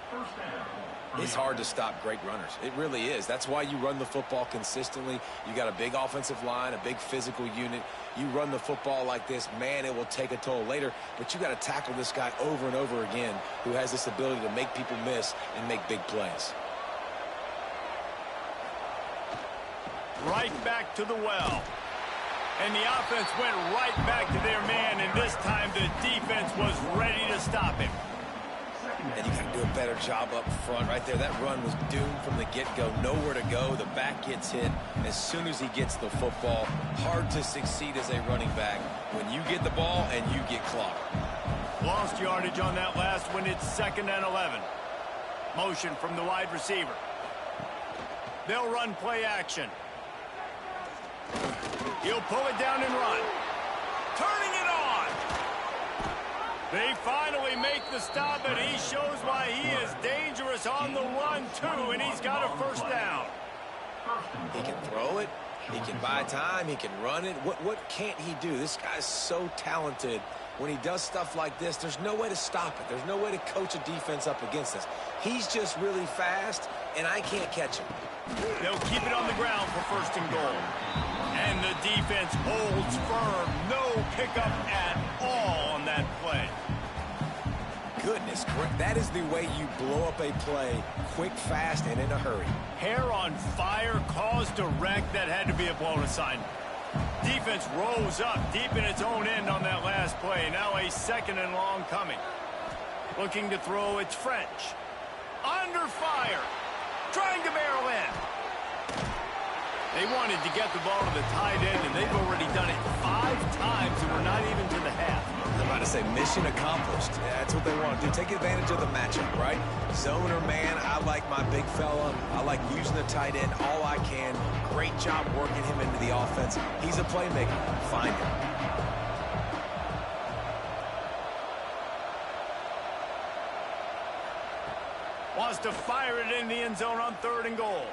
It's hard to stop great runners. It really is. That's why you run the football consistently. You got a big offensive line, a big physical unit. You run the football like this, man, it will take a toll later. But you got to tackle this guy over and over again who has this ability to make people miss and make big plays. Right back to the well. And the offense went right back to their man, and this time the defense was ready to stop him. And you got to do a better job up front right there. That run was doomed from the get-go. Nowhere to go. The back gets hit as soon as he gets the football. Hard to succeed as a running back when you get the ball and you get clocked. Lost yardage on that last one. It's 2nd and 11. Motion from the wide receiver. They'll run play action. He'll pull it down and run. Turning it on. They finally make the stop, and he shows why he is dangerous on the run, too, and he's got a first down. He can throw it. He can buy time. He can run it. What can't he do? This guy's so talented when he does stuff like this, there's no way to stop it. There's no way to coach a defense up against us. He's just really fast, and I can't catch him. They'll keep it on the ground for 1st and goal. And the defense holds firm. No pickup at all on that play. Goodness, that is the way you blow up a play quick, fast, and in a hurry. Hair on fire, caused a wreck. That had to be a blown assignment. Defense rose up deep in its own end on that last play. Now a 2nd and long coming. Looking to throw, it's French. Under fire. Trying to barrel in. They wanted to get the ball to the tight end, and they've already done it 5 times, and we're not even to the half. I'm about to say mission accomplished. Yeah, that's what they want to do. Take advantage of the matchup, right? Zone or man, I like my big fella. I like using the tight end all I can. Great job working him into the offense. He's a playmaker. Find him. Wants to fire it in the end zone on 3rd and goal.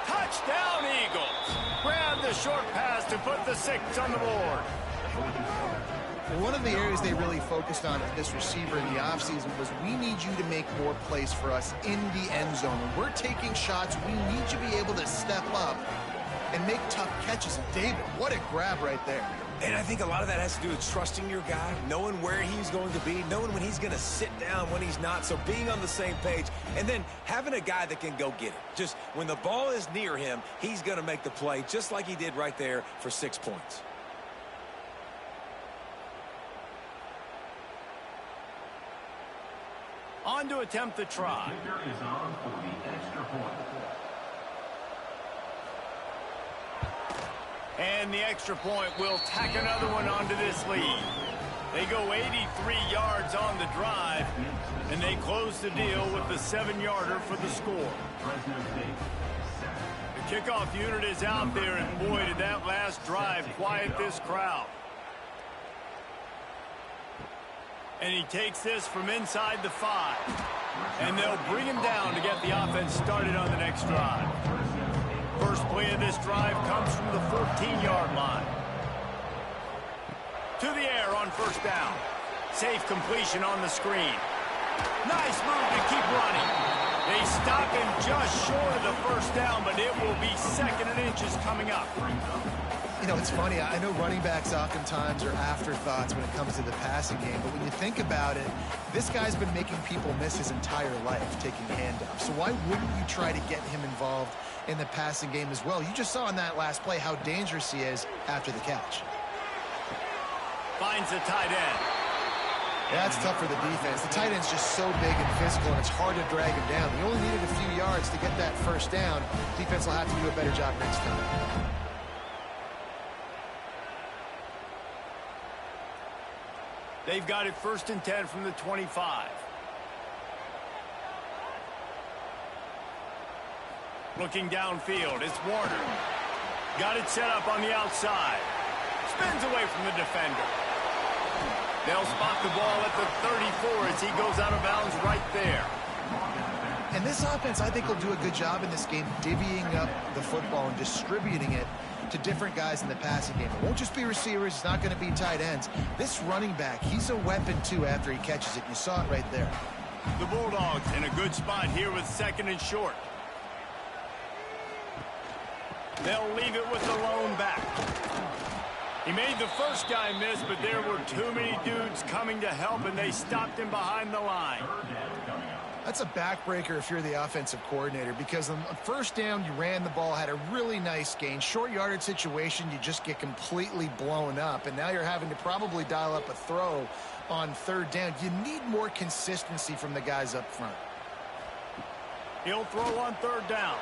Touchdown, Eagles. Grab the short pass to put the 6 on the board. One of the areas they really focused on for this receiver in the offseason was we need you to make more plays for us in the end zone. When we're taking shots, we need you to be able to step up and make tough catches. And David, what a grab right there. And I think a lot of that has to do with trusting your guy, knowing where he's going to be, knowing when he's going to sit down, when he's not, so being on the same page, and then having a guy that can go get it. Just when the ball is near him, he's going to make the play, just like he did right there for 6 points. On to attempt the try. Kicker is on for the extra point. And the extra point will tack another one onto this lead. They go 83 yards on the drive, and they close the deal with the 7-yarder for the score. The kickoff unit is out there, and boy, did that last drive quiet this crowd. And he takes this from inside the 5. And they'll bring him down to get the offense started on the next drive. First play of this drive comes from the 14-yard line. To the air on 1st down. Safe completion on the screen. Nice move to keep running. They stop him just short of the 1st down, but it will be 2nd and inches coming up. You know, it's funny. I know running backs oftentimes are afterthoughts when it comes to the passing game, but when you think about it, this guy's been making people miss his entire life taking handoffs. So why wouldn't you try to get him involved in the passing game as well? You just saw in that last play how dangerous he is after the catch. Finds the tight end. Yeah, it's tough for the defense. The tight end's just so big and physical, and it's hard to drag him down. He only needed a few yards to get that 1st down. Defense will have to do a better job next time. They've got it 1st and 10 from the 25. Looking downfield, it's Warner. Got it set up on the outside. Spins away from the defender. They'll spot the ball at the 34 as he goes out of bounds right there. And this offense, I think, will do a good job in this game divvying up the football and distributing it to different guys in the passing game. It won't just be receivers. It's not going to be tight ends. This running back, he's a weapon, too, after he catches it. You saw it right there. The Bulldogs in a good spot here with 2nd and short. They'll leave it with the lone back. He made the first guy miss, but there were too many dudes coming to help, and they stopped him behind the line. That's a backbreaker if you're the offensive coordinator, because on 1st down, you ran the ball, had a really nice gain. Short yardage situation, you just get completely blown up, and now you're having to probably dial up a throw on 3rd down. You need more consistency from the guys up front. He'll throw on 3rd down.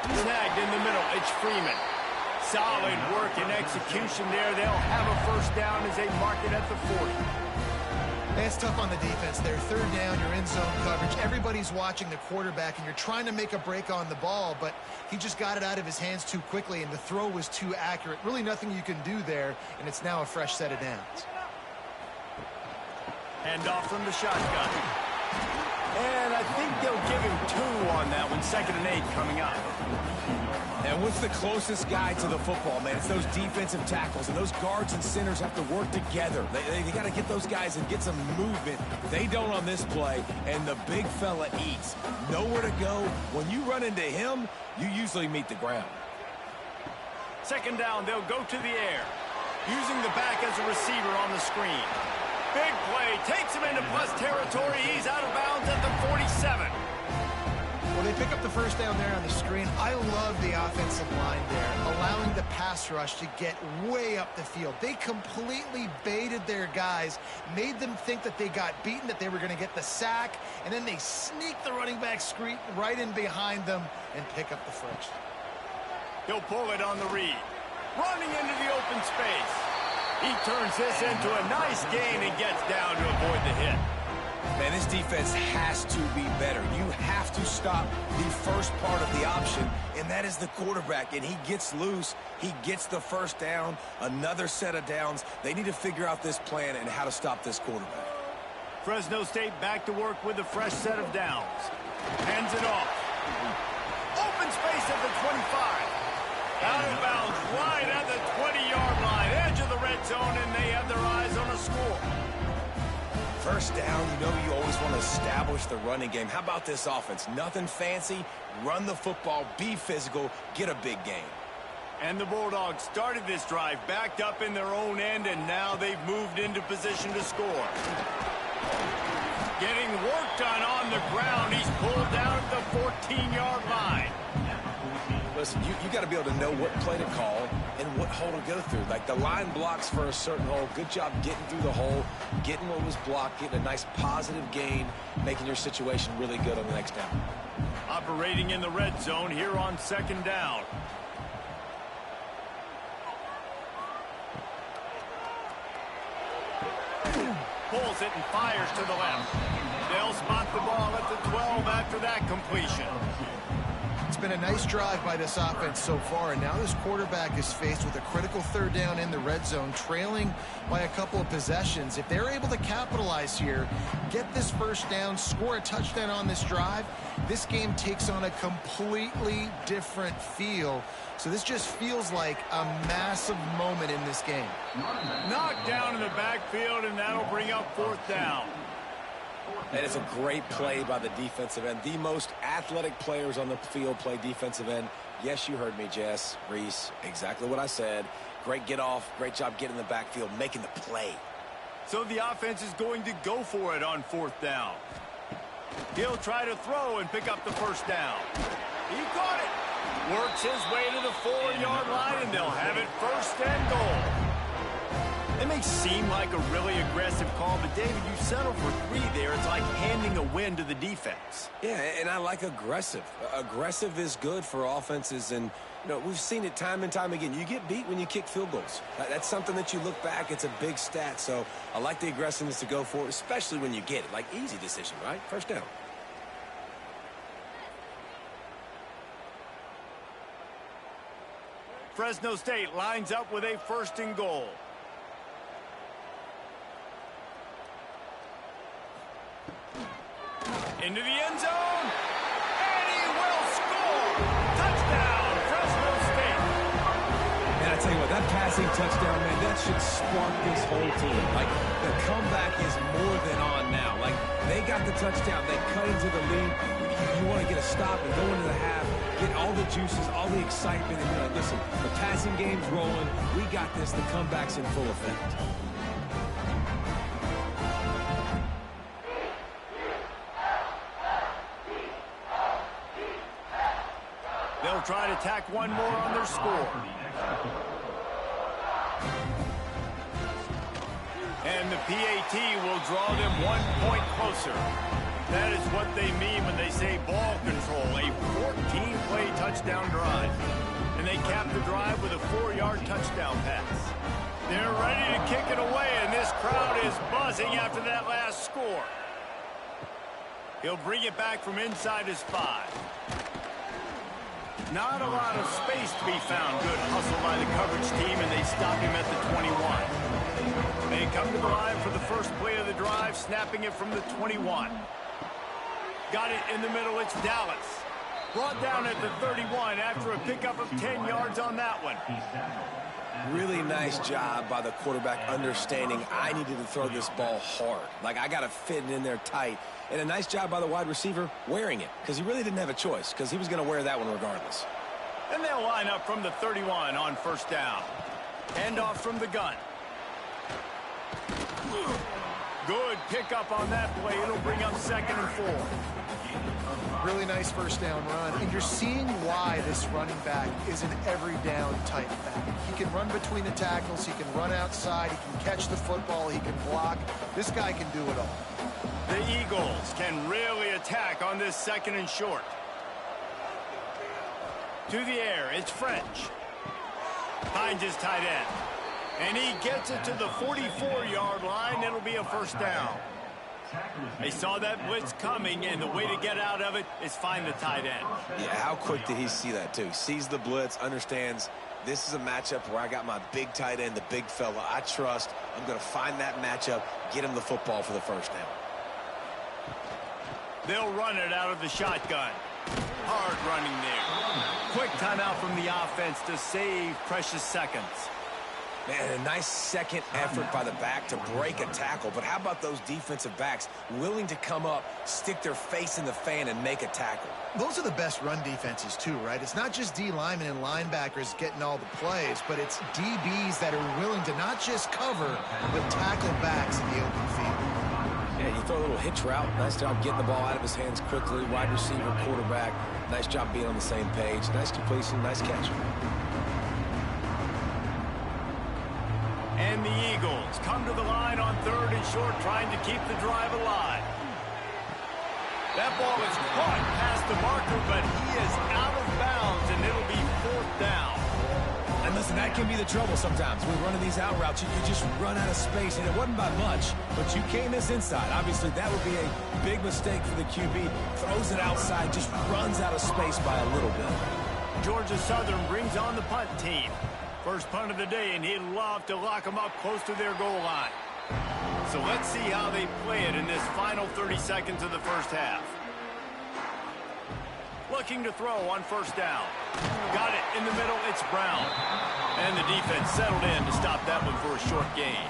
Snagged in the middle, it's Freeman. Solid work and execution there. They'll have a 1st down as they mark it at the 40. It's tough on the defense there. 3rd down, you're in zone coverage. Everybody's watching the quarterback, and you're trying to make a break on the ball, but he just got it out of his hands too quickly, and the throw was too accurate. Really nothing you can do there, and it's now a fresh set of downs. Hand off from the shotgun. And I think they'll give him 2 on on that one. 2nd and 8 coming up. And what's the closest guy to the football, man? It's those defensive tackles, and those guards and centers have to work together. They got to get those guys and get some movement. They don't on this play, and the big fella eats. Nowhere to go. When you run into him, you usually meet the ground. 2nd down, they'll go to the air. Using the back as a receiver on the screen. Big play, takes him into plus territory. He's out of bounds at the 47. Well, they pick up the first down there on the screen. I love the offensive line there, allowing the pass rush to get way up the field. They completely baited their guys, made them think that they got beaten, that they were going to get the sack, and then they sneak the running back screen right in behind them and pick up the first. He'll pull it on the read. Running into the open space. He turns this into a nice gain and gets down to avoid the hit. Man, this defense has to be better. You have to stop the first part of the option, and that is the quarterback. And he gets loose. He gets the first down, another set of downs. They need to figure out this plan and how to stop this quarterback. Fresno State back to work with a fresh set of downs. Hands it off. Open space at the 25. Out of bounds, right at the 20-yard line. Edge of the red zone, and they have their eyes on a score. First down, you know you always want to establish the running game. How about this offense? Nothing fancy. Run the football, be physical, get a big gain. And the Bulldogs started this drive backed up in their own end, and now they've moved into position to score. Getting work done on the ground. He's pulled down at the 14-yard line. Listen, you got to be able to know what play to call and what hole to go through. Like the line blocks for a certain hole. Good job getting through the hole, getting what was blocked, getting a nice positive gain, making your situation really good on the next down. Operating in the red zone here on 2nd down. Pulls it and fires to the left. They'll spot the ball at the 12 after that completion. It's been a nice drive by this offense so far, and now this quarterback is faced with a critical 3rd down in the red zone, trailing by a couple of possessions. If they're able to capitalize here, get this first down, score a touchdown on this drive, this game takes on a completely different feel. So this just feels like a massive moment in this game. Knocked down in the backfield, and that'll bring up 4th down. And it's a great play by the defensive end. The most athletic players on the field play defensive end. Yes, you heard me, Jess, Reese. Exactly what I said. Great get off. Great job getting in the backfield, making the play. So the offense is going to go for it on 4th down. He'll try to throw and pick up the first down. He caught it. Works his way to the 4-yard line, and they'll have it 1st and goal. It may seem like a really aggressive call, but David, you settle for 3 there. It's like handing a win to the defense. Yeah, and I like aggressive. Aggressive is good for offenses, and you know we've seen it time and time again. You get beat when you kick field goals. That's something that you look back. It's a big stat, so I like the aggressiveness to go for it, especially when you get it. Like easy decision, right? First down. Fresno State lines up with a 1st and goal. Into the end zone, and he will score! Touchdown, Fresno State! And I tell you what, that passing touchdown, man, that should spark this whole team. Like, the comeback is more than on now. Like, they got the touchdown. They cut into the lead. You want to get a stop and go into the half, get all the juices, all the excitement, and be like, listen, the passing game's rolling. We got this. The comeback's in full effect. They'll try to tack one more on their score. And the PAT will draw them 1 point closer. That is what they mean when they say ball control, a 14-play touchdown drive. And they cap the drive with a 4-yard touchdown pass. They're ready to kick it away, and this crowd is buzzing after that last score. He'll bring it back from inside his 5. Not a lot of space to be found. Good hustle by the coverage team, and they stop him at the 21. They come to the line for the first play of the drive, snapping it from the 21. Got it in the middle. It's Dallas. Brought down at the 31 after a pickup of 10 yards on that one. Really nice job by the quarterback understanding I needed to throw this ball hard. Like, I got to fit it in there tight. And a nice job by the wide receiver wearing it, because he really didn't have a choice, because he was going to wear that one regardless. And they'll line up from the 31 on first down. Handoff from the gun. Good pickup on that play. It'll bring up 2nd and 4. Really nice first down run, and you're seeing why this running back is an every down type back. He can run between the tackles, he can run outside, he can catch the football, he can block. This guy can do it all. The Eagles can really attack on this 2nd and short. To the air, it's French. Finds his tight end. And he gets it to the 44-yard line. It'll be a first down. They saw that blitz coming, and the way to get out of it is find the tight end. Yeah, how quick did he see that, too? Sees the blitz, understands this is a matchup where I got my big tight end, the big fella I trust. I'm going to find that matchup, get him the football for the first down. They'll run it out of the shotgun. Hard running there. Quick timeout from the offense to save precious seconds. Man, a nice second effort by the back to break a tackle. But how about those defensive backs willing to come up, stick their face in the fan, and make a tackle? Those are the best run defenses, too, right? It's not just D linemen and linebackers getting all the plays, but it's DBs that are willing to not just cover, but tackle backs in the open field. Yeah, you throw a little hitch route. Nice job getting the ball out of his hands quickly. Wide receiver, quarterback. Nice job being on the same page. Nice completion, nice catch. And the Eagles come to the line on 3rd and short, trying to keep the drive alive. That ball is caught past the marker, but he is out of bounds, and it'll be 4th down. And listen, that can be the trouble sometimes. When running these out routes, you just run out of space, and it wasn't by much, but you came this inside. Obviously, that would be a big mistake for the QB. Throws it outside, just runs out of space by a little bit. Georgia Southern brings on the punt team. First punt of the day, and he'd love to lock them up close to their goal line. So let's see how they play it in this final 30 seconds of the first half. Looking to throw on first down. Got it in the middle, it's Brown. And the defense settled in to stop that one for a short gain.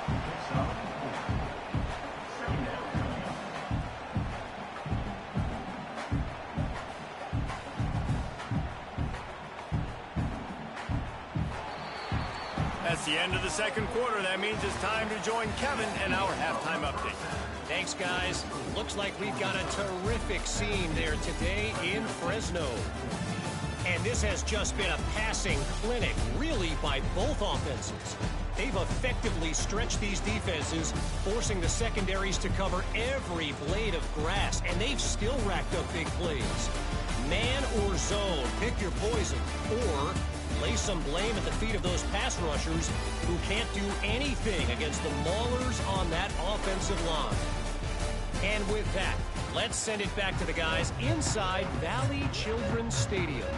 That's the end of the second quarter. That means it's time to join Kevin and our halftime update. Thanks, guys. Looks like we've got a terrific scene there today in Fresno. And this has just been a passing clinic, really, by both offenses. They've effectively stretched these defenses, forcing the secondaries to cover every blade of grass, and they've still racked up big plays. Man or zone, pick your poison, or lay some blame at the feet of those pass rushers who can't do anything against the maulers on that offensive line. And with that, let's send it back to the guys inside Valley Children's Stadium.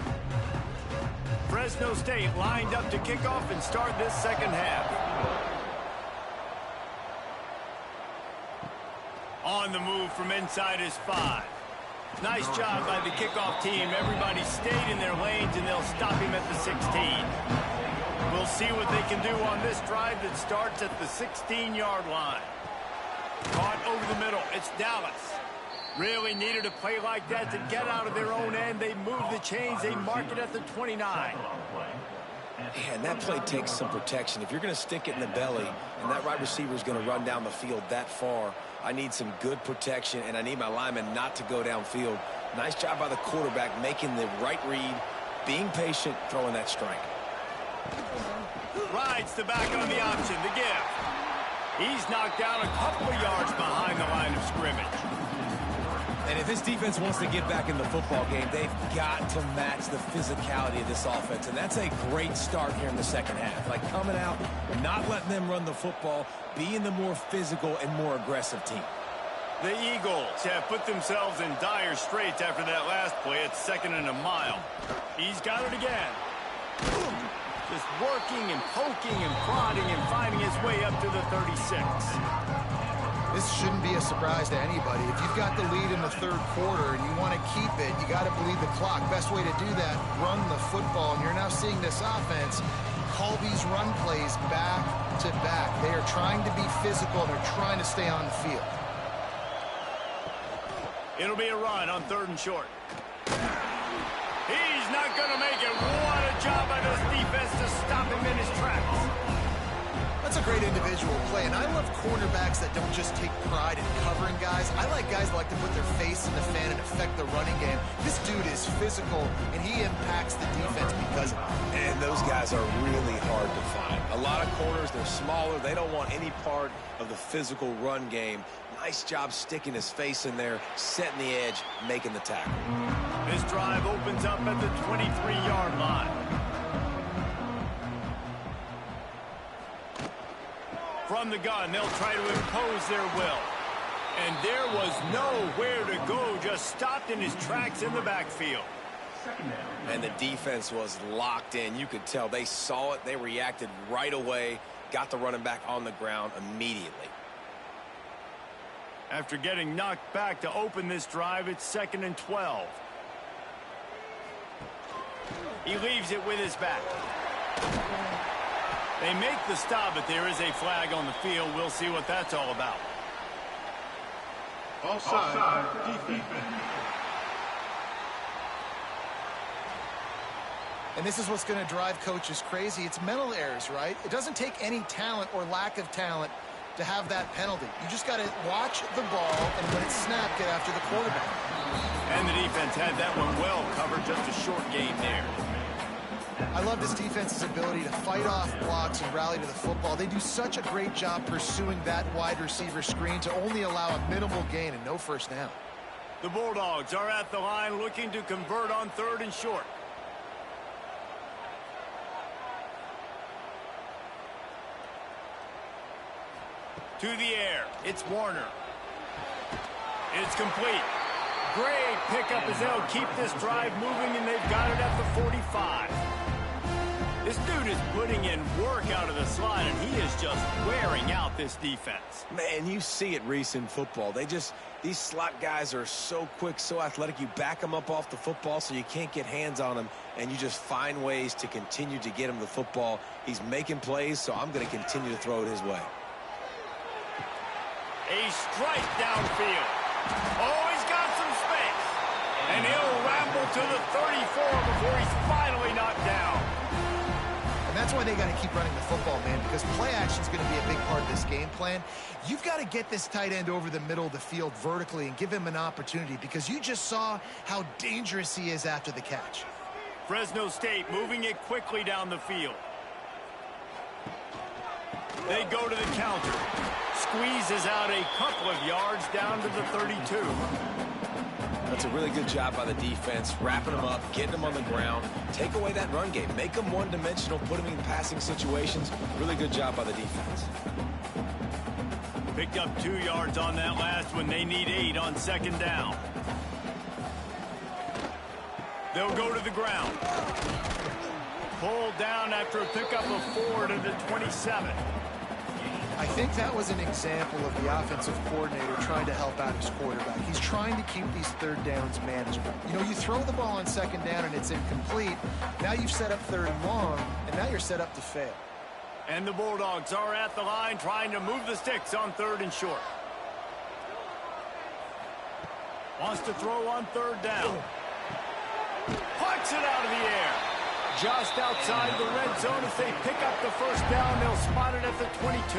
Fresno State lined up to kick off and start this second half. On the move from inside is 5. Nice job by the kickoff team. Everybody stayed in their lanes, and they'll stop him at the 16. We'll see what they can do on this drive that starts at the 16-yard line. Caught over the middle. It's Dallas. Really needed a play like that to get out of their own end. They move the chains. They mark it at the 29. Yeah, and that play takes some protection. If you're going to stick it in the belly and that right receiver is going to run down the field that far, I need some good protection, and I need my lineman not to go downfield. Nice job by the quarterback making the right read, being patient, throwing that strike. Rides the back on the option, the give. He's knocked down a couple of yards behind the line of scrimmage. And if this defense wants to get back in the football game, they've got to match the physicality of this offense. And that's a great start here in the second half. Like coming out, not letting them run the football, being the more physical and more aggressive team. The Eagles have put themselves in dire straits after that last play at 2nd and a mile. He's got it again. Just working and poking and prodding and finding his way up to the 36. This shouldn't be a surprise to anybody. If you've got the lead in the third quarter and you want to keep it, you got to bleed the clock. Best way to do that, run the football. And you're now seeing this offense call these run plays back to back. They are trying to be physical. They're trying to stay on the field. It'll be a run on 3rd and short. He's not going to make it. What a job by this defense to stop him in his tracks. That's a great individual play, and I love cornerbacks that don't just take pride in covering guys. I like guys that like to put their face in the fan and affect the running game. This dude is physical, and he impacts the defense because of it. And those guys are really hard to find. A lot of corners, they're smaller. They don't want any part of the physical run game. Nice job sticking his face in there, setting the edge, making the tackle. This drive opens up at the 23-yard line. From the gun, they'll try to impose their will. And there was nowhere to go, just stopped in his tracks in the backfield. And the defense was locked in. You could tell they saw it. They reacted right away, got the running back on the ground immediately. After getting knocked back to open this drive, it's 2nd and 12. He leaves it with his back. They make the stop, but there is a flag on the field. We'll see what that's all about. Offside, defense. And this is what's going to drive coaches crazy. It's mental errors, right? It doesn't take any talent or lack of talent to have that penalty. You just got to watch the ball, and when it's snapped, get after the quarterback. And the defense had that one well covered, just a short game there. I love this defense's ability to fight off blocks and rally to the football. They do such a great job pursuing that wide receiver screen to only allow a minimal gain and no first down. The Bulldogs are at the line looking to convert on 3rd and short. To the air, it's Warner. It's complete. Great pickup as they'll keep this drive moving, and they've got it at the 45. This dude is putting in work out of the slot, and he is just wearing out this defense. Man, you see it, Reese, in football. These slot guys are so quick, so athletic. You back them up off the football so you can't get hands on them, and you just find ways to continue to get him the football. He's making plays, so I'm going to continue to throw it his way. A strike downfield. Oh, he's got some space. And he'll ramble to the 34 before he's finally knocked down. And that's why they got to keep running the football, man, because play action is going to be a big part of this game plan. You've got to get this tight end over the middle of the field vertically and give him an opportunity, because you just saw how dangerous he is after the catch. Fresno State moving it quickly down the field. They go to the counter. Squeezes out a couple of yards down to the 32. That's a really good job by the defense, wrapping them up, getting them on the ground, take away that run game, make them one-dimensional, put them in passing situations. Really good job by the defense. Picked up 2 yards on that last one. They need 8 on 2nd down. They'll go to the ground. Pulled down after a pickup of 4 to the 27. I think that was an example of the offensive coordinator trying to help out his quarterback. He's trying to keep these 3rd downs manageable. You know, you throw the ball on 2nd down and it's incomplete. Now you've set up 3rd and long, and now you're set up to fail. And the Bulldogs are at the line trying to move the sticks on 3rd and short. Wants to throw on 3rd down. Plucks it out of the air. Just outside the red zone as they pick up the first down. They'll spot it at the 22.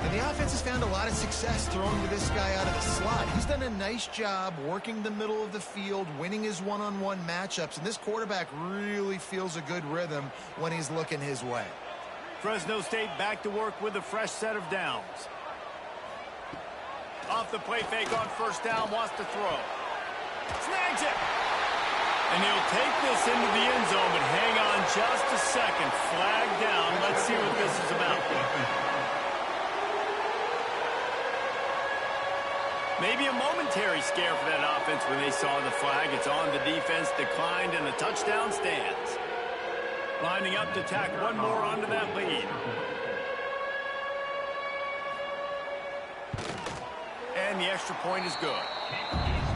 And the offense has found a lot of success throwing to this guy out of the slot. He's done a nice job working the middle of the field, winning his one-on-one matchups, and this quarterback really feels a good rhythm when he's looking his way. Fresno State back to work with a fresh set of downs. Off the play fake on 1st down, wants to throw. Snags it! And he'll take this into the end zone, but hang on just a second. Flag down. Let's see what this is about. Maybe a momentary scare for that offense when they saw the flag. It's on, the defense declined, and the touchdown stands. Lining up to tack one more onto that lead. And the extra point is good.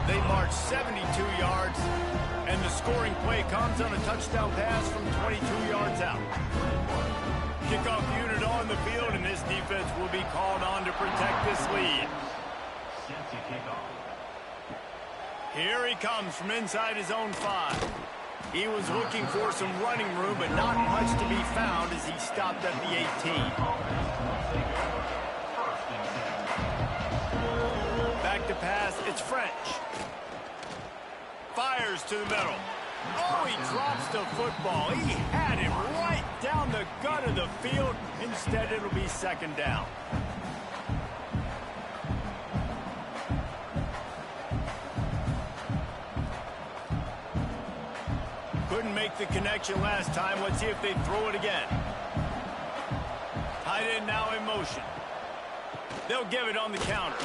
They march 72 yards, and the scoring play comes on a touchdown pass from 22 yards out. Kickoff unit on the field, and this defense will be called on to protect this lead. Here he comes from inside his own 5. He was looking for some running room, but not much to be found as he stopped at the 18. Back to pass, it's French. Fires to the middle. Oh, he drops the football. He had him right down the gut of the field. Instead, it'll be second down. Couldn't make the connection last time. Let's see if they throw it again. Tight end now in motion. They'll give it on the counter.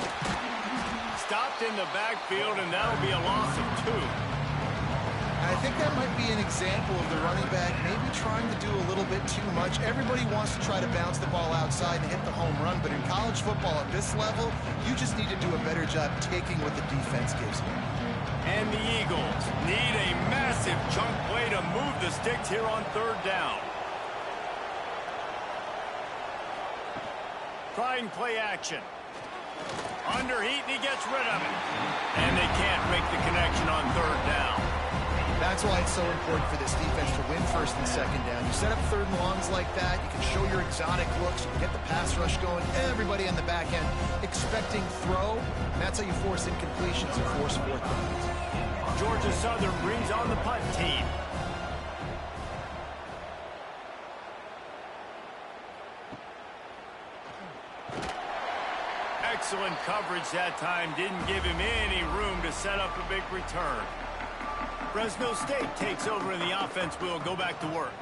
Stopped in the backfield, and that'll be a loss of 2. I think that might be an example of the running back maybe trying to do a little bit too much. Everybody wants to try to bounce the ball outside and hit the home run, but in college football at this level, you just need to do a better job taking what the defense gives you. And the Eagles need a massive chunk play to move the sticks here on third down. Trying play action. Under heat, and he gets rid of it. And they can't make the connection on third down. That's why it's so important for this defense to win first and second down. You set up third and longs like that, you can show your exotic looks, you can get the pass rush going, everybody on the back end expecting throw, and that's how you force incompletions and force fourth downs. Georgia Southern brings on the punt team. Excellent coverage that time. Didn't give him any room to set up a big return. Fresno State takes over in the offense. We'll go back to work.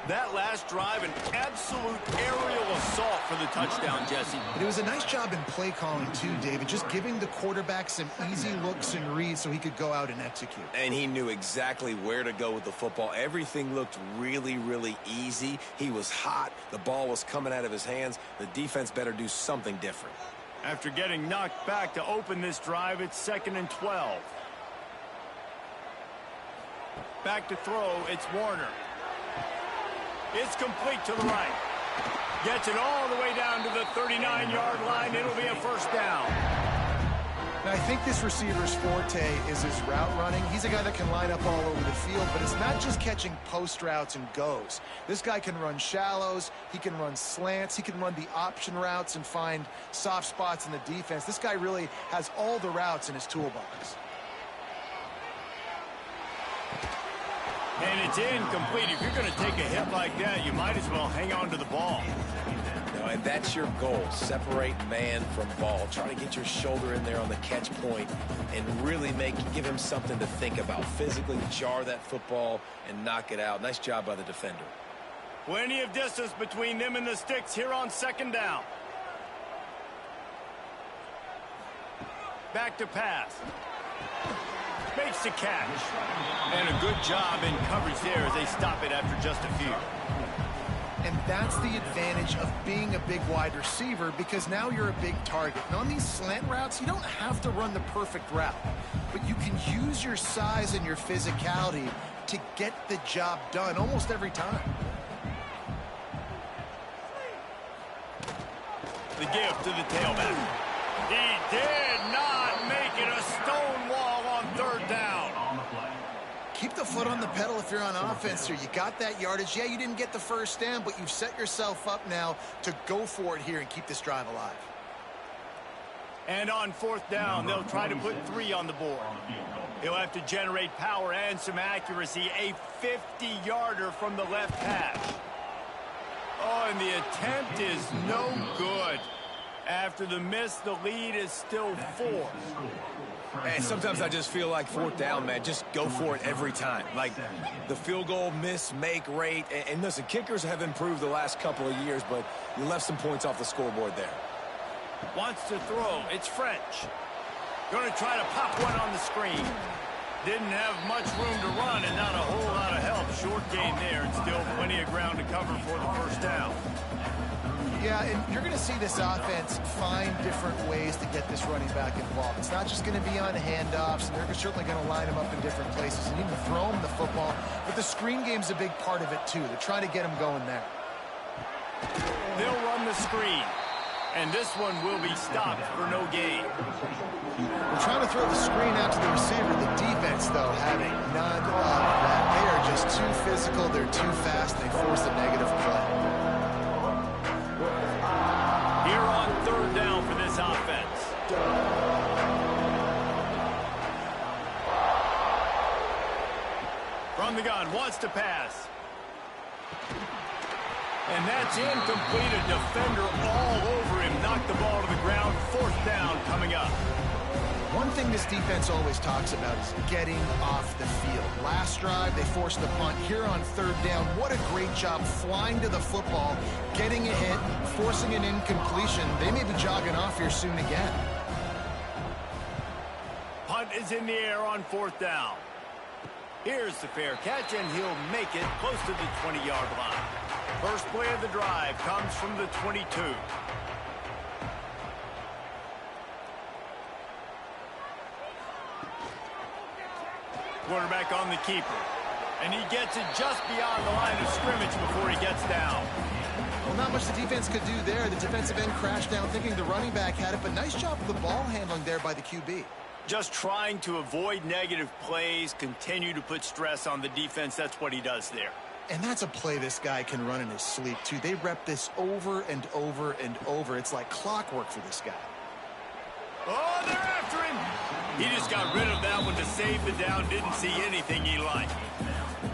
That last drive, an absolute aerial assault for the touchdown, Jesse. But it was a nice job in play calling too, David, just giving the quarterback some easy looks and reads so he could go out and execute. And he knew exactly where to go with the football. Everything looked really, really easy. He was hot. The ball was coming out of his hands. The defense better do something different. After getting knocked back to open this drive, it's 2nd and 12. Back to throw, it's Warner. It's complete to the right. Gets it all the way down to the 39-yard line. It'll be a first down. Now, I think this receiver's forte is his route running. He's a guy that can line up all over the field, but it's not just catching post routes and goes. This guy can run shallows, he can run slants, he can run the option routes and find soft spots in the defense. This guy really has all the routes in his toolbox. And it's incomplete. If you're going to take a hit like that, you might as well hang on to the ball. And that's your goal. Separate man from ball. Try to get your shoulder in there on the catch point and really give him something to think about. Physically jar that football and knock it out. Nice job by the defender. Plenty of distance between them and the sticks here on second down. Back to pass. Makes the catch. And a good job in coverage there as they stop it after just a few. And that's the advantage of being a big wide receiver, because now you're a big target. And on these slant routes, you don't have to run the perfect route, but you can use your size and your physicality to get the job done almost every time. The give to the tailback. He did not make it a stone wall on third down. Keep the foot on the pedal if you're on offense here. You got that yardage. Yeah, you didn't get the first down, but you've set yourself up now to go for it here and keep this drive alive. And on fourth down, they'll try to put 3 on the board. He'll have to generate power and some accuracy. A 50-yarder from the left hash. Oh, and the attempt is no good. After the miss, the lead is still 4. And sometimes I just feel like fourth down, man, just go for it every time. Like the field goal miss, make rate. And listen, kickers have improved the last couple of years, but you left some points off the scoreboard there. Wants to throw. It's French. Going to try to pop one on the screen. Didn't have much room to run and not a whole lot of help. Short gain there and still plenty of ground to cover for the first down. Yeah, and you're going to see this offense find different ways to get this running back involved. It's not just going to be on handoffs, and they're certainly going to line him up in different places and even throw him the football. But the screen game's a big part of it, too. They're trying to get him going there. They'll run the screen, and this one will be stopped for no gain. We're trying to throw the screen out to the receiver. The defense, though, having none of that. They are just too physical. They're too fast. They force a negative play. Here on third down for this offense. From the gun, wants to pass. And that's incomplete. A defender all over him. Knocked the ball to the ground. Fourth down coming up. One thing this defense always talks about is getting off the field. Last drive, they forced the punt. Here on third down, what a great job flying to the football, getting a hit, forcing an incompletion. They may be jogging off here soon again. Punt is in the air on fourth down. Here's the fair catch, and he'll make it close to the 20-yard line. First play of the drive comes from the 22. Quarterback on the keeper. And he gets it just beyond the line of scrimmage before he gets down. Well, not much the defense could do there. The defensive end crashed down thinking the running back had it, but nice job of the ball handling there by the QB. Just trying to avoid negative plays, continue to put stress on the defense. That's what he does there. And that's a play this guy can run in his sleep, too. They rep this over and over and over. It's like clockwork for this guy. Oh, they're after him. He just got rid of that one to save the down. Didn't see anything he liked.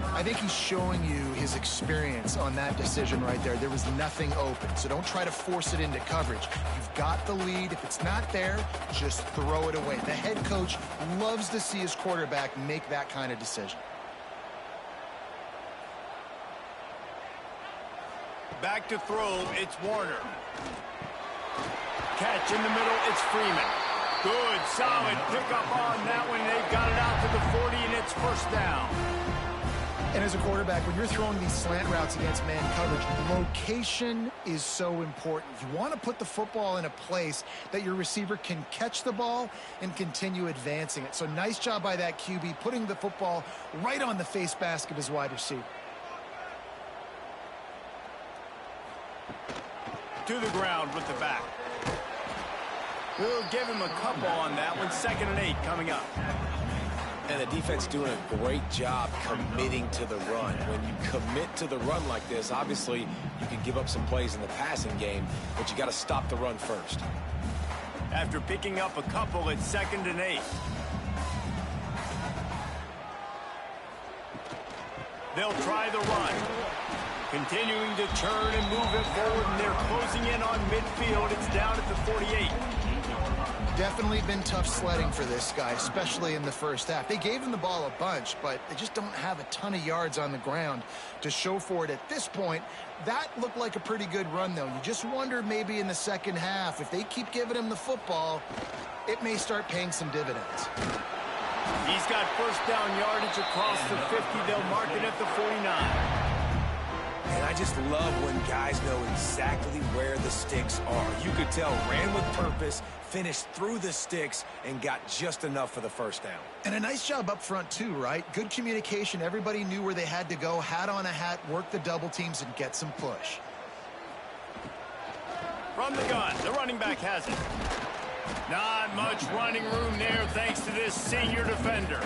I think he's showing you his experience on that decision right there. There was nothing open, so don't try to force it into coverage. You've got the lead. If it's not there, just throw it away. The head coach loves to see his quarterback make that kind of decision. Back to throw, it's Warner. Catch in the middle, it's Freeman. Good, solid pickup on that one. They've got it out to the 40, and it's first down. And as a quarterback, when you're throwing these slant routes against man coverage, location is so important. You want to put the football in a place that your receiver can catch the ball and continue advancing it. So nice job by that QB, putting the football right on the face mask of his wide receiver. To the ground with the back. We'll give him a couple on that one. 2nd and 8 coming up. And the defense doing a great job committing to the run. When you commit to the run like this, obviously you can give up some plays in the passing game, but you got to stop the run first. After picking up a couple, it's 2nd and 8. They'll try the run. Continuing to turn and move it forward, and they're closing in on midfield. It's down at the 48. Definitely been tough sledding for this guy, especially in the first half. They gave him the ball a bunch, but they just don't have a ton of yards on the ground to show for it at this point. That looked like a pretty good run, though. You just wonder maybe in the second half, if they keep giving him the football, it may start paying some dividends. He's got first down yardage across the 50. They'll mark it at the 49. And I just love when guys know exactly where the sticks are. You could tell ran with purpose, finished through the sticks, and got just enough for the first down. And a nice job up front, too, right? Good communication. Everybody knew where they had to go, hat on a hat, work the double teams, and get some push. From the gun, the running back has it. Not much running room there thanks to this senior defender.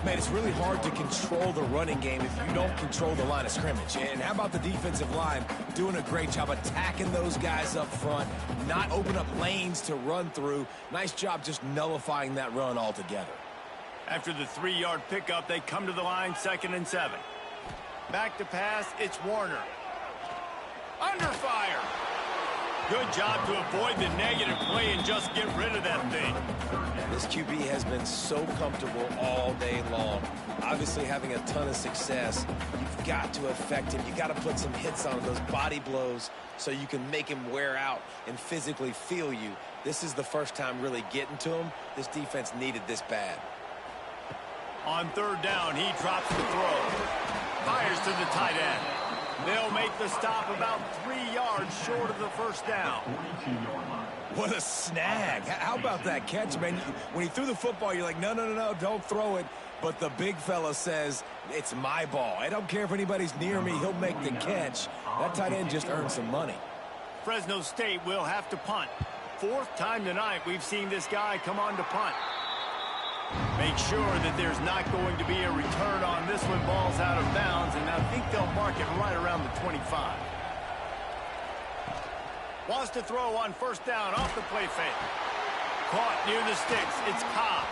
Man, it's really hard to control the running game if you don't control the line of scrimmage. And how about the defensive line doing a great job attacking those guys up front, not open up lanes to run through. Nice job just nullifying that run altogether. After the 3-yard pickup, they come to the line, 2nd and 7. Back to pass, it's Warner. Under fire. Good job to avoid the negative play and just get rid of that thing. This QB has been so comfortable all day long. Obviously having a ton of success. You've got to affect him. You've got to put some hits on him, those body blows, so you can make him wear out and physically feel you. This is the first time really getting to him. This defense needed this bad. On 3rd down, he drops the throw. Fires to the tight end. They'll make the stop about 3 yards short of the first down. What a snag. How about that catch, man? When he threw the football, you're like, no, no, no, no, don't throw it. But the big fella says, it's my ball. I don't care if anybody's near me. He'll make the catch. That tight end just earned some money. Fresno State will have to punt. 4th time tonight we've seen this guy come on to punt. Make sure that there's not going to be a return on this one. Ball's out of bounds, and I think they'll mark it right around the 25. Wants to throw on first down off the play fake. Caught near the sticks. It's Cobb.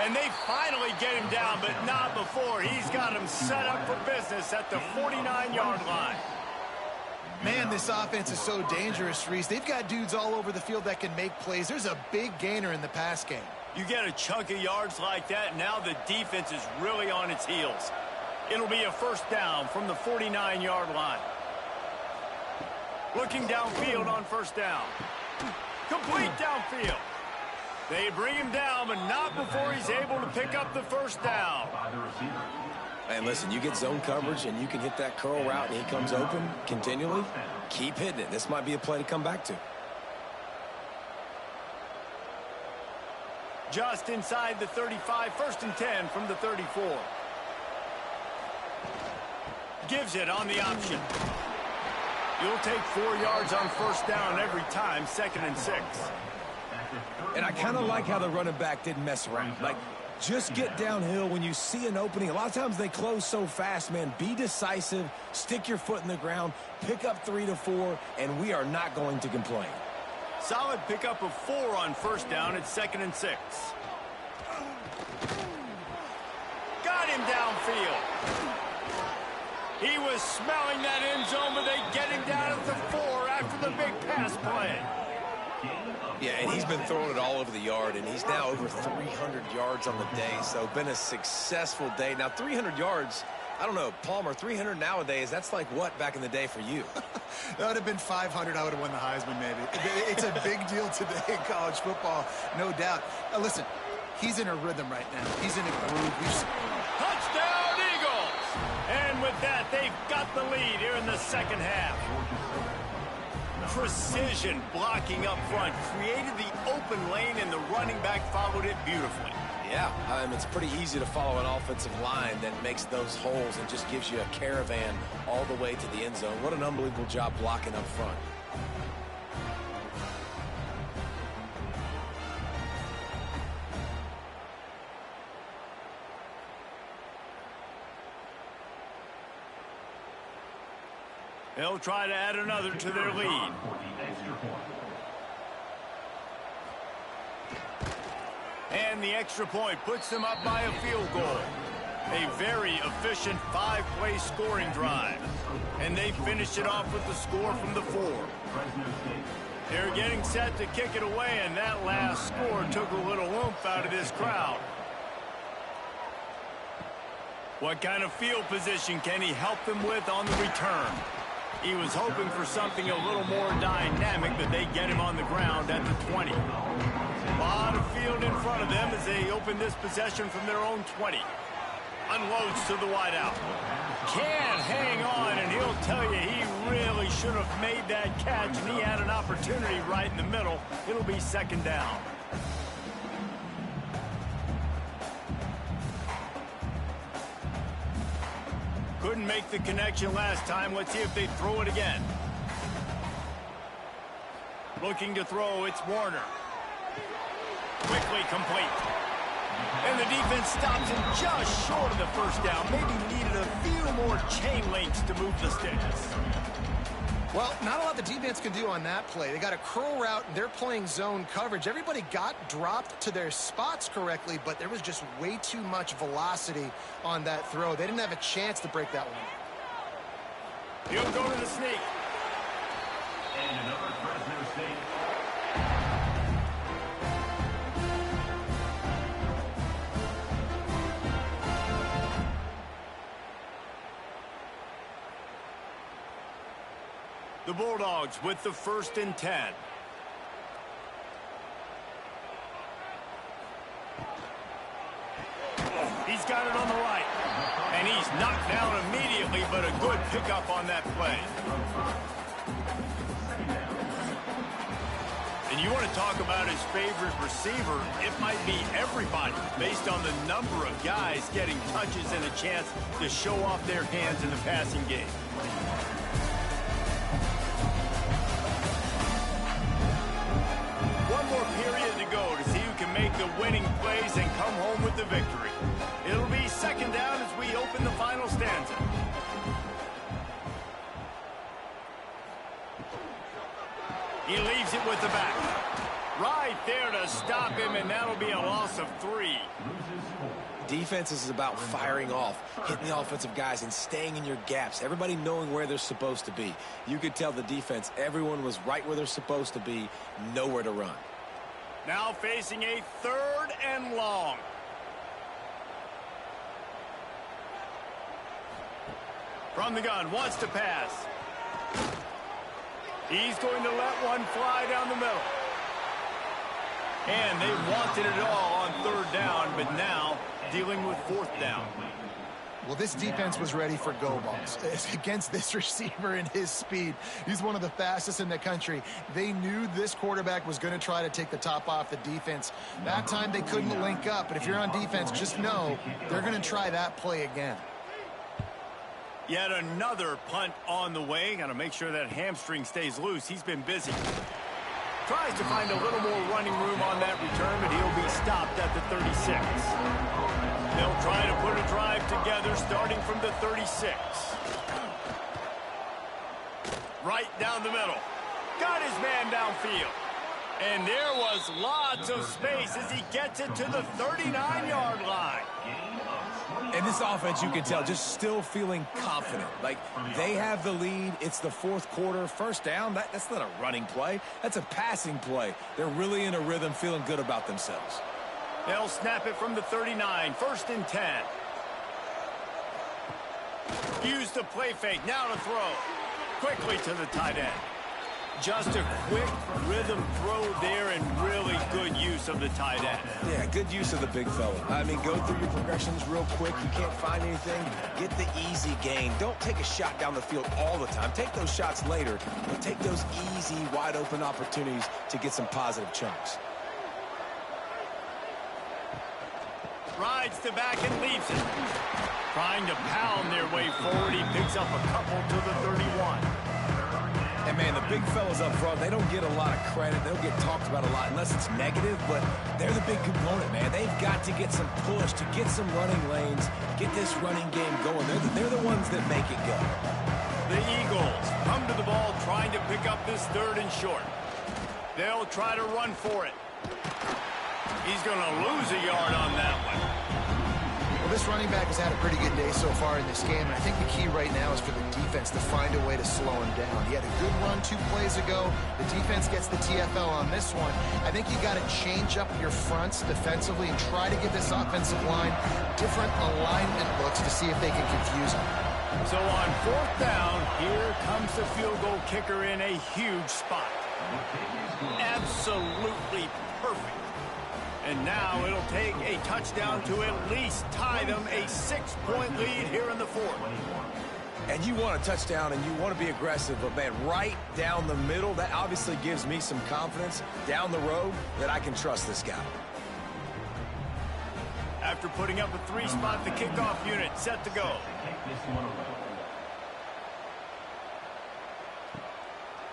And they finally get him down, but not before. He's got him set up for business at the 49-yard line. Man, this offense is so dangerous, Reese. They've got dudes all over the field that can make plays. There's a big gainer in the pass game. You get a chunk of yards like that, now the defense is really on its heels. It'll be a first down from the 49-yard line. Looking downfield on first down. Complete downfield. They bring him down, but not before he's able to pick up the first down. And listen, you get zone coverage and you can hit that curl route and he comes open continually. Keep hitting it. This might be a play to come back to. Just inside the 35, 1st and 10 from the 34. Gives it on the option. You'll take 4 yards on first down every time, 2nd and 6. And I kind of like how the running back didn't mess around. Like, just get downhill when you see an opening. A lot of times they close so fast, man. Be decisive, stick your foot in the ground, pick up 3 to 4, and we are not going to complain. Solid pickup of 4 on first down at 2nd and 6. Got him downfield. He was smelling that end zone, but they get him down at the 4 after the big pass play. Yeah, and he's been throwing it all over the yard, and he's now over 300 yards on the day, so been a successful day. Now, 300 yards, I don't know, Palmer, 300 nowadays, that's like what back in the day for you? That would have been 500. I would have won the Heisman, maybe. It's a big deal today in college football, no doubt. Listen, he's in a rhythm right now. He's in a groove. Touchdown, Eagles! And with that, they've got the lead here in the second half. Precision blocking up front created the open lane, and the running back followed it beautifully. Yeah, it's pretty easy to follow an offensive line that makes those holes and just gives you a caravan all the way to the end zone. What an unbelievable job blocking up front. They'll try to add another to their lead. And the extra point puts them up by a field goal. A very efficient 5-play scoring drive. And they finished it off with the score from the 4. They're getting set to kick it away, and that last score took a little oomph out of this crowd. What kind of field position can he help them with on the return? He was hoping for something a little more dynamic, but they get him on the ground at the 20. A lot of field in front of them as they open this possession from their own 20. Unloads to the wideout. Can't hang on, and he'll tell you he really should have made that catch, and he had an opportunity right in the middle. It'll be 2nd down. Couldn't make the connection last time. Let's see if they throw it again. Looking to throw, it's Warner. Quickly complete. And the defense stops him just short of the first down. Maybe needed a few more chain links to move the sticks. Well, not a lot the defense can do on that play. They got a curl route, and they're playing zone coverage. Everybody got dropped to their spots correctly, but there was just way too much velocity on that throw. They didn't have a chance to break that one. He'll go to the sneak. And another Fresno State. The Bulldogs with the 1st and 10. He's got it on the right. And he's knocked down immediately, but a good pickup on that play. And you want to talk about his favorite receiver, it might be everybody, based on the number of guys getting touches and a chance to show off their hands in the passing game. One more period to go to see who can make the winning plays and come home with the victory. It'll be second down as we open the final stanza. He leaves it with the back. Right there to stop him, and that'll be a loss of 3. Defense is about firing off, hitting the offensive guys, and staying in your gaps. Everybody knowing where they're supposed to be. You could tell the defense, everyone was right where they're supposed to be, nowhere to run. Now facing a 3rd and long. From the gun, wants to pass. He's going to let one fly down the middle. And they wanted it all on 3rd down, but now dealing with 4th down. Well, this defense was ready for go balls. Against this receiver and his speed, he's one of the fastest in the country. They knew this quarterback was going to try to take the top off the defense. That time they couldn't link up, but if you're on defense, just know they're going to try that play again. Yet another punt on the way. Got to make sure that hamstring stays loose. He's been busy. Tries to find a little more running room on that return, but he'll be stopped at the 36. They'll try to put a drive together starting from the 36. Right down the middle. Got his man downfield. And there was lots of space as he gets it to the 39-yard line. And this offense, you can tell, just still feeling confident. Like, they have the lead. It's the 4th quarter. 1st down, that's not a running play. That's a passing play. They're really in a rhythm, feeling good about themselves. They'll snap it from the 39. 1st and 10. Use the play fake. Now to throw. Quickly to the tight end. Just a quick rhythm throw there and really good use of the tight end. Yeah, good use of the big fella. I mean, go through your progressions real quick. You can't find anything, get the easy gain. Don't take a shot down the field all the time. Take those shots later, but take those easy, wide-open opportunities to get some positive chunks. Rides the back and leaves it. Trying to pound their way forward. He picks up a couple to the 31. And, man, the big fellas up front, they don't get a lot of credit. They don't get talked about a lot unless it's negative, but they're the big component, man. They've got to get some push, to get some running lanes, get this running game going. They're the ones that make it go. The Eagles come to the ball trying to pick up this 3rd and short. They'll try to run for it. He's going to lose a yard on that one. Well, this running back has had a pretty good day so far in this game, and I think the key right now is for the defense to find a way to slow him down. He had a good run 2 plays ago. The defense gets the TFL on this one. I think you got to change up your fronts defensively and try to give this offensive line different alignment looks to see if they can confuse him. So on 4th down, here comes the field goal kicker in a huge spot. Absolutely perfect. And now it'll take a touchdown to at least tie them a 6-point lead here in the 4th. And you want a touchdown and you want to be aggressive, but, man, right down the middle, that obviously gives me some confidence down the road that I can trust this guy. After putting up a 3-spot, the kickoff unit set to go.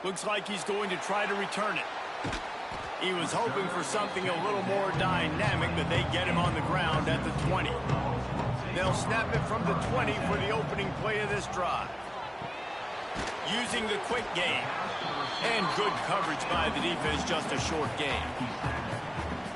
Looks like he's going to try to return it. He was hoping for something a little more dynamic, but they get him on the ground at the 20. They'll snap it from the 20 for the opening play of this drive. Using the quick game. And good coverage by the defense, just a short game.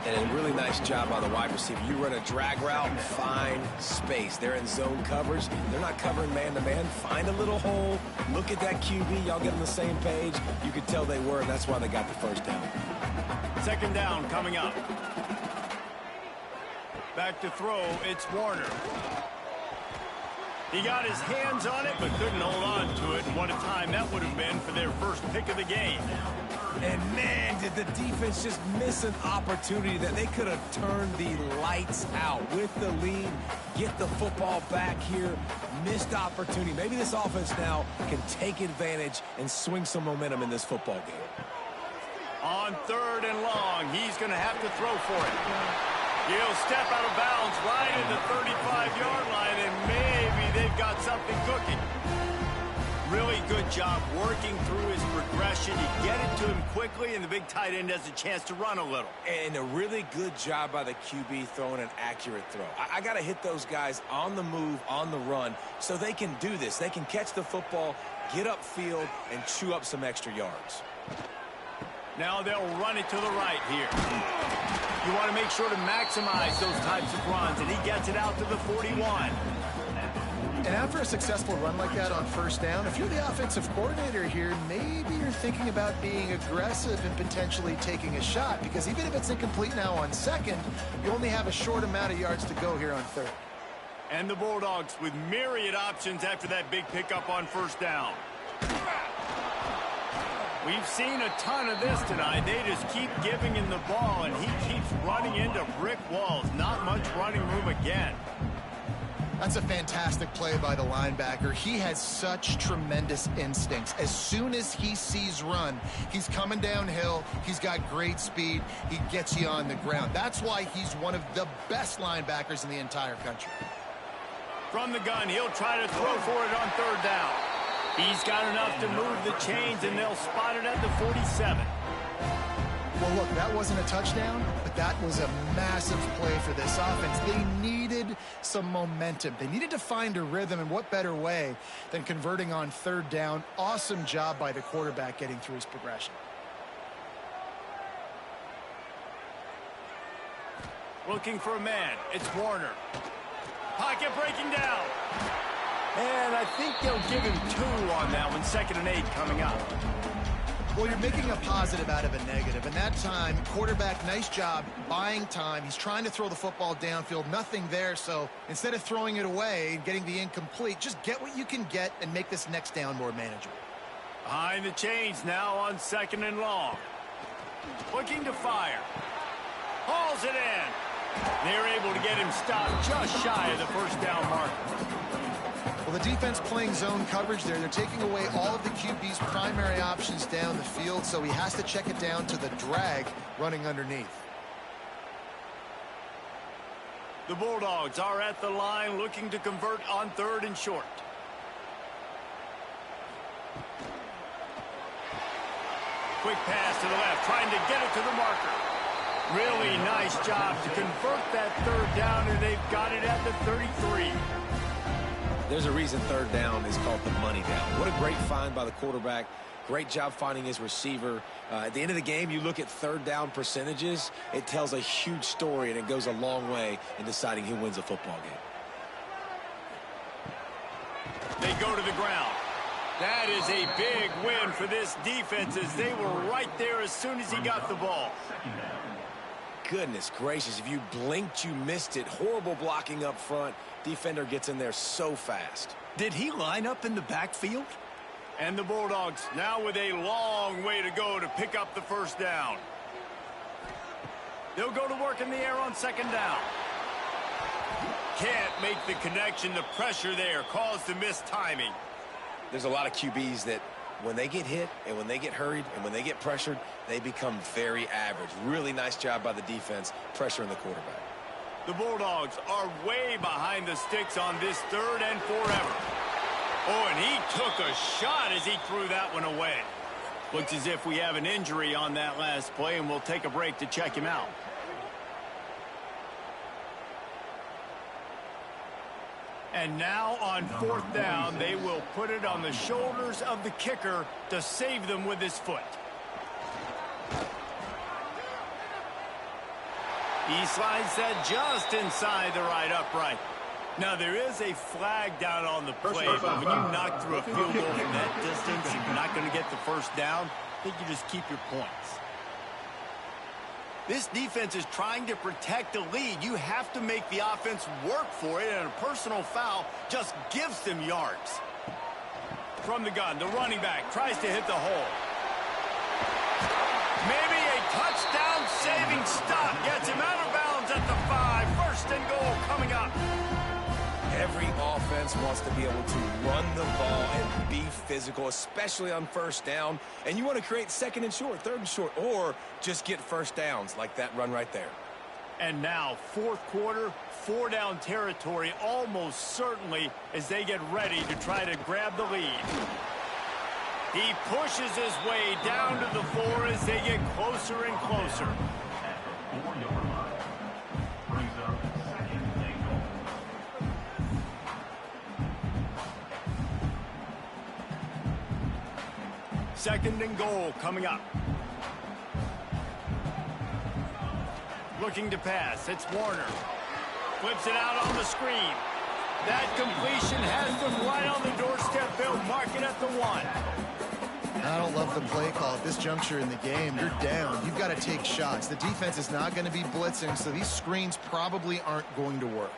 And a really nice job by the wide receiver. You run a drag route, find space. They're in zone coverage. They're not covering man-to-man. Find a little hole. Look at that QB. Y'all get on the same page. You could tell they were, and that's why they got the 1st down. 2nd down coming up. Back to throw, it's Warner. He got his hands on it, but couldn't hold on to it. And what a time that would have been for their first pick of the game. And, man, did the defense just miss an opportunity that they could have turned the lights out with the lead, get the football back here, missed opportunity. Maybe this offense now can take advantage and swing some momentum in this football game. On 3rd and long, he's going to have to throw for it. He'll step out of bounds right at the 35-yard line, and maybe they've got something cooking. Really good job working through his progression. You get it to him quickly, and the big tight end has a chance to run a little. And a really good job by the QB throwing an accurate throw. I got to hit those guys on the move, on the run, so they can do this. They can catch the football, get upfield, and chew up some extra yards. Now they'll run it to the right here. You want to make sure to maximize those types of runs, and he gets it out to the 41. And after a successful run like that on 1st down, if you're the offensive coordinator here, maybe you're thinking about being aggressive and potentially taking a shot, because even if it's incomplete now on 2nd, you only have a short amount of yards to go here on 3rd. And the Bulldogs with myriad options after that big pickup on 1st down. We've seen a ton of this tonight. They just keep giving him the ball, and he keeps running into brick walls. Not much running room again. That's a fantastic play by the linebacker. He has such tremendous instincts. As soon as he sees run, he's coming downhill. He's got great speed. He gets you on the ground. That's why he's one of the best linebackers in the entire country. From the gun, he'll try to throw for it on 3rd down. He's got enough to move the chains, and they'll spot it at the 47. Well, look, that wasn't a touchdown, but that was a massive play for this offense. They needed some momentum. They needed to find a rhythm, and what better way than converting on 3rd down. Awesome job by the quarterback getting through his progression. Looking for a man. It's Warner. Pocket breaking down. And I think they'll give him 2 on that one. 2nd and 8 coming up. Well, you're making a positive out of a negative. And that time, quarterback, nice job buying time. He's trying to throw the football downfield. Nothing there. So instead of throwing it away and getting the incomplete, just get what you can get and make this next down more manageable. Behind the chains now on 2nd and long. Looking to fire. Hauls it in. They're able to get him stopped just shy of the 1st down marker. Well, the defense playing zone coverage there. They're taking away all of the QB's primary options down the field, so he has to check it down to the drag running underneath. The Bulldogs are at the line looking to convert on 3rd and short. Quick pass to the left, trying to get it to the marker. Really nice job to convert that 3rd down, and they've got it at the 33. There's a reason 3rd down is called the money down. What a great find by the quarterback. Great job finding his receiver. At the end of the game, you look at 3rd down percentages. It tells a huge story, and it goes a long way in deciding who wins a football game. They go to the ground. That is a big win for this defense, as they were right there as soon as he got the ball. Goodness gracious, if you blinked, you missed it. Horrible blocking up front. Defender gets in there so fast. Did he line up in the backfield? And the Bulldogs now with a long way to go to pick up the 1st down. They'll go to work in the air on 2nd down. Can't make the connection. The pressure there caused the missed timing. There's a lot of QBs that when they get hit and when they get hurried and when they get pressured, they become very average. Really nice job by the defense pressuring the quarterback. The Bulldogs are way behind the sticks on this 3rd and forever. Oh, and he took a shot as he threw that one away. Looks as if we have an injury on that last play, and we'll take a break to check him out. And now on 4th down, they will put it on the shoulders of the kicker to save them with his foot. He slides that just inside the right upright. Now, there is a flag down on the play, but when you knock through a field goal from that distance and you're not going to get the 1st down, I think you just keep your points. This defense is trying to protect the lead. You have to make the offense work for it, and a personal foul just gives them yards. From the gun, the running back tries to hit the hole. Maybe a touchdown-saving stop gets him out of bounds at the 5. First and goal coming up. Every offense wants to be able to run the ball and be physical, especially on first down. And you want to create second and short, third and short, or just get first downs like that run right there. And now, fourth quarter, 4-down territory almost certainly as they get ready to try to grab the lead. He pushes his way down to the floor as they get closer and closer. Second and goal coming up. Looking to pass. It's Warner. Flips it out on the screen. That completion has them right on the doorstep. They'll mark it at the 1. I don't love the play call at this juncture in the game. You're down. You've got to take shots. The defense is not going to be blitzing, so these screens probably aren't going to work.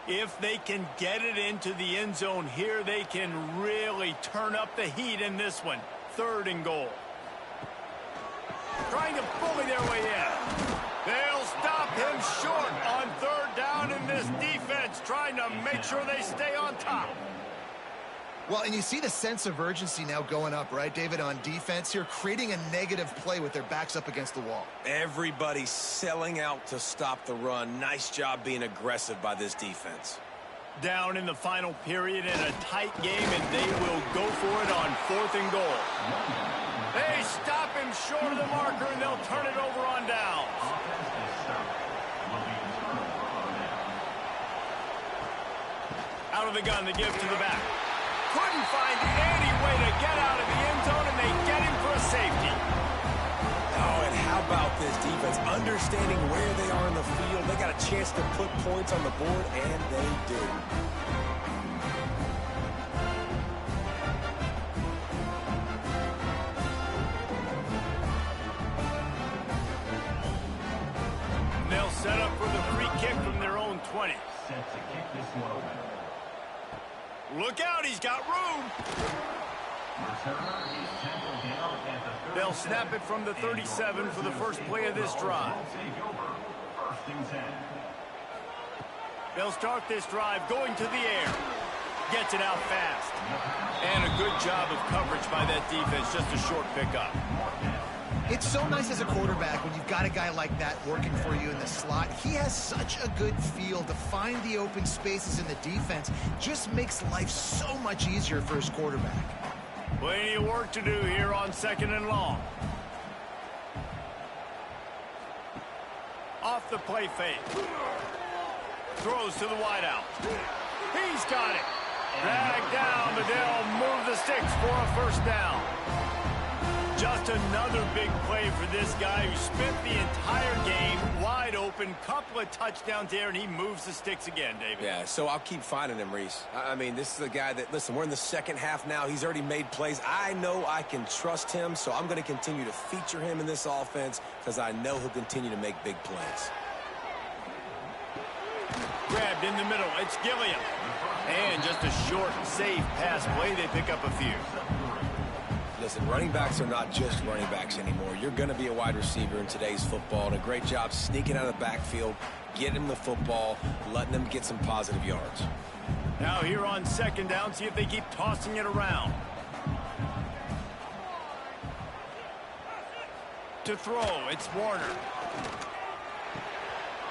If they can get it into the end zone here, they can really turn up the heat in this one. Third and goal. Trying to bully their way in. They'll stop him short on third down in this defense, trying to make sure they stay on top. Well, and you see the sense of urgency now going up, right, David, on defense here, creating a negative play with their backs up against the wall. Everybody's selling out to stop the run. Nice job being aggressive by this defense. Down in the final period in a tight game, and they will go for it on fourth and goal. They stop him short of the marker, and they'll turn it over on downs. Out of the gun, the give to the back. Couldn't find any way to get out of the end zone, and they get him for a safety. Oh, and how about this defense? Understanding where they are in the field. They got a chance to put points on the board, and they do. And they'll set up for the free kick from their own 20. Set to kick this one away. Look out, he's got room. They'll snap it from the 37 for the first play of this drive. They'll start this drive going to the air. Gets it out fast. And a good job of coverage by that defense, just a short pickup. It's so nice as a quarterback when you've got a guy like that working for you in the slot. He has such a good feel to find the open spaces in the defense. Just makes life so much easier for his quarterback. Plenty of work to do here on second and long. Off the play fake. Throws to the wideout. He's got it. Dragged down, but they'll move the sticks for a first down. Just another big play for this guy who spent the entire game wide open. Couple of touchdowns there, and he moves the sticks again, David. Yeah, so I'll keep finding him, Reese. I mean, this is a guy that, listen, we're in the second half now. He's already made plays. I know I can trust him, so I'm going to continue to feature him in this offense because I know he'll continue to make big plays. Grabbed in the middle. It's Gilliam. And just a short, safe pass play. They pick up a few. Listen, running backs are not just running backs anymore. You're going to be a wide receiver in today's football, and a great job sneaking out of the backfield, getting them the football, letting them get some positive yards. Now here on second down, see if they keep tossing it around. To throw, it's Warner.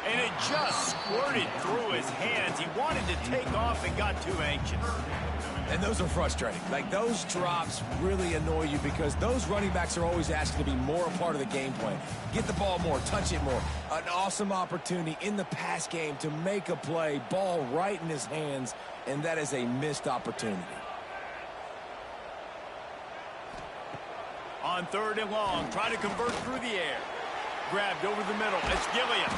And it just squirted through his hands. He wanted to take off and got too anxious. And those are frustrating. Like, those drops really annoy you because those running backs are always asking to be more a part of the game plan. Get the ball more, touch it more. An awesome opportunity in the pass game to make a play, ball right in his hands, and that is a missed opportunity. On third and long, trying to convert through the air. Grabbed over the middle. It's Gilliam.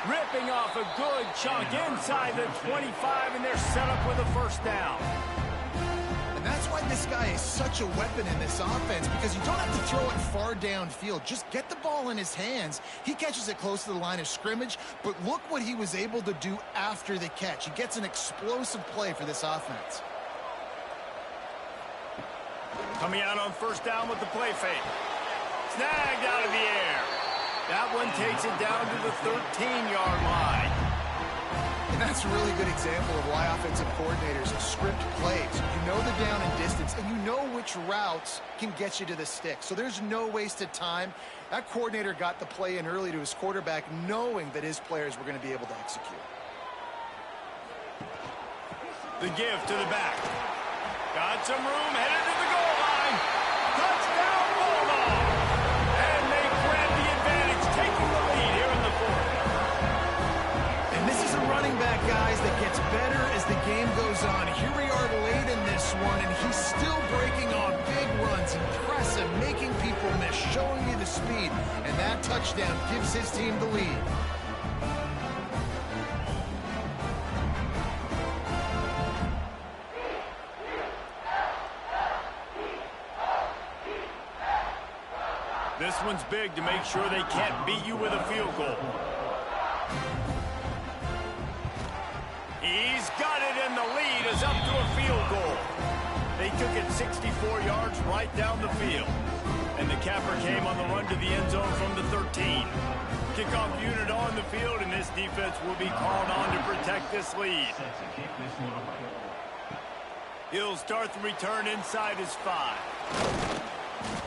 Ripping off a good chunk inside the 25, and they're set up with a first down. That's why this guy is such a weapon in this offense, because you don't have to throw it far downfield. Just get the ball in his hands. He catches it close to the line of scrimmage, but look what he was able to do after the catch. He gets an explosive play for this offense. Coming out on first down with the play fake. Snagged out of the air. That one takes it down to the 13-yard line. And that's a really good example of why offensive coordinators script plays. You know the down and distance, and you know which routes can get you to the stick. So there's no wasted time. That coordinator got the play in early to his quarterback, knowing that his players were going to be able to execute. The give to the back. Got some room, headed to the goal line. Touchdown, Bulldogs! And they grab the advantage, taking the lead here in the fourth. And this is a running back, guys, that gets better as the game goes on. Here we are late in this one, and he's still breaking off big runs. Impressive, making people miss, showing you the speed. And that touchdown gives his team the lead. This one's big to make sure they can't beat you with a field goal. He's got it, and the lead is up to a field goal. They took it 64 yards right down the field. And the capper came on the run to the end zone from the 13. Kickoff unit on the field, and this defense will be called on to protect this lead. He'll start the return inside his 5.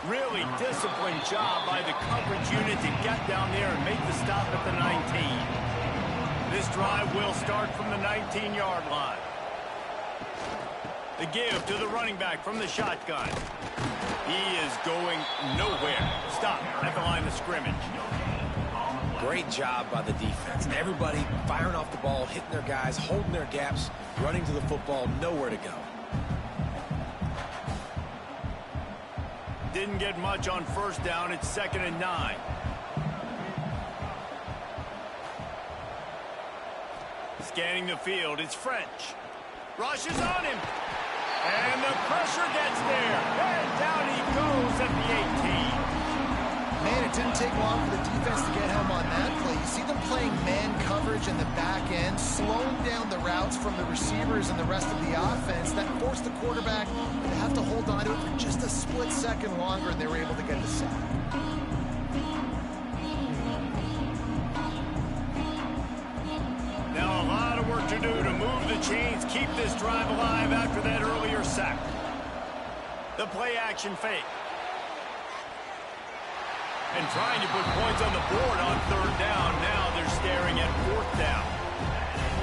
Really disciplined job by the coverage unit to get down there and make the stop at the 19. This drive will start from the 19-yard line. The give to the running back from the shotgun. He is going nowhere. Stop at the line of scrimmage. Great job by the defense. Everybody firing off the ball, hitting their guys, holding their gaps, running to the football, nowhere to go. Didn't get much on first down. It's 2nd and 9. Scanning the field, it's French. Rushes on him. And the pressure gets there. And down he goes at the 18. Man, it didn't take long for the defense to get home on that play. You see them playing man coverage in the back end, slowing down the routes from the receivers and the rest of the offense. That forced the quarterback to have to hold on to it for just a split second longer, and they were able to get the sack. Now a lot of work to do to move the chains, keep this drive alive after that earlier sack. The play action fake. And trying to put points on the board on 3rd down. Now they're staring at 4th down.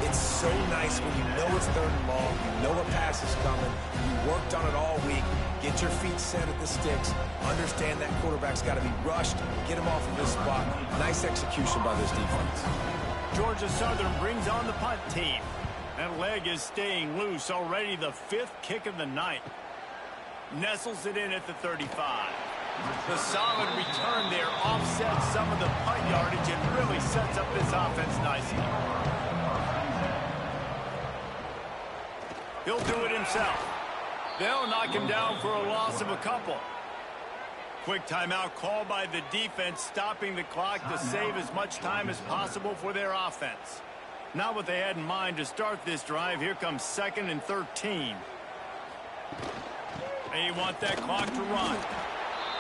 It's so nice when you know it's 3rd and long, you know a pass is coming, you worked on it all week, get your feet set at the sticks, understand that quarterback's got to be rushed, get him off of this spot. Nice execution by this defense. Georgia Southern brings on the punt team. That leg is staying loose, already the 5th kick of the night. Nestles it in at the 35. The solid return there offsets some of the punt yardage and really sets up this offense nicely. He'll do it himself. They'll knock him down for a loss of a couple. Quick timeout called by the defense, stopping the clock to save as much time as possible for their offense. Not what they had in mind to start this drive. Here comes 2nd and 13. They want that clock to run.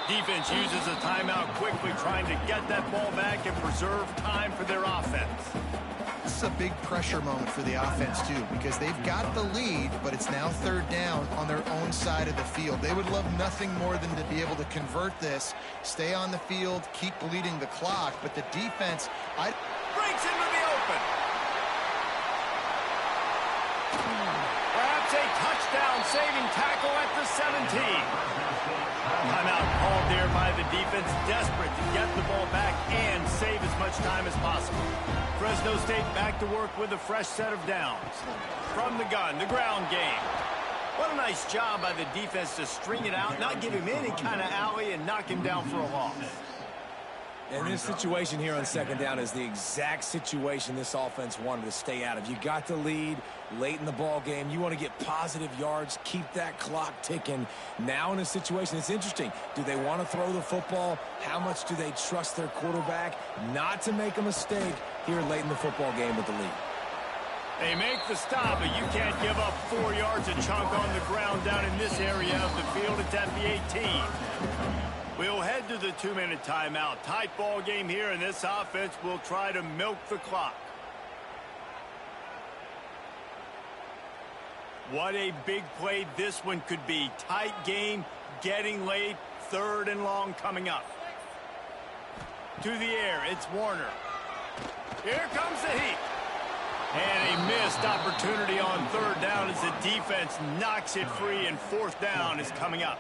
Defense uses a timeout quickly, trying to get that ball back and preserve time for their offense. This is a big pressure moment for the offense, too, because they've got the lead, but it's now 3rd down on their own side of the field. They would love nothing more than to be able to convert this, stay on the field, keep bleeding the clock, but the defense... breaks into the open. Perhaps a touchdown-saving tackle at the 17. Timeout called there by the defense, desperate to get the ball back and save as much time as possible. Fresno State back to work with a fresh set of downs. From the gun, the ground game. What a nice job by the defense to string it out, not give him any kind of alley, and knock him down for a loss. And this situation here on second down is the exact situation this offense wanted to stay out of. You got the lead late in the ball game. You want to get positive yards, keep that clock ticking. Now in a situation, it's interesting. Do they want to throw the football? How much do they trust their quarterback not to make a mistake here late in the football game with the lead? They make the stop, but you can't give up 4 yards a chunk on the ground down in this area of the field. It's at the 18. We'll head to the 2-minute timeout. Tight ball game here, and this offense will try to milk the clock. What a big play this one could be. Tight game, getting late, 3rd and long coming up. To the air, it's Warner. Here comes the heat. And a missed opportunity on 3rd down as the defense knocks it free, and 4th down is coming up.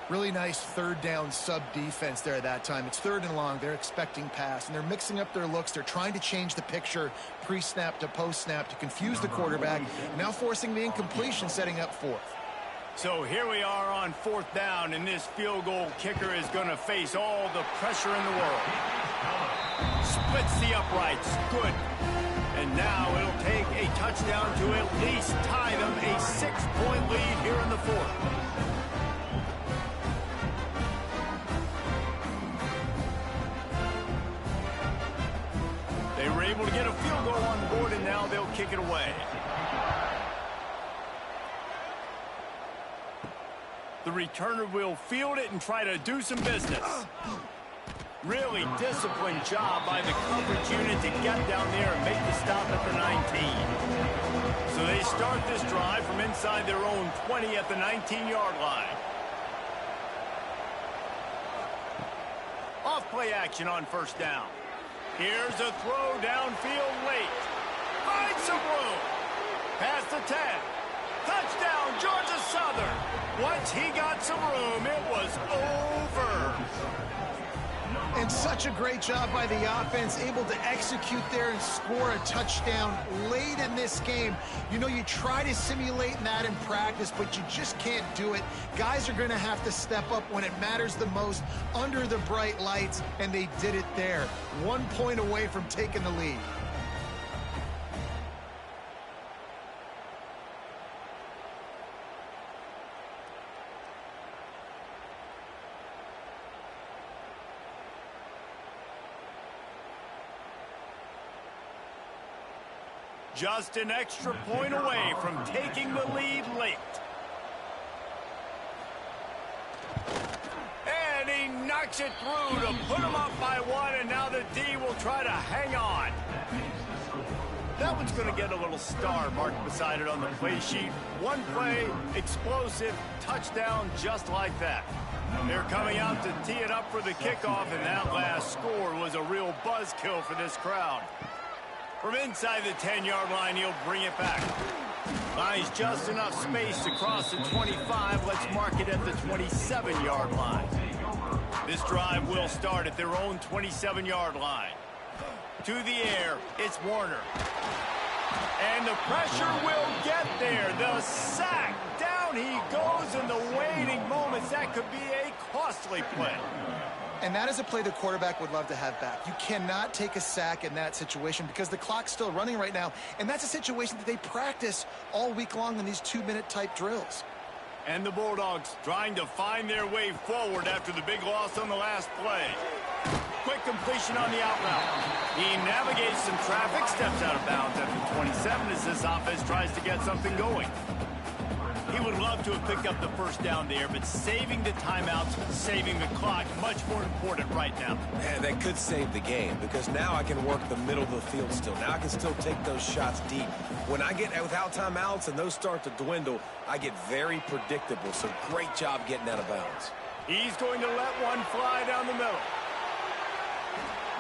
Really nice 3rd down sub-defense there that time. It's 3rd and long. They're expecting pass, and they're mixing up their looks. They're trying to change the picture pre-snap to post-snap to confuse the quarterback, now forcing the incompletion, setting up 4th. So here we are on 4th down, and this field goal kicker is going to face all the pressure in the world. Splits the uprights. Good. And now it'll take a touchdown to at least tie them a 6-point lead here in the 4th. They were able to get a field goal on board, and now they'll kick it away. The returner will field it and try to do some business. Really disciplined job by the coverage unit to get down there and make the stop at the 19. So they start this drive from inside their own 20 at the 19-yard line. Off play action on 1st down. Here's a throw downfield late. Finds some room. Past the 10. Touchdown, Georgia Southern. Once he got some room, it was over. And such a great job by the offense, able to execute there and score a touchdown late in this game. You know, you try to simulate that in practice, but you just can't do it. Guys are going to have to step up when it matters the most under the bright lights, and they did it there. 1 point away from taking the lead. Just an extra point away from taking the lead late. And he knocks it through to put him up by 1, and now the D will try to hang on. That one's going to get a little star marked beside it on the play sheet. One play, explosive, touchdown just like that. They're coming out to tee it up for the kickoff, and that last score was a real buzzkill for this crowd. From inside the 10-yard line, he'll bring it back. Finds just enough space to cross the 25. Let's mark it at the 27-yard line. This drive will start at their own 27-yard line. To the air, it's Warner. And the pressure will get there. The sack. Down he goes in the waiting moments. That could be a costly play. And that is a play the quarterback would love to have back. You cannot take a sack in that situation because the clock's still running right now. And that's a situation that they practice all week long in these 2-minute type drills. And the Bulldogs trying to find their way forward after the big loss on the last play. Quick completion on the out route. He navigates some traffic, steps out of bounds at the 27 as this offense tries to get something going. He would love to have picked up the 1st down there, but saving the timeouts, saving the clock, much more important right now. And that could save the game because now I can work the middle of the field still. Now I can still take those shots deep. When I get without timeouts and those start to dwindle, I get very predictable. So great job getting out of bounds. He's going to let one fly down the middle.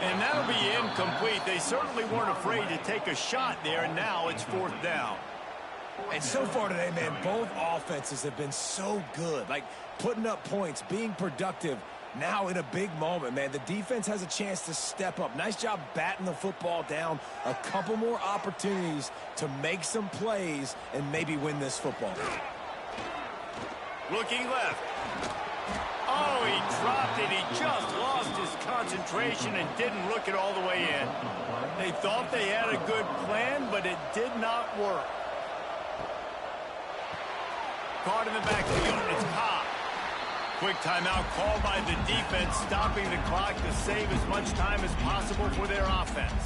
And that'll be incomplete. They certainly weren't afraid to take a shot there, and now it's 4th down. And so far today, man, both offenses have been so good. Like, putting up points, being productive. Now in a big moment, man, the defense has a chance to step up. Nice job batting the football down. A couple more opportunities to make some plays and maybe win this football game. Looking left. Oh, he dropped it. He just lost his concentration and didn't look it all the way in. They thought they had a good plan, but it did not work. Caught in the backfield. It's Cobb. Quick timeout called by the defense, stopping the clock to save as much time as possible for their offense.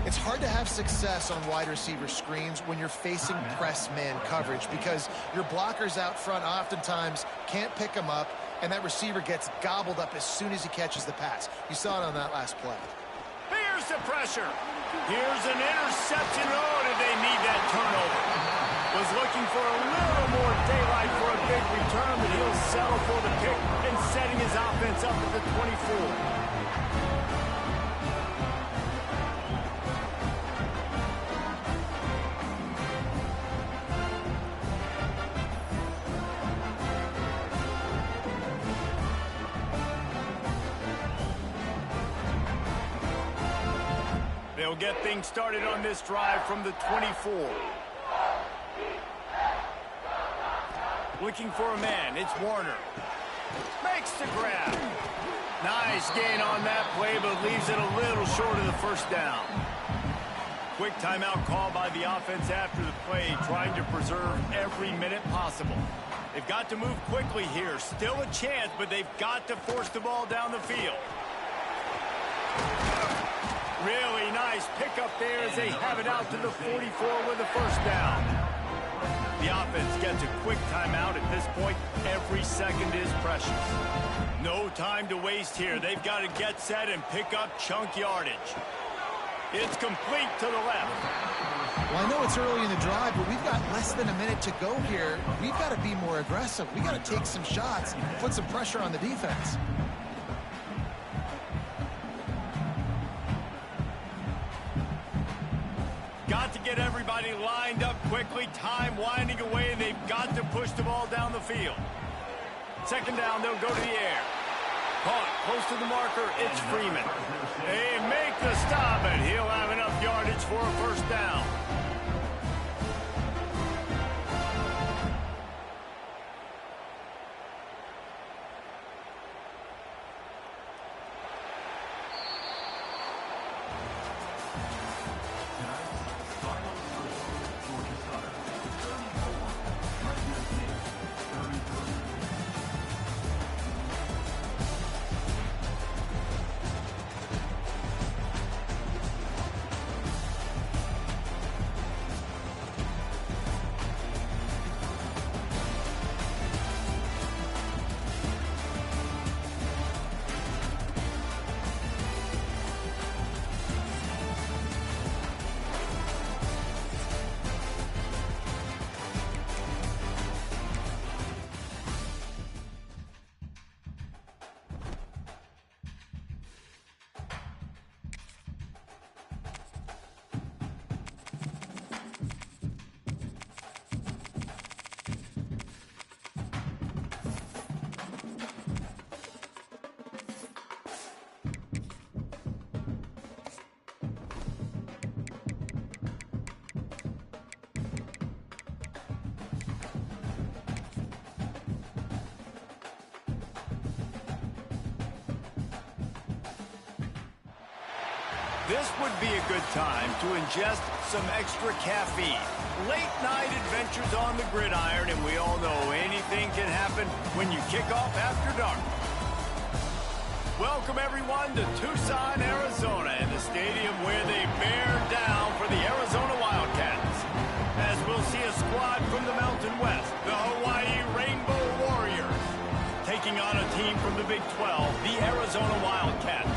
It's hard to have success on wide receiver screens when you're facing press man coverage because your blockers out front oftentimes can't pick them up, and that receiver gets gobbled up as soon as he catches the pass. You saw it on that last play. Here's the pressure. Here's an interception. Oh, did they need that turnover? Was looking for a little more daylight for a big return, but he'll settle for the pick and setting his offense up at the 24. They'll get things started on this drive from the 24. Looking for a man. It's Warner. Makes the grab. Nice gain on that play, but leaves it a little short of the first down. Quick timeout call by the offense after the play, trying to preserve every minute possible. They've got to move quickly here. Still a chance, but they've got to force the ball down the field. Really nice pickup there as they have it out to the 44 with a first down. The offense gets a quick timeout at this point. Every second is precious. No time to waste here. They've got to get set and pick up chunk yardage. It's complete to the left. Well, I know it's early in the drive, but we've got less than a minute to go here. We've got to be more aggressive. We've got to take some shots, put some pressure on the defense. Got to get everybody lined up quickly. Time winding away, and they've got to push the ball down the field. Second down, they'll go to the air. Caught close to the marker. It's Freeman. They make the stop, and he'll have enough yardage for a first down. This would be a good time to ingest some extra caffeine. Late night adventures on the gridiron, and we all know anything can happen when you kick off after dark. Welcome everyone to Tucson, Arizona, and the stadium where they bear down for the Arizona Wildcats. As we'll see a squad from the Mountain West, the Hawaii Rainbow Warriors, taking on a team from the Big 12, the Arizona Wildcats.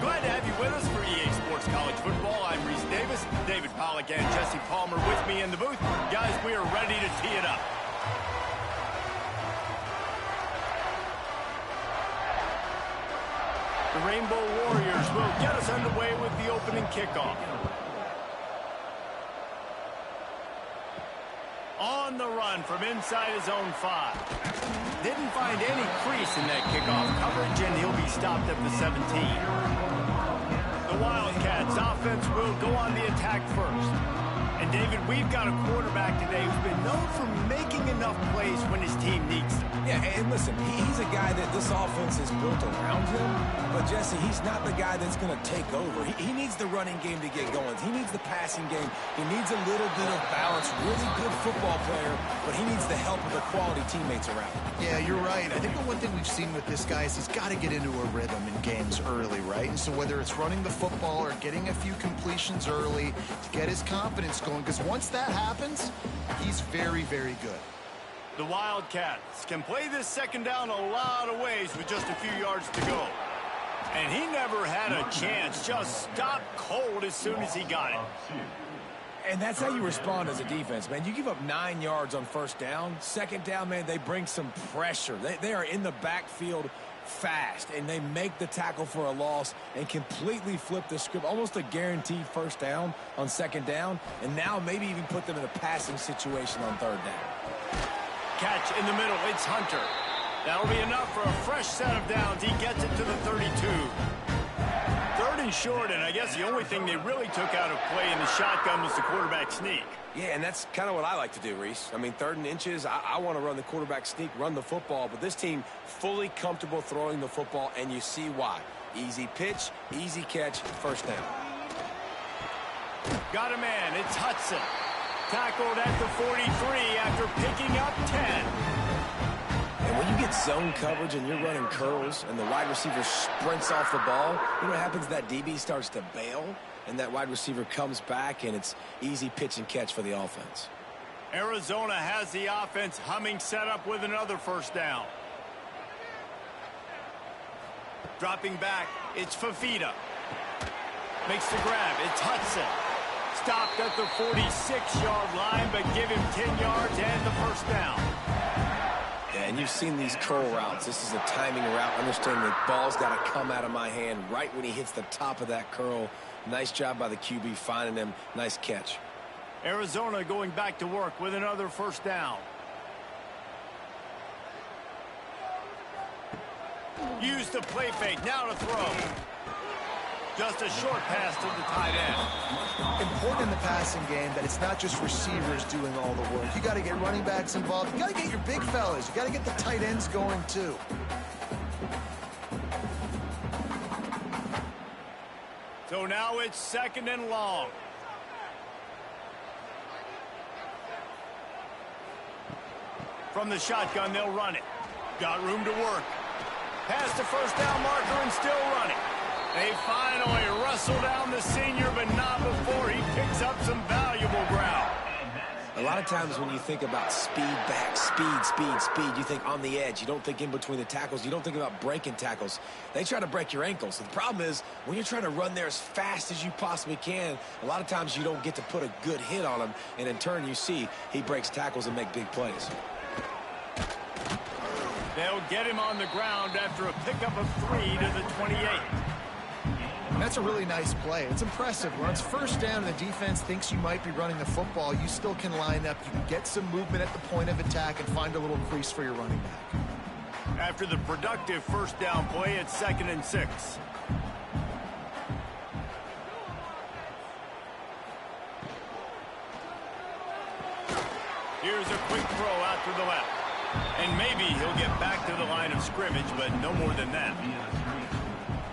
Glad to have you with us for EA Sports College Football. I'm Reese Davis, David Pollack, and Jesse Palmer with me in the booth. Guys, we are ready to tee it up. The Rainbow Warriors will get us underway with the opening kickoff. On the run from inside his own 5. Didn't find any crease in that kickoff coverage, and he'll be stopped at the 17. The Wildcats offense will go on the attack first. And David, we've got a quarterback today who's been known for making enough plays when his team needs them. Yeah, and listen, he's a guy that this offense is built around him, but Jesse, he's not the guy that's going to take over. He needs the running game to get going. He needs the passing game. He needs a little bit of balance. Really good football player, but he needs the help of the quality teammates around him. Yeah, you're right. I think the one thing we've seen with this guy is he's got to get into a rhythm in games early, right? And so whether it's running the football or getting a few completions early to get his confidence going, because once that happens, he's very, very good. The Wildcats can play this second down a lot of ways with just a few yards to go. And he never had a chance, just stopped cold as soon as he got it. And that's how you respond as a defense, man. You give up 9 yards on first down. Second down, man, they bring some pressure. They are in the backfield fast, and they make the tackle for a loss and completely flip the script. Almost a guaranteed first down on second down, and now maybe even put them in a passing situation on third down. Catch in the middle. It's Hunter. That'll be enough for a fresh set of downs. He gets it to the 32. Third and short, and I guess the only thing they really took out of play in the shotgun was the quarterback sneak. Yeah, and that's kind of what I like to do, Reese. I mean, 3rd and inches, I want to run the quarterback sneak, run the football, but this team fully comfortable throwing the football, and you see why. Easy pitch, easy catch, first down. Got a man. It's Hudson. Tackled at the 43 after picking up 10. And when you get zone coverage and you're running curls and the wide receiver sprints off the ball, you know what happens? That DB starts to bail, and that wide receiver comes back, and it's easy pitch and catch for the offense. Arizona has the offense humming, set up with another first down. Dropping back, it's Fafita. Makes the grab, it's Hudson. Stopped at the 46-yard line, but give him 10 yards and the first down. Yeah, and you've seen these curl routes. This is a timing route. Understand the ball's got to come out of my hand right when he hits the top of that curl. Nice job by the QB finding him. Nice catch. Arizona going back to work with another first down. Use the play fake. Now to throw. Just a short pass to the tight end. Important in the passing game that it's not just receivers doing all the work. You got to get running backs involved. You got to get your big fellas. You got to get the tight ends going too. So now it's 2nd and long. From the shotgun, they'll run it. Got room to work. Past the first down marker and still running. They finally wrestle down the senior, but not before he picks up some valuable ground. A lot of times when you think about speed back, speed, you think on the edge. You don't think in between the tackles. You don't think about breaking tackles. They try to break your ankles. The problem is when you're trying to run there as fast as you possibly can, a lot of times you don't get to put a good hit on him, and in turn you see he breaks tackles and make big plays. They'll get him on the ground after a pickup of 3 to the 28. That's a really nice play. It's impressive. When it's first down and the defense thinks you might be running the football, you still can line up. You can get some movement at the point of attack and find a little crease for your running back. After the productive first down play, it's 2nd and 6. Here's a quick throw out to the left. And maybe he'll get back to the line of scrimmage, but no more than that.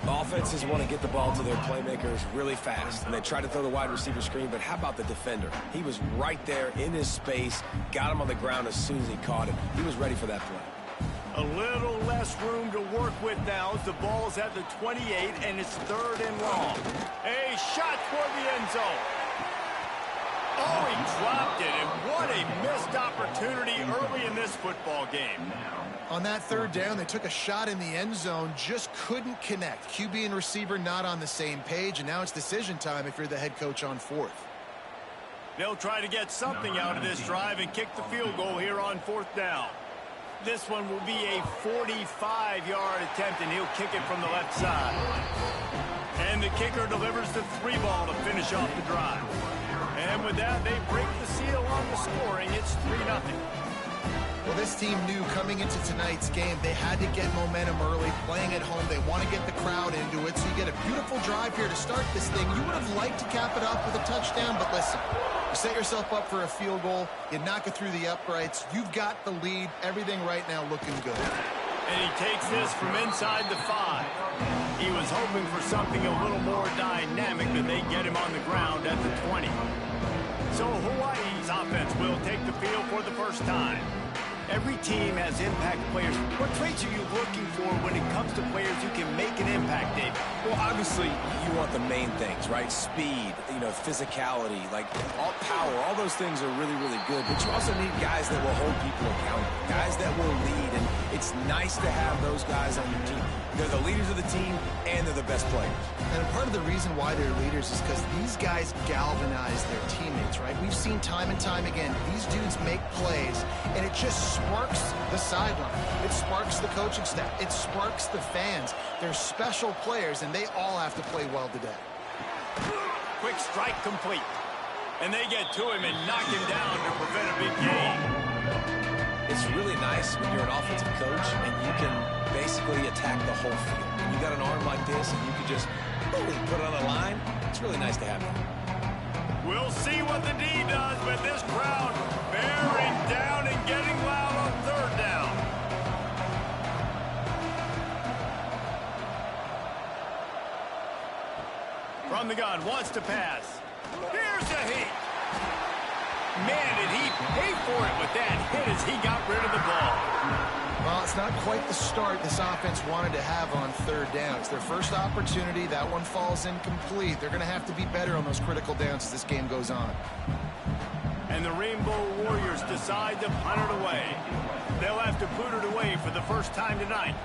Offenses want to get the ball to their playmakers really fast, and they try to throw the wide receiver screen, but how about the defender? He was right there in his space, got him on the ground as soon as he caught it. He was ready for that play. A little less room to work with now as the ball's at the 28, and it's 3rd and long. A shot toward the end zone. Oh, he dropped it, and what a missed opportunity early in this football game. On that 3rd down, they took a shot in the end zone, just couldn't connect. QB and receiver not on the same page, and now it's decision time if you're the head coach on 4th. They'll try to get something out of this drive and kick the field goal here on 4th down. This one will be a 45-yard attempt, and he'll kick it from the left side. And the kicker delivers the 3 ball to finish off the drive. And with that, they break the seal on the scoring. It's 3-0. Well, this team knew coming into tonight's game they had to get momentum early, playing at home. They want to get the crowd into it, so you get a beautiful drive here to start this thing. You would have liked to cap it off with a touchdown, but listen, you set yourself up for a field goal, you knock it through the uprights, you've got the lead, everything right now looking good. And he takes this from inside the 5. He was hoping for something a little more dynamic, but they get him on the ground at the 20. So Hawaii's offense will take the field for the first time. Every team has impact players. What traits are you looking for when it comes to players who can make an impact, David? Well, obviously, you want the main things, right? Speed, physicality, like all power. All those things are really, really good. But you also need guys that will hold people accountable, guys that will lead. And it's nice to have those guys on your team. They're the leaders of the team, and they're the best players. And part of the reason why they're leaders is because these guys galvanize their teammates, right? We've seen time and time again, these dudes make plays, and it just sparks the sideline. It sparks the coaching staff. It sparks the fans. They're special players, and they all have to play well today. Quick strike complete. And they get to him and knock him down to prevent a big gain. It's really nice when you're an offensive coach and you can basically attack the whole field. When you got an arm like this and you can just put it on the line, it's really nice to have that. We'll see what the D does, but this crowd bearing down and getting loud on third down. From the gun, wants to pass. Here's a heat. Man, did he pay for it with that hit as he got rid of the ball. Well, it's not quite the start this offense wanted to have on third down. It's their first opportunity. That one falls incomplete. They're going to have to be better on those critical downs as this game goes on. And the Rainbow Warriors decide to punt it away. They'll have to boot it away for the first time tonight.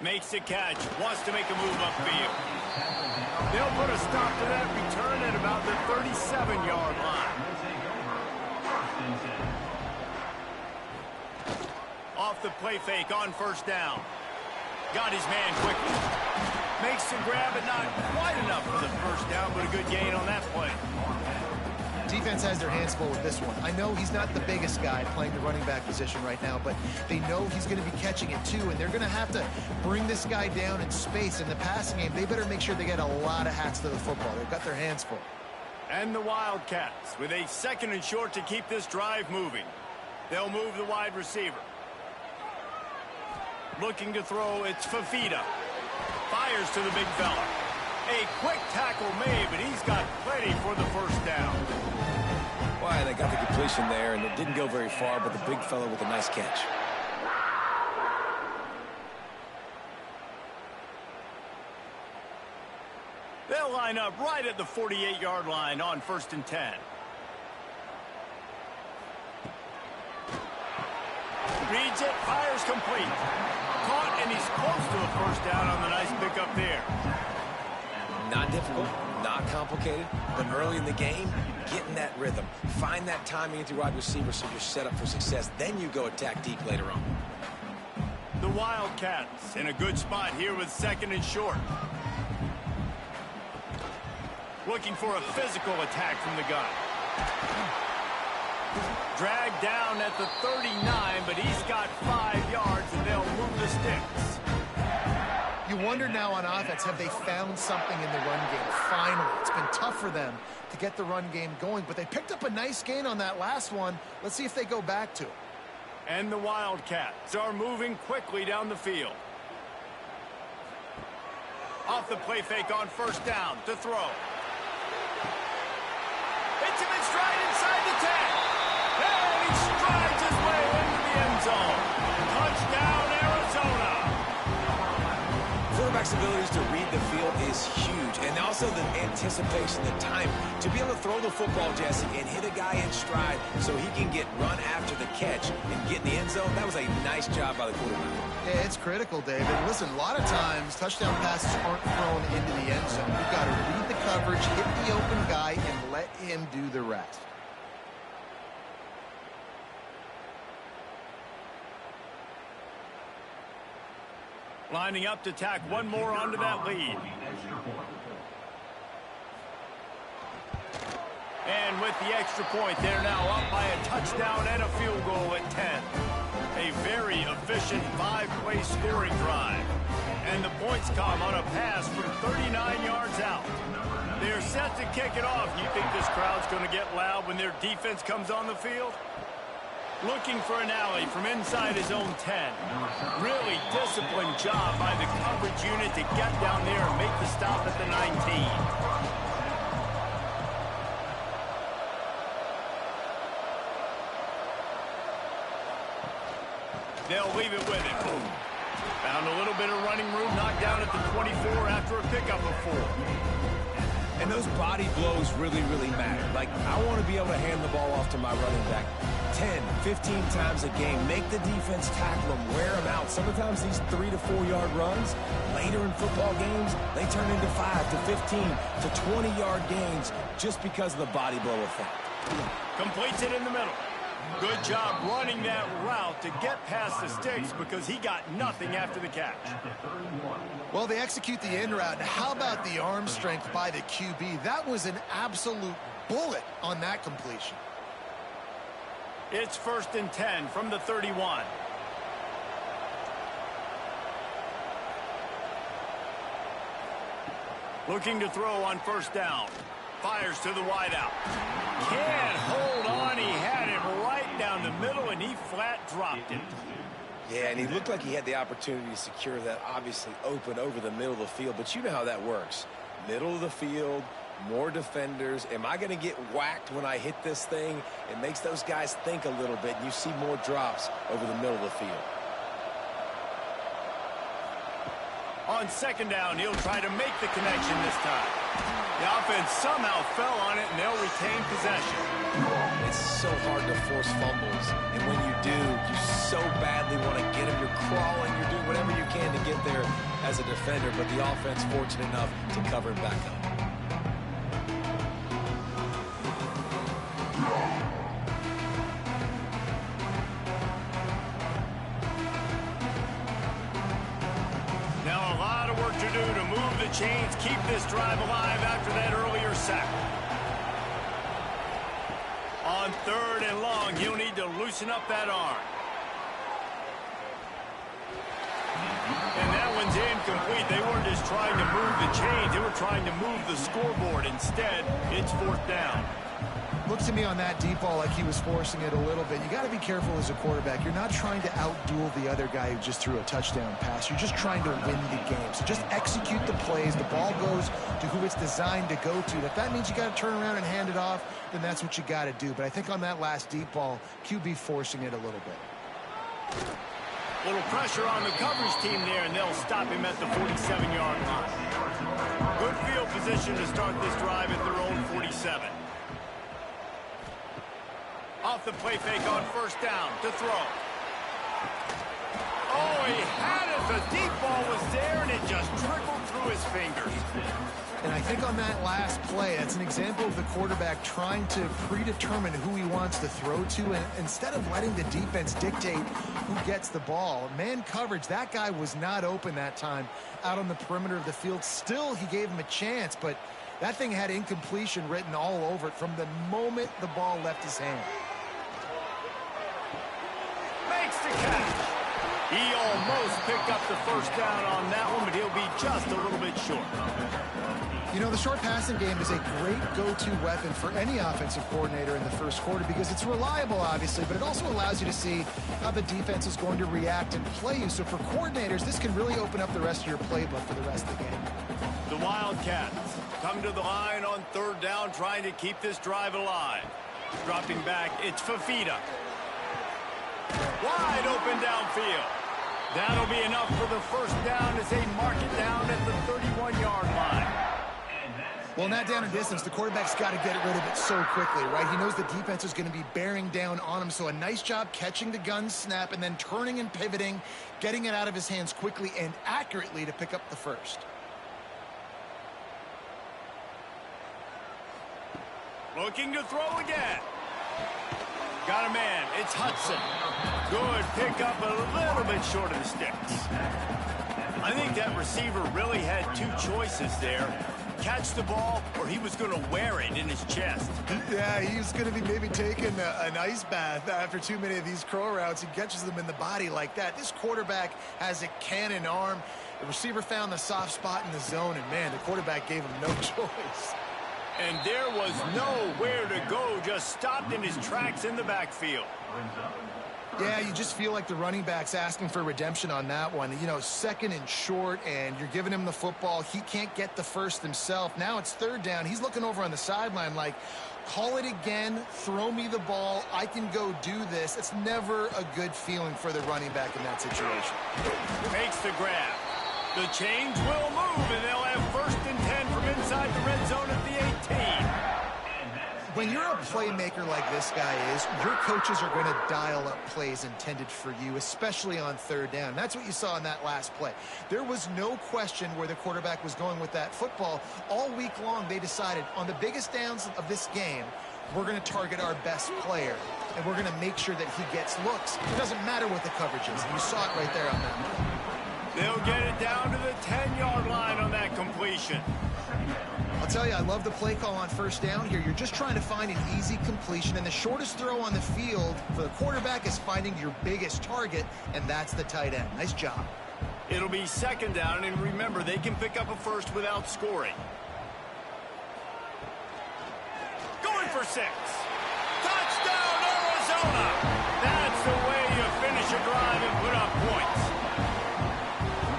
Makes the catch, wants to make a move upfield. They'll put a stop to that return at about the 37-yard line. Off the play fake on first down. Got his man quickly. Makes the grab, but not quite enough for the first down, but a good gain on that play. Defense has their hands full with this one. I know he's not the biggest guy playing the running back position right now, but they know he's going to be catching it too, and they're going to have to bring this guy down in space. In the passing game, they better make sure they get a lot of hats to the football. They've got their hands full. And the Wildcats with a second and short to keep this drive moving. They'll move the wide receiver. Looking to throw, it's Fafita. Fires to the big fella. A quick tackle made, but he's got plenty for the first down. Well, they got the completion there, and it didn't go very far, but the big fella with a nice catch. They'll line up right at the 48-yard line on 1st and 10. Reads it, fires complete. Caught, and he's close to a first down on the nice pickup there. Not difficult, not complicated, but early in the game, getting that rhythm. Find that timing into wide receiver so you're set up for success. Then you go attack deep later on. The Wildcats in a good spot here with second and short. Looking for a physical attack from the gun. Dragged down at the 39, but he's got 5 yards, and they'll move the sticks. You wonder now on offense, have they found something in the run game? Finally, it's been tough for them to get the run game going, but they picked up a nice gain on that last one. Let's see if they go back to it. And the Wildcats are moving quickly down the field. Off the play fake on first down to throw. Hits him in stride inside the 10. And he strides his way into the end zone. Touchdown, Arizona. Quarterback's abilities to read the field is huge, and also the anticipation, the time to be able to throw the football, Jesse, and hit a guy in stride so he can get run after the catch and get in the end zone. That was a nice job by the quarterback. Yeah, it's critical, David. Listen, a lot of times touchdown passes aren't thrown into the end zone. You've got to read the coverage, hit the open guy, and let him do the rest. Lining up to tack one more onto that lead. And with the extra point, they're now up by a touchdown and a field goal at 10. A very efficient 5-play scoring drive. And the points come on a pass from 39 yards out. They're set to kick it off. You think this crowd's going to get loud when their defense comes on the field? Looking for an alley from inside his own 10. Really disciplined job by the coverage unit to get down there and make the stop at the 19. They'll leave it with him. Found a little bit of running room, knocked down at the 24 after a pickup of 4. And those body blows really, really matter. Like, I want to be able to hand the ball off to my running back 10, 15 times a game. Make the defense tackle them, wear them out. Sometimes these 3 to 4 yard runs, later in football games, they turn into 5 to 15 to 20 yard gains just because of the body blow effect. Completes it in the middle. Good job running that route to get past the sticks because he got nothing after the catch. Well, they execute the in route. Now, how about the arm strength by the QB? That was an absolute bullet on that completion. It's 1st and 10 from the 31. Looking to throw on 1st down. Fires to the wideout. Can't hold on. He had it right down the middle, and he flat dropped it. Yeah, and he looked like he had the opportunity to secure that, obviously open over the middle of the field. But you know how that works. Middle of the field, more defenders. Am I going to get whacked when I hit this thing? It makes those guys think a little bit, and you see more drops over the middle of the field. On 2nd down, he'll try to make the connection this time. The offense somehow fell on it, and they'll retain possession. It's so hard to force fumbles, and when you do, you so badly want to get them. You're crawling, you're doing whatever you can to get there as a defender, but the offense fortunate enough to cover it back up. Now a lot of work to do to move the chains, keep this drive alive after that earlier sack. On 3rd and long, he'll need to loosen up that arm. And that one's incomplete. They weren't just trying to move the chains. They were trying to move the scoreboard. Instead, it's 4th down. Looked to me on that deep ball like he was forcing it a little bit. You got to be careful as a quarterback. You're not trying to outduel the other guy who just threw a touchdown pass. You're just trying to win the game. So just execute the plays. The ball goes to who it's designed to go to. If that means you got to turn around and hand it off, then that's what you got to do. But I think on that last deep ball, QB forcing it a little bit. Little pressure on the coverage team there, and they'll stop him at the 47-yard line. Good field position to start this drive at their own 47. Off the play fake on 1st down to throw. Oh, he had it. The deep ball was there, and it just trickled through his fingers. And I think on that last play, that's an example of the quarterback trying to predetermine who he wants to throw to, and instead of letting the defense dictate who gets the ball. Man coverage, that guy was not open that time out on the perimeter of the field. Still, he gave him a chance, but that thing had incompletion written all over it from the moment the ball left his hand. Makes the catch. He almost picked up the 1st down on that one, but he'll be just a little bit short. You know, the short passing game is a great go-to weapon for any offensive coordinator in the first quarter because it's reliable, obviously, but it also allows you to see how the defense is going to react and play you. So for coordinators, this can really open up the rest of your playbook for the rest of the game. The Wildcats come to the line on 3rd down, trying to keep this drive alive. Dropping back, it's Fafita. Wide open downfield. That'll be enough for the 1st down as they mark it down at the 31-yard line. Well, in that down and distance, the quarterback's got to get rid of it so quickly, right? He knows the defense is going to be bearing down on him, so a nice job catching the gun snap and then turning and pivoting, getting it out of his hands quickly and accurately to pick up the 1st. Looking to throw again. Got a man. It's Hudson. Good pickup, a little bit short of the sticks. I think that receiver really had 2 choices there. catch the ball or he was going to wear it in his chest. Yeah, he's going to be maybe taking an ice bath after too many of these curl routes. He catches them in the body like that. This quarterback has a cannon arm. The receiver found the soft spot in the zone, and, man, the quarterback gave him no choice. And there was nowhere to go, just stopped in his tracks in the backfield. Yeah, you just feel like the running back's asking for redemption on that one. You know, second and short, and you're giving him the football. He can't get the first himself. Now it's third down. He's looking over on the sideline like, call it again, throw me the ball, I can go do this. It's never a good feeling for the running back in that situation. Makes the grab. The chains will move, and they'll have first and 10 from inside the red zone at the 18. When you're a playmaker like this guy is, your coaches are going to dial up plays intended for you, especially on third down. That's what you saw in that last play. There was no question where the quarterback was going with that football. All week long, they decided on the biggest downs of this game, we're going to target our best player, and we're going to make sure that he gets looks. It doesn't matter what the coverage is. You saw it right there on that play. They'll get it down to the 10-yard line on that completion. I'll tell you, I love the play call on first down here. You're just trying to find an easy completion, and the shortest throw on the field for the quarterback is finding your biggest target, and that's the tight end. Nice job. It'll be second down, and remember, they can pick up a first without scoring. Going for 6. Touchdown, Arizona! That's the way you finish a drive and put up points.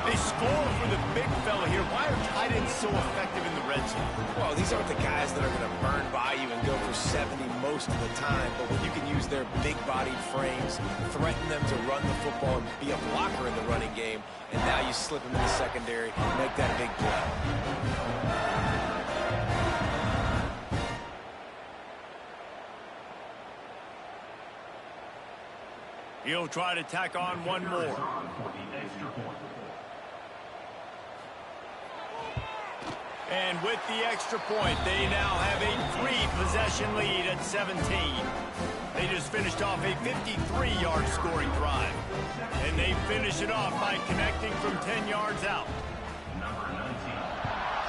They score for the big fella here. Why are tight ends so effective in the red zone? Well, these aren't the guys that are going to burn by you and go for 70 most of the time, but when you can use their big-bodied frames, threaten them to run the football and be a blocker in the running game, and now you slip them in the secondary and make that big play. He'll try to tack on one more. And with the extra point, they now have a 3-possession lead at 17. They just finished off a 53-yard scoring drive. And they finish it off by connecting from 10 yards out. Number 19,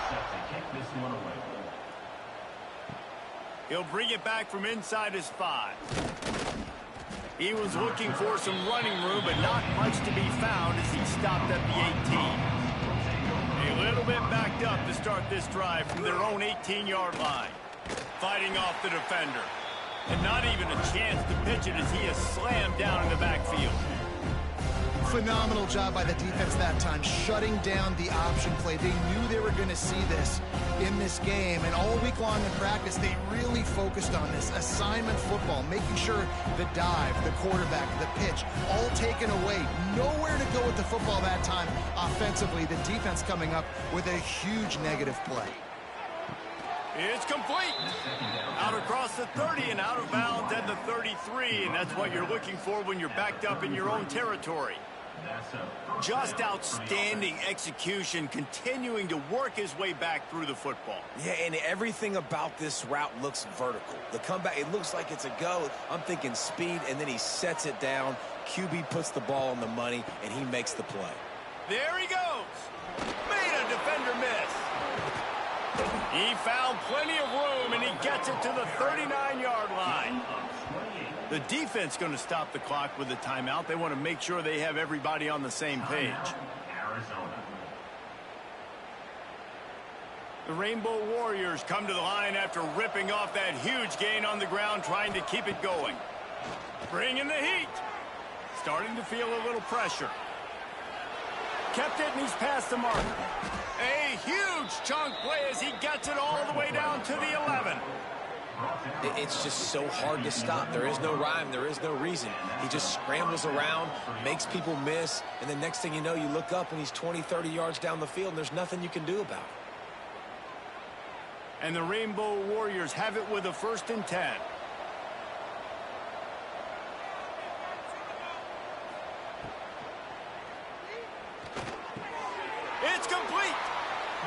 set to kick this one away. He'll bring it back from inside his 5. He was looking for some running room, but not much to be found as he stopped at the 18. A little bit backed up to start this drive from their own 18-yard line. Fighting off the defender. And not even a chance to pitch it as he is slammed down in the backfield. Phenomenal job by the defense that time, shutting down the option play. They knew they were going to see this in this game, and all week long in practice, they really focused on this assignment football, making sure the dive, the quarterback, the pitch, all taken away. Nowhere to go with the football that time offensively. The defense coming up with a huge negative play. It's complete. Out across the 30 and out of bounds at the 33, and that's what you're looking for when you're backed up in your own territory. Just outstanding execution, continuing to work his way back through the football. Yeah, and everything about this route looks vertical. The comeback, it looks like it's a go. I'm thinking speed, and then he sets it down. QB puts the ball on the money, and he makes the play. There he goes. Made a defender miss. He found plenty of room, and he gets it to the 39-yard line. The defense going to stop the clock with a timeout. They want to make sure they have everybody on the same page. The Rainbow Warriors come to the line after ripping off that huge gain on the ground, trying to keep it going. Bringing the heat. Starting to feel a little pressure. Kept it, and he's past the mark. A huge chunk play as he gets it all the way down to the 11. It's just so hard to stop. There is no rhyme. There is no reason. He just scrambles around, makes people miss, and the next thing you know, you look up and he's 20, 30 yards down the field, and there's nothing you can do about it. And the Rainbow Warriors have it with a 1st and 10. It's complete.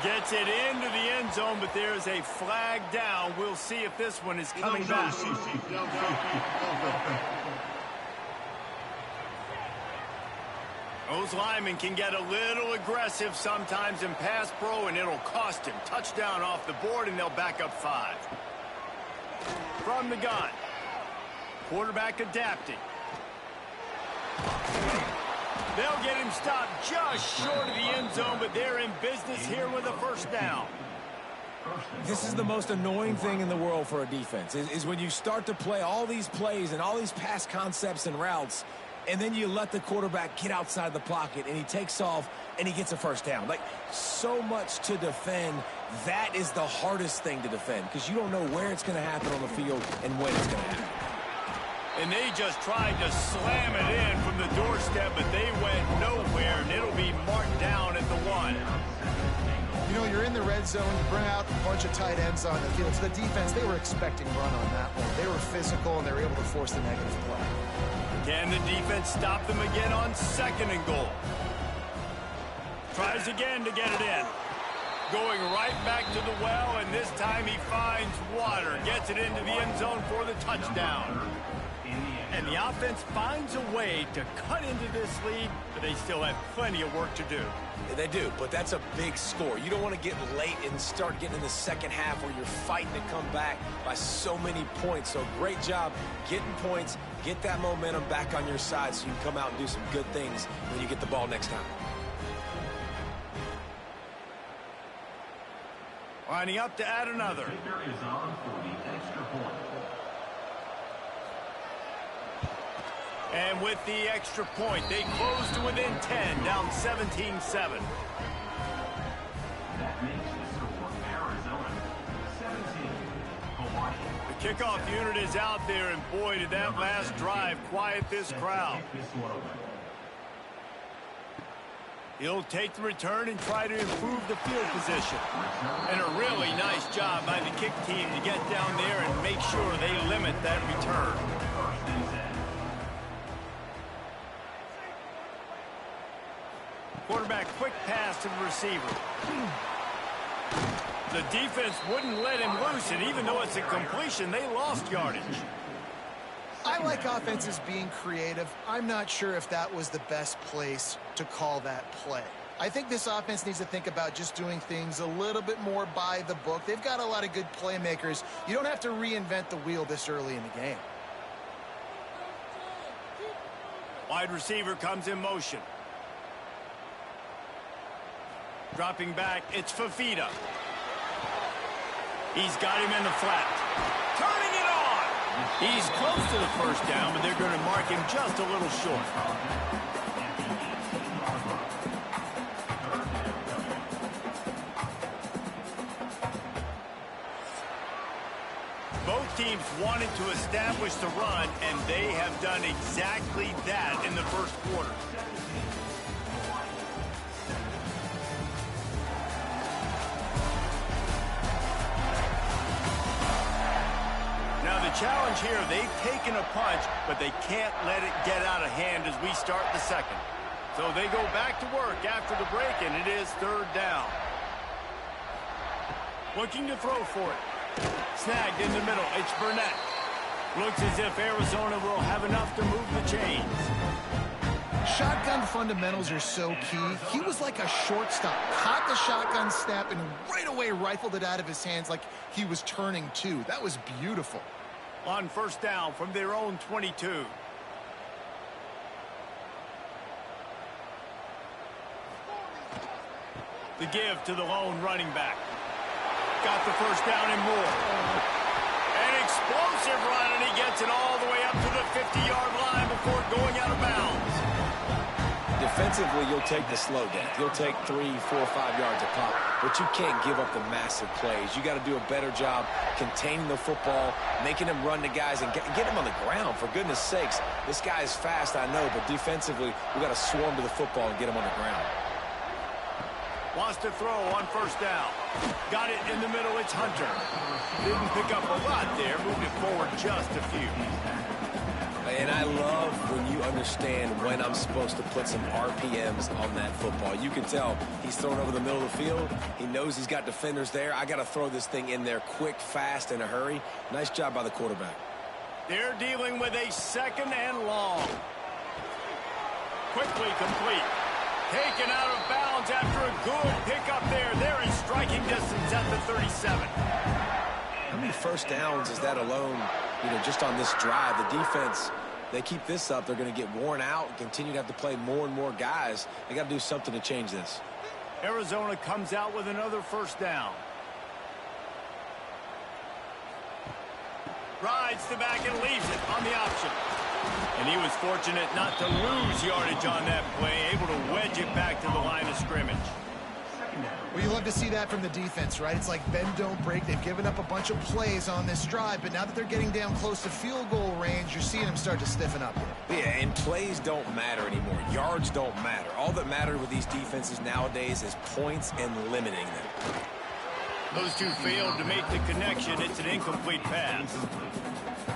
Gets it into the end zone, but there's a flag down. We'll see if this one is coming back. Those linemen can get a little aggressive sometimes in pass pro, and it'll cost him. Touchdown off the board, and they'll back up 5. From the gun. Quarterback adapting. They'll get him stopped just short of the end zone, but they're in business here with a first down. This is the most annoying thing in the world for a defense, is when you start to play all these plays and all these pass concepts and routes, and then you let the quarterback get outside the pocket, and he takes off, and he gets a first down. Like, so much to defend. That is the hardest thing to defend, because you don't know where it's going to happen on the field and when it's going to happen. And they just tried to slam it in from the doorstep, but they went nowhere, and it'll be marked down at the 1. You know, you're in the red zone, you bring out a bunch of tight ends on the field. So the defense, they were expecting run on that one. They were physical, and they were able to force the negative play. Can the defense stop them again on 2nd and goal? Tries again to get it in. Going right back to the well, and this time he finds water. Gets it into the end zone for the touchdown. And the offense finds a way to cut into this lead, but they still have plenty of work to do. They do, but that's a big score. You don't want to get late and start getting in the second half where you're fighting to come back by so many points. So great job getting points, get that momentum back on your side so you can come out and do some good things when you get the ball next time. Lining up to add another. Kicker is on for the extra point. And with the extra point, they close to within 10, down 17-7. That makes the score Arizona 17, Hawaii. The kickoff unit is out there, and boy, did that last drive quiet this crowd. He'll take the return and try to improve the field position. And a really nice job by the kick team to get down there and make sure they limit that return. Quarterback quick pass to the receiver. The defense wouldn't let him loose, and even though it's a completion, they lost yardage. I like offenses being creative. I'm not sure if that was the best place to call that play. I think this offense needs to think about just doing things a little bit more by the book. They've got a lot of good playmakers. You don't have to reinvent the wheel this early in the game. Wide receiver comes in motion. Dropping back, it's Fafita. He's got him in the flat. Turning it on! He's close to the first down, but they're going to mark him just a little short. Both teams wanted to establish the run, and they have done exactly that in the first quarter. Now the challenge here, they've taken a punch, but they can't let it get out of hand as we start the second. So they go back to work after the break, and it is 3rd down. Looking to throw for it. Snagged in the middle. It's Burnett. Looks as if Arizona will have enough to move the chains. Shotgun fundamentals are so key. He was like a shortstop. Caught the shotgun snap and right away rifled it out of his hands like he was turning two. That was beautiful. On first down from their own 22. The give to the lone running back. Got the first down and more. An explosive run, and he gets it all the way up to the 50-yard line before going out of bounds. Defensively, you'll take the slow down. You'll take 3, 4, 5 yards a pop, but you can't give up the massive plays. You got to do a better job containing the football, making him run to guys, and get him on the ground. For goodness sakes, this guy is fast, I know, but defensively, we got to swarm to the football and get him on the ground. Wants to throw on first down. Got it in the middle. It's Hunter. Didn't pick up a lot there. Moved it forward just a few. And I love when you understand when I'm supposed to put some RPMs on that football. You can tell he's throwing over the middle of the field. He knows he's got defenders there. I got to throw this thing in there quick, fast, in a hurry. Nice job by the quarterback. They're dealing with a 2nd and long. quickly complete. Taken out of bounds after a good pickup there. They're in striking distance at the 37. How many first downs is that alone, just on this drive? The defense, they keep this up, they're going to get worn out and continue to have to play more and more guys. They got to do something to change this. Arizona comes out with another first down. Rides the back and leaves it on the option. And he was fortunate not to lose yardage on that play, able to wedge it back to the line of scrimmage. Well, you love to see that from the defense, right? It's like bend, don't break. They've given up a bunch of plays on this drive, but now that they're getting down close to field goal range, you're seeing them start to stiffen up here. Yeah, and plays don't matter anymore. Yards don't matter. All that matters with these defenses nowadays is points and limiting them. Those two failed to make the connection. It's an incomplete pass.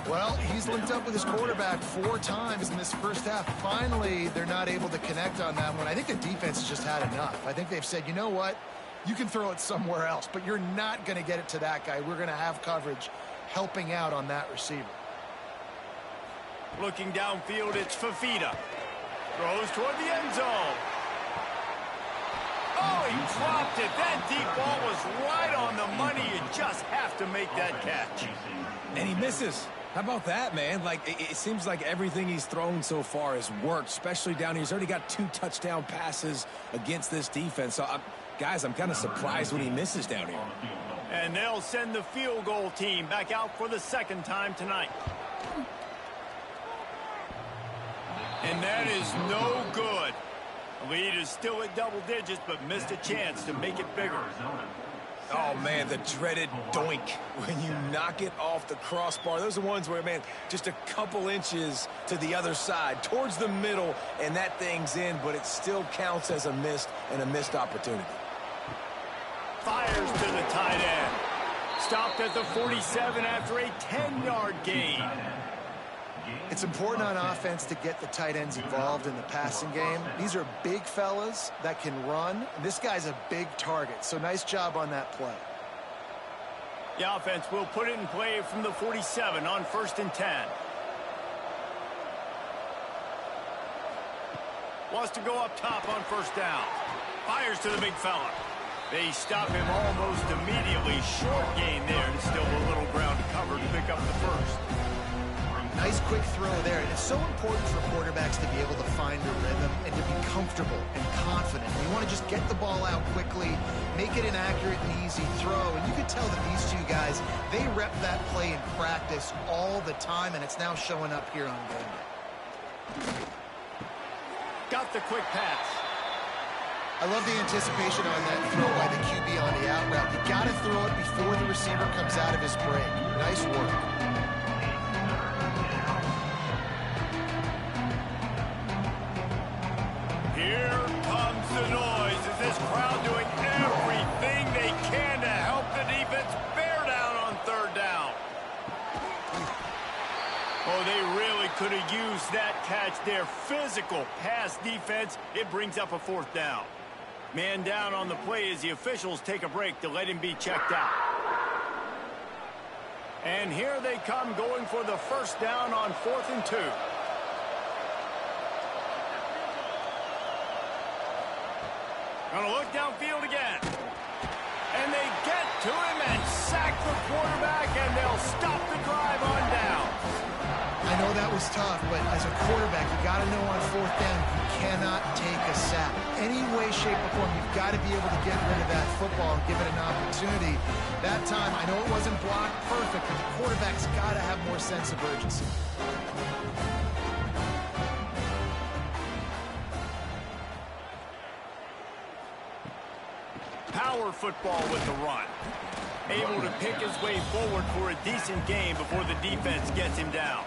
Well, he's linked up with his quarterback 4 times in this first half. Finally, they're not able to connect on that one. I think the defense has just had enough. I think they've said, you know what? You can throw it somewhere else, but you're not going to get it to that guy. We're going to have coverage helping out on that receiver. Looking downfield, it's Fafita. Throws toward the end zone. Oh, he dropped it. That deep ball was right on the money. You just have to make that catch. And he misses. How about that, man? Like, it seems like everything he's thrown so far has worked, especially down here. He's already got 2 touchdown passes against this defense. So, guys, I'm kind of surprised when he misses down here. And they'll send the field goal team back out for the second time tonight. And that is no good. The lead is still at double digits, but missed a chance to make it bigger. Oh, man, the dreaded doink when you knock it off the crossbar. Those are ones where, man, just a couple inches to the other side, towards the middle, and that thing's in, but it still counts as a missed opportunity. Fires to the tight end. Stopped at the 47 after a 10-yard gain. It's important on offense to get the tight ends involved in the passing game. These are big fellas that can run. And this guy's a big target, so nice job on that play. The offense will put it in play from the 47 on 1st and 10. Wants to go up top on 1st down. Fires to the big fella. They stop him almost immediately. Short gain there, and still a little ground to cover to pick up the first. Nice quick throw there, and it's so important for quarterbacks to be able to find a rhythm and to be comfortable and confident. You want to just get the ball out quickly, make it an accurate and easy throw, and you can tell that these two guys, they rep that play in practice all the time, and it's now showing up here on game day. Got the quick pass. I love the anticipation on that throw by the QB on the out route. You got to throw it before the receiver comes out of his break. Nice work. Here comes the noise. Is this crowd doing everything they can to help the defense bear down on 3rd down? Oh, they really could have used that catch there. Physical pass defense. It brings up a 4th down. Man down on the play as the officials take a break to let him be checked out. And here they come going for the 1st down on 4th and 2. Gonna look downfield again. And they get to him and sack the quarterback, and they'll stop the drive on down. I know that was tough, but as a quarterback, you got to know on 4th down, you cannot take a sack. Any way, shape, or form, you've got to be able to get rid of that football and give it an opportunity. That time, I know it wasn't blocked perfect, but the quarterback's got to have more sense of urgency. Power football with the run. Able to pick his way forward for a decent gain before the defense gets him down.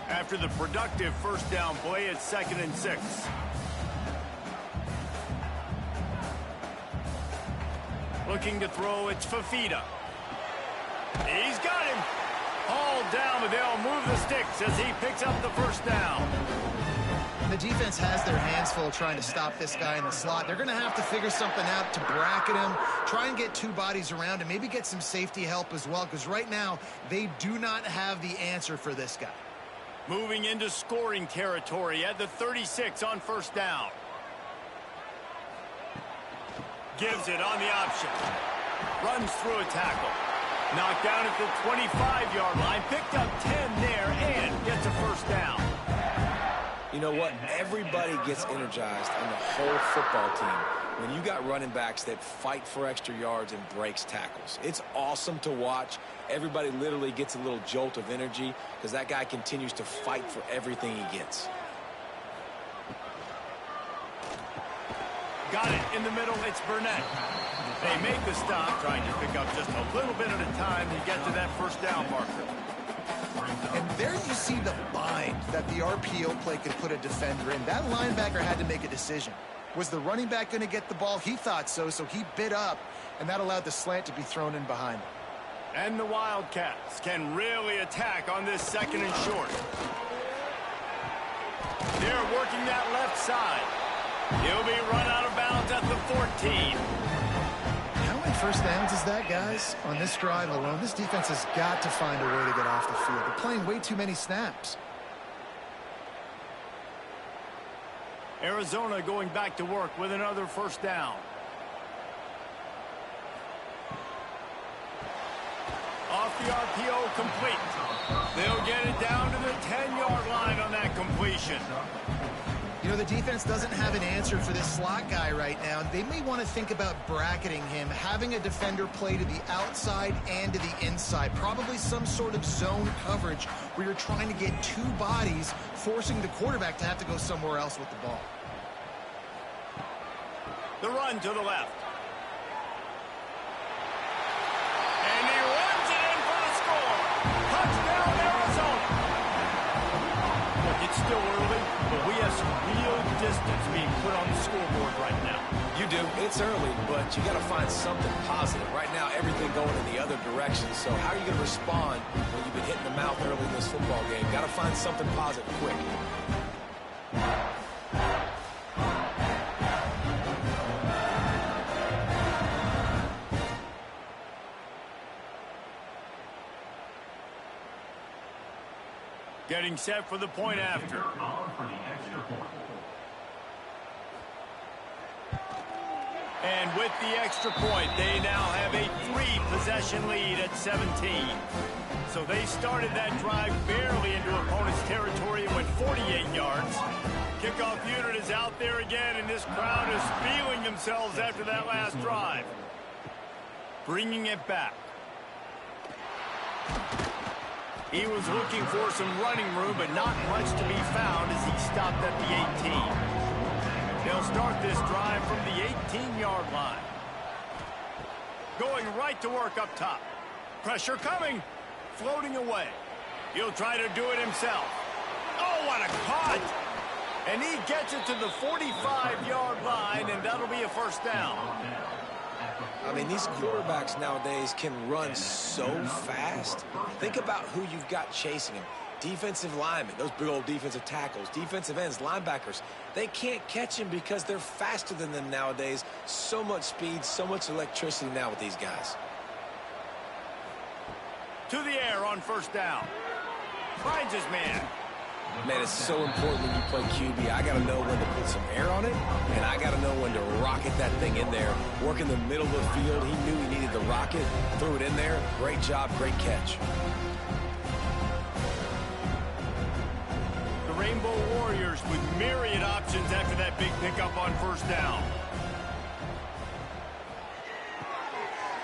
After the productive 1st down play, it's 2nd and 6. Looking to throw, it's Fafita. He's got him. Hauled down, but they'll move the sticks as he picks up the 1st down. the defense has their hands full trying to stop this guy in the slot. They're going to have to figure something out to bracket him, try and get two bodies around him, maybe get some safety help as well, because right now they do not have the answer for this guy. Moving into scoring territory at the 36 on first down. Gives it on the option. Runs through a tackle. Knocked down at the 25-yard line. Picked up 10 there and gets a first down. You know what? Everybody gets energized on the whole football team when you got running backs that fight for extra yards and breaks tackles. It's awesome to watch. Everybody literally gets a little jolt of energy because that guy continues to fight for everything he gets. Got it in the middle. It's Burnett. They make the stop, trying to pick up just a little bit at a time to get to that first down marker. And there you see the bind that the RPO play could put a defender in. That linebacker had to make a decision. Was the running back going to get the ball? He thought so, so he bit up, and that allowed the slant to be thrown in behind him. And the Wildcats can really attack on this second and short. They're working that left side. He'll be run out of bounds at the 14. How many first downs is that, guys? On this drive alone, this defense has got to find a way to get off the field. They're playing way too many snaps. Arizona going back to work with another first down. Off the RPO, complete. They'll get it down to the 10-yard line on that completion. You know, the defense doesn't have an answer for this slot guy right now. They may want to think about bracketing him, having a defender play to the outside and to the inside. Probably some sort of zone coverage where you're trying to get two bodies, forcing the quarterback to have to go somewhere else with the ball. The run to the left. And he runs it in for the score. Touchdown, Arizona. Look, it's still early, but we have some real distance being put on the scoreboard right now. You do. It's early, but you got to find something positive. Right now, everything going in the other direction. So how are you going to respond when you've been hitting the mouth early in this football game? Got to find something positive quick. Getting set for the point after. And with the extra point, they now have a 3-possession lead at 17. So they started that drive barely into opponent's territory and went 48 yards. Kickoff unit is out there again, and this crowd is feeling themselves after that last drive. Bringing it back. He was looking for some running room, but not much to be found as he stopped at the 18. They'll start this drive from the 18-yard line. Going right to work up top. Pressure coming. Floating away. He'll try to do it himself. Oh, what a cut! And he gets it to the 45-yard line, and that'll be a first down. I mean, these quarterbacks nowadays can run so fast. Think about who you've got chasing them. Defensive linemen, those big old defensive tackles, defensive ends, linebackers. They can't catch them because they're faster than them nowadays. So much speed, so much electricity now with these guys. To the air on first down. Finds his man. Man, it's so important when you play QB. I got to know when to put some air on it, and I got to know when to rocket that thing in there. Work in the middle of the field. He knew he needed the rocket. Threw it in there. Great job, great catch. The Rainbow Warriors with myriad options after that big pickup on first down.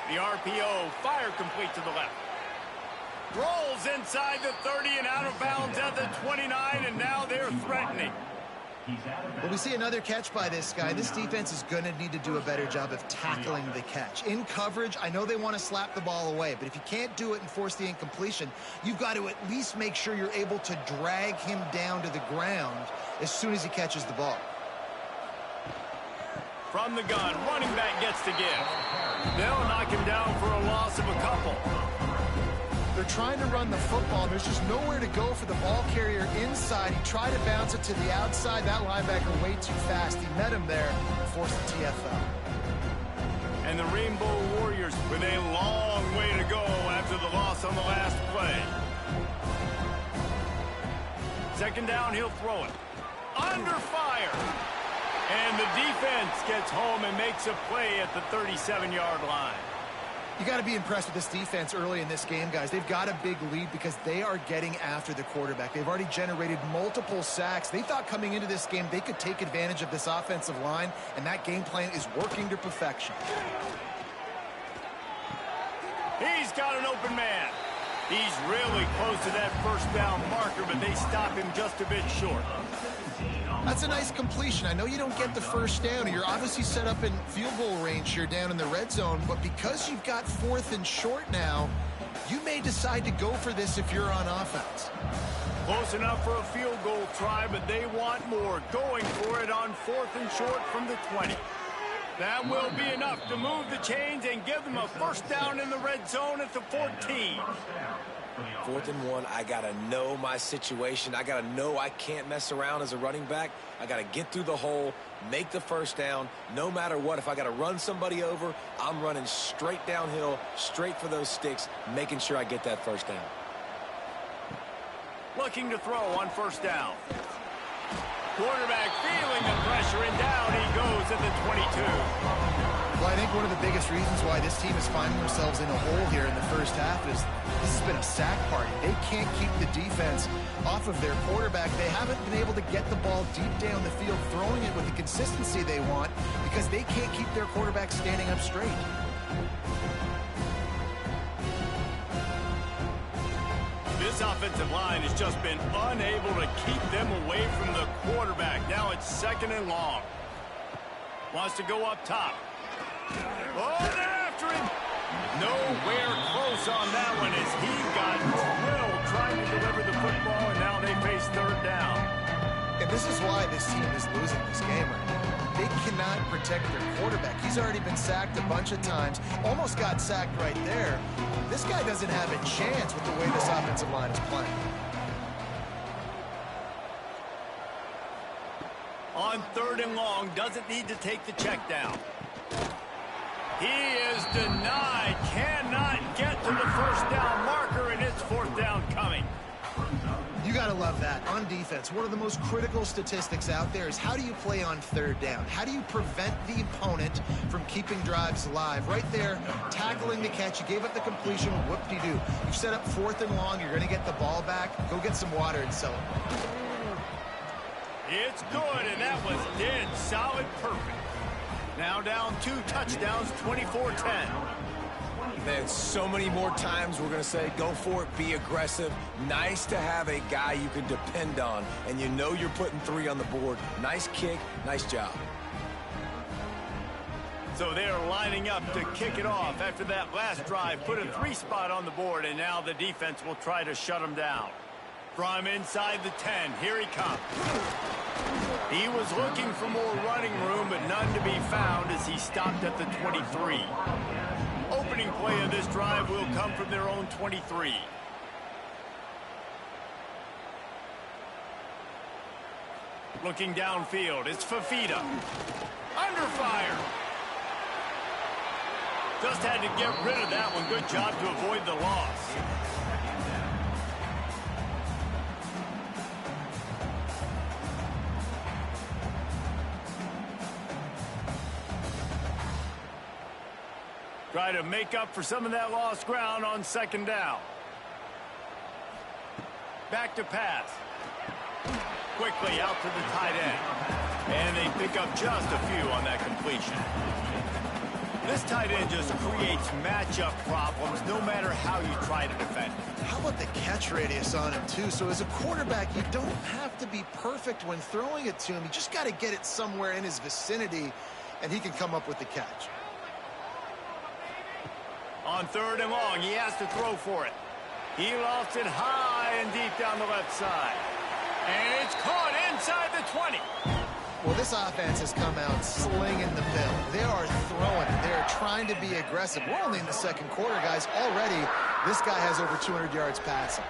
The RPO, fire complete to the left. Rolls inside the 30 and out of bounds at the 29, and now they're threatening. Well, we see another catch by this guy. This defense is going to need to do a better job of tackling the catch. In coverage, I know they want to slap the ball away, but if you can't do it and force the incompletion, you've got to at least make sure you're able to drag him down to the ground as soon as he catches the ball. From the gun, running back gets to give. They'll knock him down for a loss of a couple. They're trying to run the football. There's just nowhere to go for the ball carrier inside. He tried to bounce it to the outside. That linebacker way too fast. He met him there and forced the TFL. And the Rainbow Warriors with a long way to go after the loss on the last play. Second down, he'll throw it. Under fire. And the defense gets home and makes a play at the 37-yard line. You got to be impressed with this defense early in this game, guys. They've got a big lead because they are getting after the quarterback. They've already generated multiple sacks. They thought coming into this game they could take advantage of this offensive line, and that game plan is working to perfection. He's got an open man. He's really close to that first down marker, but they stop him just a bit short. That's a nice completion. I know you don't get the first down. You're obviously set up in field goal range here down in the red zone, but because you've got 4th and short now, you may decide to go for this if you're on offense. Close enough for a field goal try, but they want more. Going for it on 4th and short from the 20. That will be enough to move the chains and give them a first down in the red zone at the 14. 4th and 1, I got to know my situation. I got to know I can't mess around as a running back. I got to get through the hole, make the first down. No matter what, if I got to run somebody over, I'm running straight downhill, straight for those sticks, making sure I get that first down. Looking to throw on first down. Quarterback feeling the pressure, and down he goes at the 22. Well, I think one of the biggest reasons why this team is finding themselves in a hole here in the first half is this has been a sack party. They can't keep the defense off of their quarterback. They haven't been able to get the ball deep down the field, throwing it with the consistency they want because they can't keep their quarterback standing up straight. This offensive line has just been unable to keep them away from the quarterback. Now it's 2nd and long. Wants to go up top. Oh, they're after him. Nowhere close on that one as he got drilled trying to deliver the football, and now they face 3rd down. And this is why this team is losing this game right now. They cannot protect their quarterback. He's already been sacked a bunch of times, almost got sacked right there. This guy doesn't have a chance with the way this offensive line is playing. On 3rd and long, doesn't need to take the check down. He is denied, cannot get to the first down marker, and it's 4th down coming. You got to love that. On defense, one of the most critical statistics out there is how do you play on 3rd down? How do you prevent the opponent from keeping drives alive? Right there, tackling the catch. You gave up the completion. Whoop-de-doo. You've set up 4th and long. You're going to get the ball back. Go get some water and celebrate. It's good, and that was dead solid perfect. Now down 2 touchdowns, 24-10. Man, so many more times we're going to say, go for it, be aggressive. Nice to have a guy you can depend on, and you know you're putting 3 on the board. Nice kick, nice job. So they're lining up to kick it off after that last drive. Put a 3 spot on the board, and now the defense will try to shut them down. From inside the 10, here he comes. He was looking for more running room, but none to be found as he stopped at the 23. Opening play of this drive will come from their own 23. Looking downfield, it's Fafita. Under fire. Just had to get rid of that one. Good job to avoid the loss. Try to make up for some of that lost ground on 2nd down. Back to pass. Quickly out to the tight end. And they pick up just a few on that completion. This tight end just creates matchup problems no matter how you try to defend it. How about the catch radius on him, too? So as a quarterback, you don't have to be perfect when throwing it to him. You just got to get it somewhere in his vicinity, and he can come up with the catch. On 3rd and long, he has to throw for it. He lofts it high and deep down the left side. And it's caught inside the 20. Well, this offense has come out slinging the pill. They are throwing it. They're trying to be aggressive. We're only in the second quarter, guys. Already, this guy has over 200 yards passing.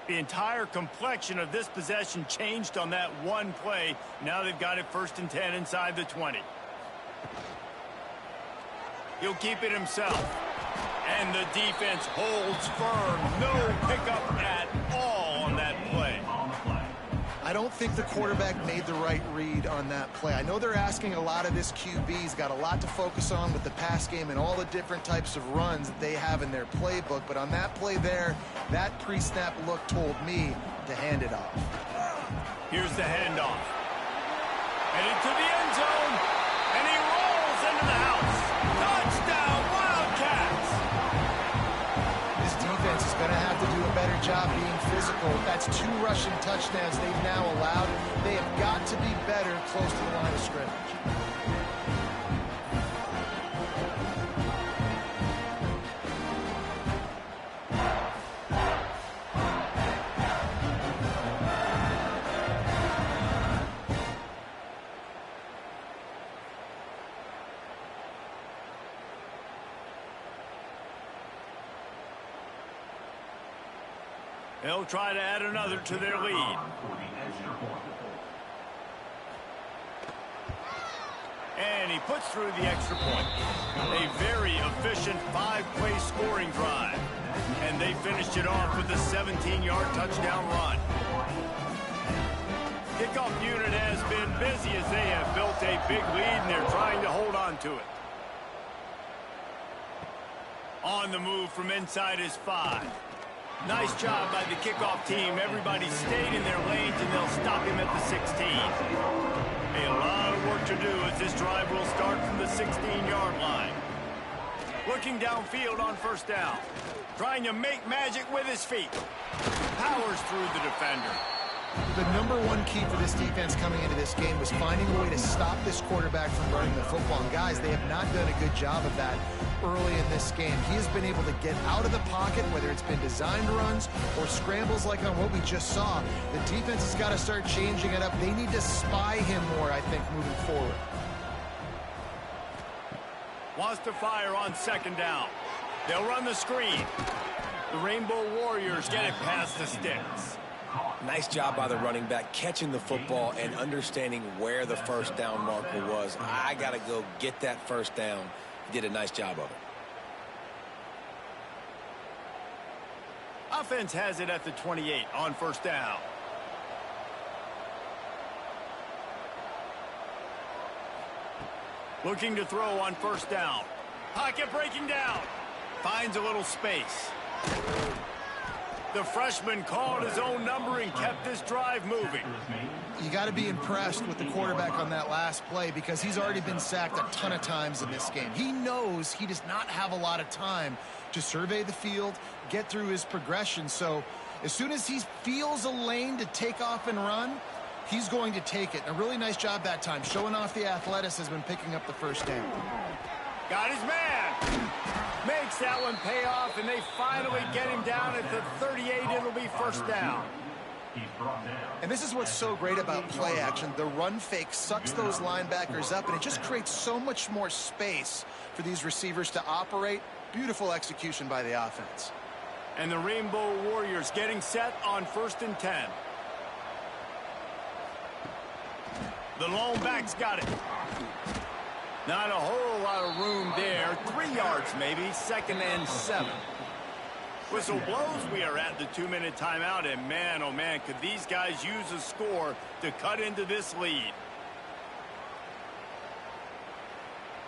The entire complexion of this possession changed on that one play. Now they've got it 1st and 10 inside the 20. He'll keep it himself. And the defense holds firm. No pickup at all on that play. I don't think the quarterback made the right read on that play. I know they're asking a lot of this QB. He's got a lot to focus on with the pass game and all the different types of runs that they have in their playbook. But on that play there, that pre-snap look told me to hand it off. Here's the handoff. Headed to the end zone. And he rolls into the house. Touchdown, Wildcats! This defense is going to have to do a better job being physical. That's 2 rushing touchdowns they've now allowed. They have got to be better close to the line of scrimmage. They'll try to add another to their lead. And he puts through the extra point. A very efficient 5-play scoring drive. And they finished it off with a 17-yard touchdown run. Kickoff unit has been busy as they have built a big lead and they're trying to hold on to it. On the move from inside his 5. Nice job by the kickoff team. Everybody stayed in their lanes, and they'll stop him at the 16. A lot of work to do as this drive will start from the 16-yard line. Looking downfield on 1st down. Trying to make magic with his feet. Powers through the defender. The #1 key for this defense coming into this game was finding a way to stop this quarterback from running the football. And guys, they have not done a good job of that early in this game. He has been able to get out of the pocket, whether it's been designed runs or scrambles like on what we just saw. The defense has got to start changing it up. They need to spy him more, I think, moving forward. Wants to fire on 2nd down. They'll run the screen. The Rainbow Warriors get it past the sticks. Nice job by the running back catching the football and understanding where the 1st down marker was. I got to go get that 1st down. He did a nice job of it. Offense has it at the 28 on 1st down. Looking to throw on 1st down. Pocket breaking down. Finds a little space. The freshman called his own number and kept this drive moving. You got to be impressed with the quarterback on that last play because he's already been sacked a ton of times in this game. He knows he does not have a lot of time to survey the field, get through his progression. So as soon as he feels a lane to take off and run, he's going to take it. And a really nice job that time, showing off the athleticism and picking up the 1st down. Got his man. Makes that one pay off, and they finally get him down at the 38. It'll be 1st down. And this is what's so great about play action. The run fake sucks those linebackers up, and it just creates so much more space for these receivers to operate. Beautiful execution by the offense. And the Rainbow Warriors getting set on 1st and 10. The lone back's got it. Not a whole lot of room there. 3 yards maybe. 2nd and 7. Whistle blows. We are at the 2-minute timeout. And man, oh man, could these guys use a score to cut into this lead.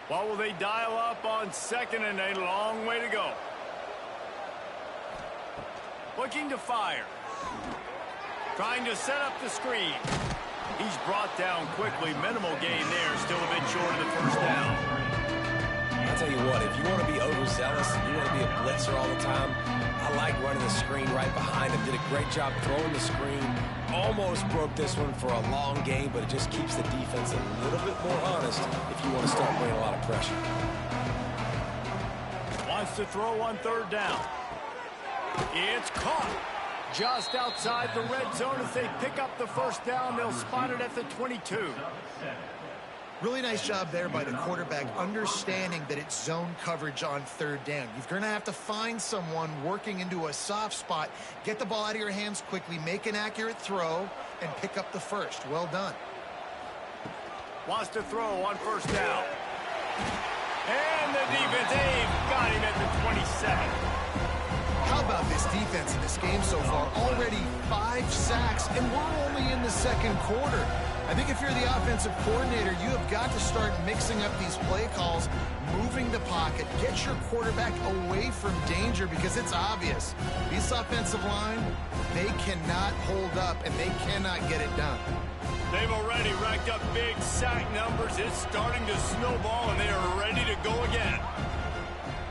What will they dial up on 2nd and a long way to go? Looking to fire. Trying to set up the screen. He's brought down quickly. Minimal gain there. Still a bit short of the 1st down. I'll tell you what, if you want to be overzealous, you want to be a blitzer all the time, I like running the screen right behind him. Did a great job throwing the screen, almost broke this one for a long game, but it just keeps the defense a little bit more honest if you want to start bringing a lot of pressure. Wants to throw on third down. It's caught just outside the red zone. As they pick up the first down, they'll spot it at the 22. Really nice job there by the quarterback, understanding that it's zone coverage on third down. You're going to have to find someone working into a soft spot, get the ball out of your hands quickly, make an accurate throw, and pick up the first. Well done. Wants to throw on first down. And the defense, they've got him at the 27. How about this defense in this game so far? Already 5 sacks, and we're only in the second quarter. I think if you're the offensive coordinator, you have got to start mixing up these play calls, moving the pocket, get your quarterback away from danger, because it's obvious. This offensive line, they cannot hold up, and they cannot get it done. They've already racked up big sack numbers. It's starting to snowball, and they are ready to go again.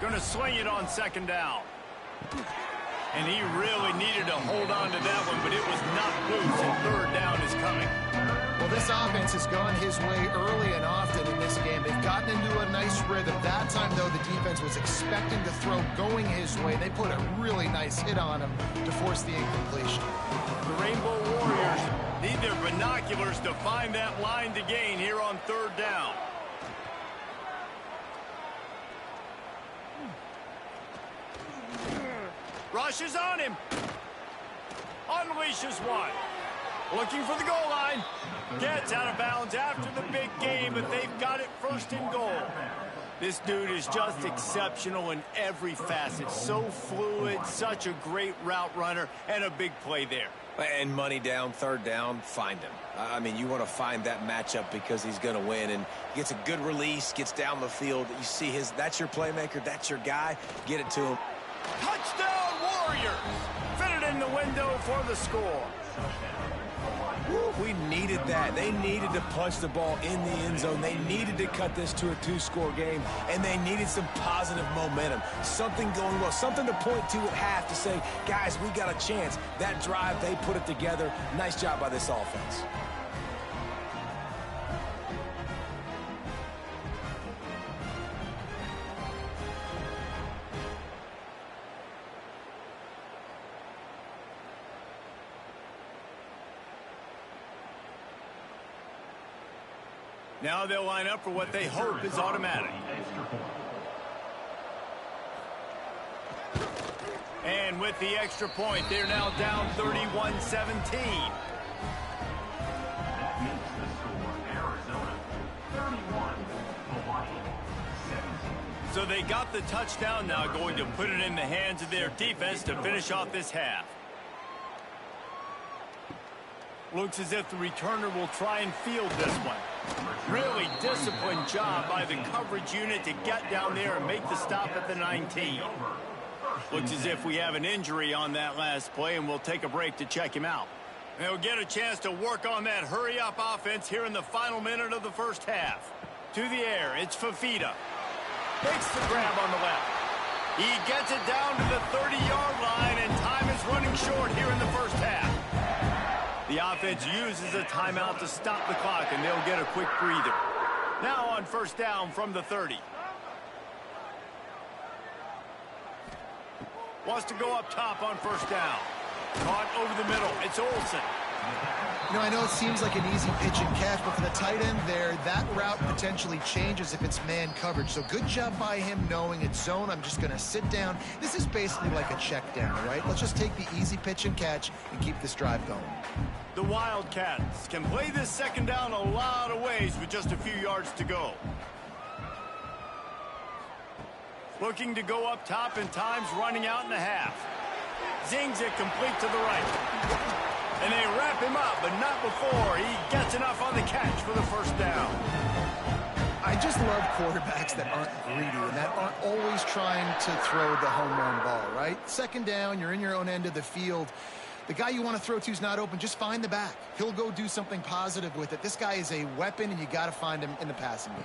Going to swing it on second down. And he really needed to hold on to that one, but it was not loose, and third down is coming. Well, this offense has gone his way early and often in this game. They've gotten into a nice rhythm. That time, though, the defense was expecting to throw going his way. They put a really nice hit on him to force the incompletion. The Rainbow Warriors need their binoculars to find that line to gain here on third down. Rushes on him. Unleashes one. Looking for the goal line. Gets out of bounds after the big game, but they've got it first and goal. This dude is just exceptional in every facet. So fluid, such a great route runner, and a big play there. And money down, third down, find him. I mean, you want to find that matchup because he's going to win, and he gets a good release, gets down the field. You see that's your playmaker, that's your guy. Get it to him. Touchdown, Warriors! Fitted in the window for the score. We needed that. They needed to punch the ball in the end zone. They needed to cut this to a 2-score game, and they needed some positive momentum. Something going well, something to point to at half to say, guys, we got a chance. That drive, they put it together. Nice job by this offense. Now they'll line up for what they hope is automatic. And with the extra point, they're now down 31-17. So they got the touchdown, now going to put it in the hands of their defense to finish off this half. Looks as if the returner will try and field this one. Really disciplined job by the coverage unit to get down there and make the stop at the 19. Looks as if we have an injury on that last play, and we'll take a break to check him out. They'll get a chance to work on that hurry-up offense here in the final minute of the first half. To the air, it's Fafita. Makes the grab on the left. He gets it down to the 30-yard line, and time is running short here in the first half. The offense uses a timeout to stop the clock, and they'll get a quick breather. Now on first down from the 30. Wants to go up top on first down. Caught over the middle. It's Olsen. You know, I know it seems like an easy pitch and catch, but for the tight end there, that route potentially changes if it's man coverage. So good job by him knowing it's zone. I'm just going to sit down. This is basically like a check down, right? Let's just take the easy pitch and catch and keep this drive going. The Wildcats can play this second down a lot of ways with just a few yards to go. Looking to go up top, and time's running out in the half. Zings it complete to the right. And they wrap him up, but not before he gets enough on the catch for the first down. I just love quarterbacks that aren't greedy and that aren't always trying to throw the home run ball, right? Second down, you're in your own end of the field. The guy you want to throw to is not open. Just find the back. He'll go do something positive with it. This guy is a weapon, and you got to find him in the passing game.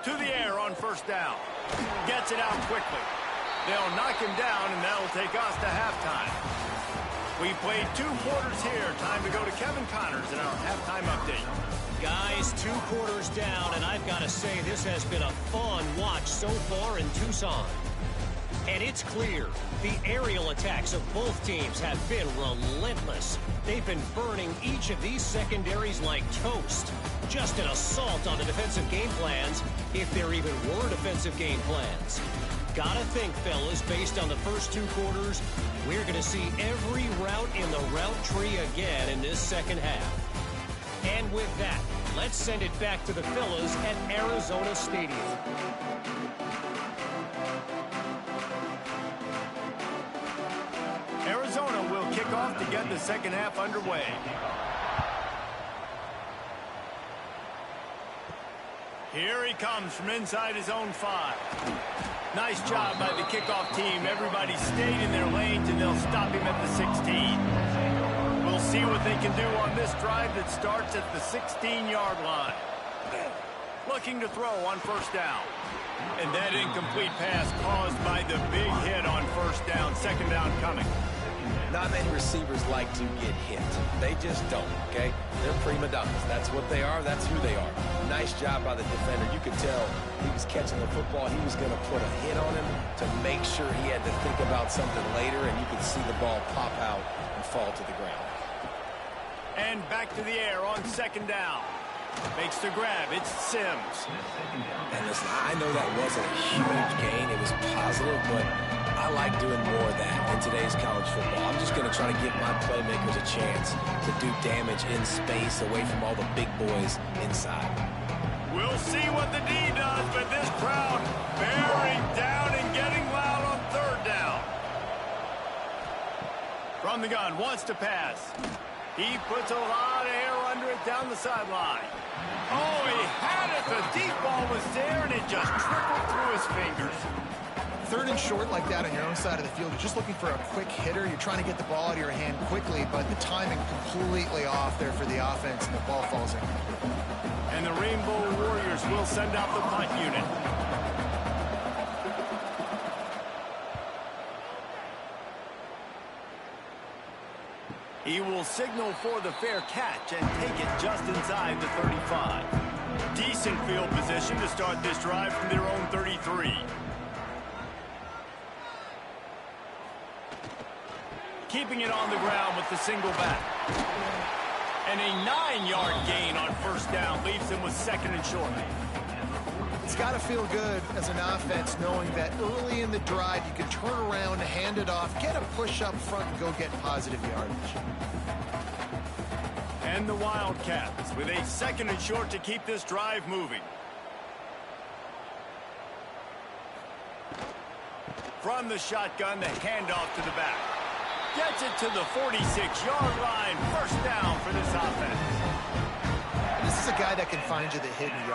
To the air on first down. Gets it out quickly. They'll knock him down, and that'll take us to halftime. We played 2 quarters here. Time to go to Kevin Connors in our halftime update. Guys, 2 quarters down, and I've got to say this has been a fun watch so far in Tucson. And it's clear, the aerial attacks of both teams have been relentless. They've been burning each of these secondaries like toast. Just an assault on the defensive game plans, if there even were defensive game plans. Gotta think, fellas, based on the first 2 quarters, we're going to see every route in the route tree again in this second half. And with that, let's send it back to the fellas at Arizona Stadium. Arizona will kick off to get the second half underway. Here he comes from inside his own 5. Nice job by the kickoff team. Everybody stayed in their lanes, and they'll stop him at the 16. We'll see what they can do on this drive that starts at the 16-yard line. Looking to throw on first down. And that incomplete pass caused by the big hit on first down. Second down coming. Not many receivers like to get hit. They just don't, okay? They're prima donnas. That's what they are. That's who they are. Nice job by the defender. You could tell he was catching the football. He was going to put a hit on him to make sure he had to think about something later, and you could see the ball pop out and fall to the ground. And back to the air on second down. Makes the grab. It's Sims. And listen, I know that wasn't a huge gain. It was positive, but I like doing more of that in today's college football. I'm just going to try to give my playmakers a chance to do damage in space away from all the big boys inside. We'll see what the D does, but this crowd bearing down and getting loud on third down. From the gun, wants to pass. He puts a lot of air under it down the sideline. Oh, he had it. The deep ball was there, and it just trickled through his fingers. 3rd and short like that on your own side of the field, you're just looking for a quick hitter. You're trying to get the ball out of your hand quickly, but the timing completely off there for the offense, and the ball falls in. And the Rainbow Warriors will send out the punt unit. He will signal for the fair catch and take it just inside the 35. Decent field position to start this drive from their own 33. Keeping it on the ground with the single back. And a 9-yard gain on first down leaves him with 2nd and short. It's got to feel good as an offense knowing that early in the drive you can turn around, hand it off, get a push up front, and go get positive yardage. And the Wildcats with a 2nd and short to keep this drive moving. From the shotgun, the handoff to the back. Gets it to the 46-yard line. First down for this offense. This is a guy that can find you the hidden yard.